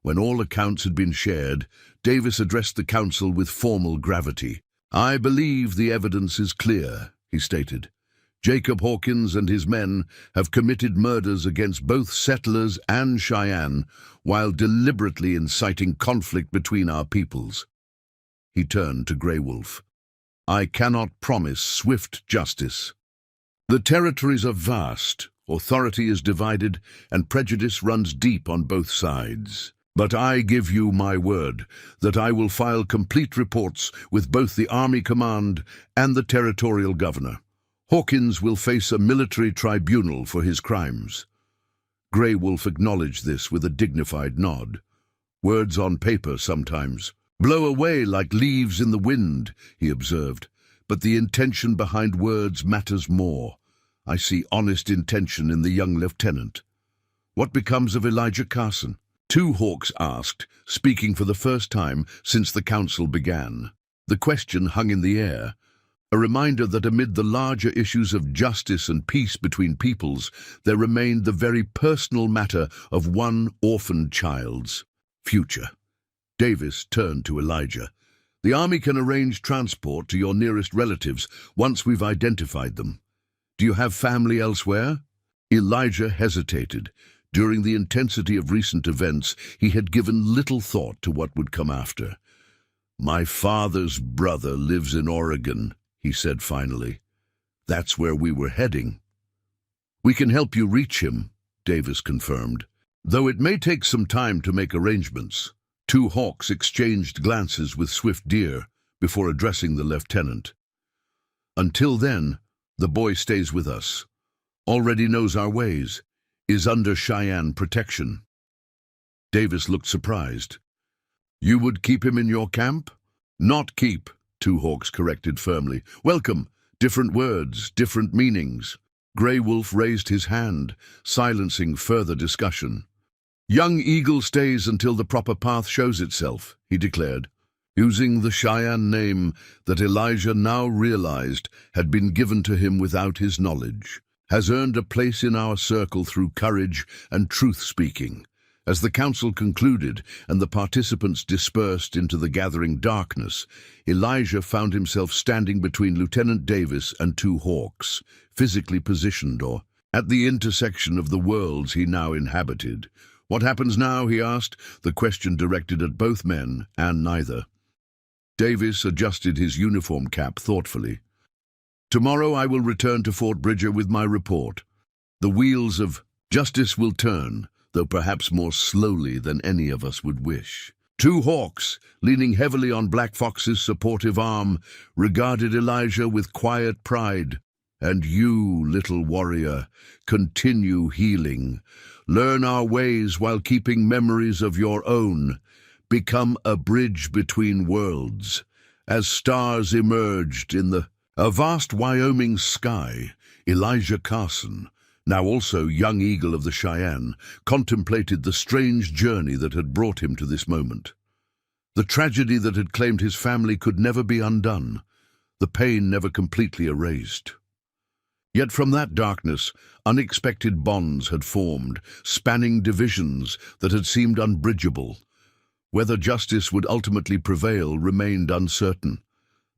Speaker 1: When all accounts had been shared, Davis addressed the council with formal gravity. "I believe the evidence is clear," he stated. "Jacob Hawkins and his men have committed murders against both settlers and Cheyenne while deliberately inciting conflict between our peoples." He turned to Grey Wolf. "I cannot promise swift justice. The territories are vast, authority is divided, and prejudice runs deep on both sides. But I give you my word that I will file complete reports with both the Army Command and the Territorial Governor. Hawkins will face a military tribunal for his crimes." Grey Wolf acknowledged this with a dignified nod. "Words on paper sometimes blow away like leaves in the wind," he observed, "but the intention behind words matters more. I see honest intention in the young lieutenant. What becomes of Elijah Carson?" Two Hawks asked, speaking for the first time since the council began. The question hung in the air, a reminder that amid the larger issues of justice and peace between peoples, there remained the very personal matter of one orphaned child's future. Davis turned to Elijah. "The army can arrange transport to your nearest relatives once we've identified them. Do you have family elsewhere?" Elijah hesitated. During the intensity of recent events, he had given little thought to what would come after. "My father's brother lives in Oregon," he said finally. "That's where we were heading." "We can help you reach him," Davis confirmed, "though it may take some time to make arrangements." Two Hawks exchanged glances with Swift Deer before addressing the lieutenant. "Until then, the boy stays with us. Already knows our ways. Is under Cheyenne protection." Davis looked surprised. "You would keep him in your camp?" "Not keep," Two Hawks corrected firmly. "Welcome. Different words, different meanings. Grey Wolf raised his hand, silencing further discussion. "Young Eagle stays until the proper path shows itself," he declared, using the Cheyenne name that Elijah now realized had been given to him without his knowledge. "Has earned a place in our circle through courage and truth-speaking." As the council concluded and the participants dispersed into the gathering darkness, Elijah found himself standing between Lieutenant Davis and two hawks, physically positioned at the intersection of the worlds he now inhabited. "What happens now?" he asked, the question directed at both men and neither. Davis adjusted his uniform cap thoughtfully. "Tomorrow I will return to Fort Bridger with my report. The wheels of justice will turn, though perhaps more slowly than any of us would wish." Two hawks, leaning heavily on Black Fox's supportive arm, regarded Elijah with quiet pride. "And you, little warrior, continue healing. Learn our ways while keeping memories of your own. Become a bridge between worlds." As stars emerged in a vast Wyoming sky, Elijah Carson, now also Young Eagle of the Cheyenne, contemplated the strange journey that had brought him to this moment. The tragedy that had claimed his family could never be undone, the pain never completely erased. Yet from that darkness, unexpected bonds had formed, spanning divisions that had seemed unbridgeable. Whether justice would ultimately prevail remained uncertain.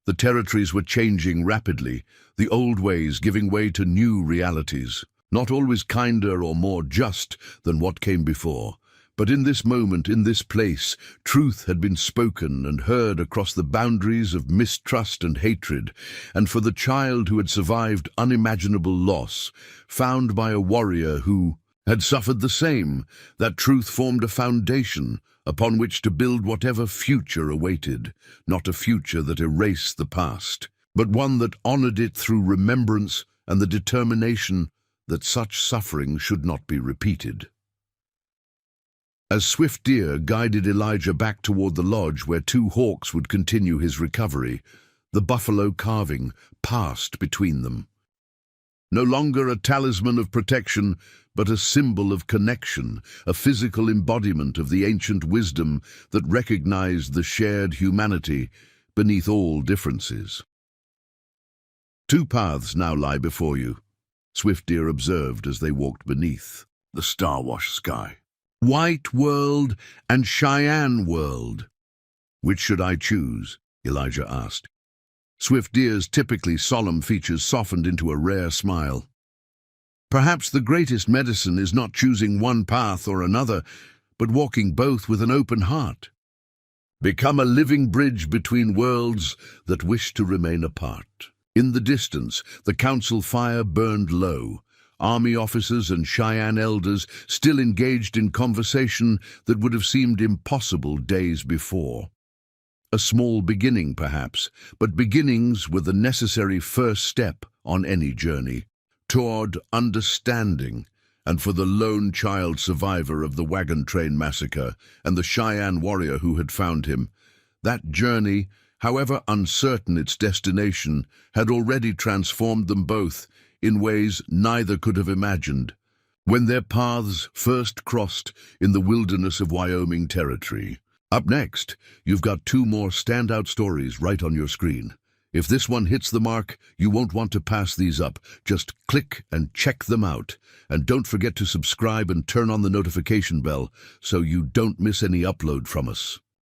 Speaker 1: The territories were changing rapidly, the old ways giving way to new realities, not always kinder or more just than what came before. But in this moment, in this place, truth had been spoken and heard across the boundaries of mistrust and hatred, and for the child who had survived unimaginable loss, found by a warrior who had suffered the same, that truth formed a foundation upon which to build whatever future awaited, not a future that erased the past, but one that honored it through remembrance and the determination that such suffering should not be repeated. As Swift Deer guided Elijah back toward the lodge where two hawks would continue his recovery, the buffalo carving passed between them. No longer a talisman of protection, but a symbol of connection, a physical embodiment of the ancient wisdom that recognized the shared humanity beneath all differences. "Two paths now lie before you," Swift Deer observed as they walked beneath the star-washed sky. "White world and Cheyenne world. Which should I choose?" Elijah asked. Swift Deer's typically solemn features softened into a rare smile. "Perhaps the greatest medicine is not choosing one path or another, but walking both with an open heart. Become a living bridge between worlds that wish to remain apart." In the distance, the council fire burned low, army officers and Cheyenne elders still engaged in conversation that would have seemed impossible days before. A small beginning, perhaps, but beginnings were the necessary first step on any journey toward understanding. And for the lone child survivor of the Wagon Train Massacre and the Cheyenne warrior who had found him, that journey, however uncertain its destination, had already transformed them both in ways neither could have imagined. When their paths first crossed in the wilderness of Wyoming territory. Up next, you've got two more standout stories right on your screen. If this one hits the mark, you won't want to pass these up. Just click and check them out. And don't forget to subscribe and turn on the notification bell so you don't miss any upload from us.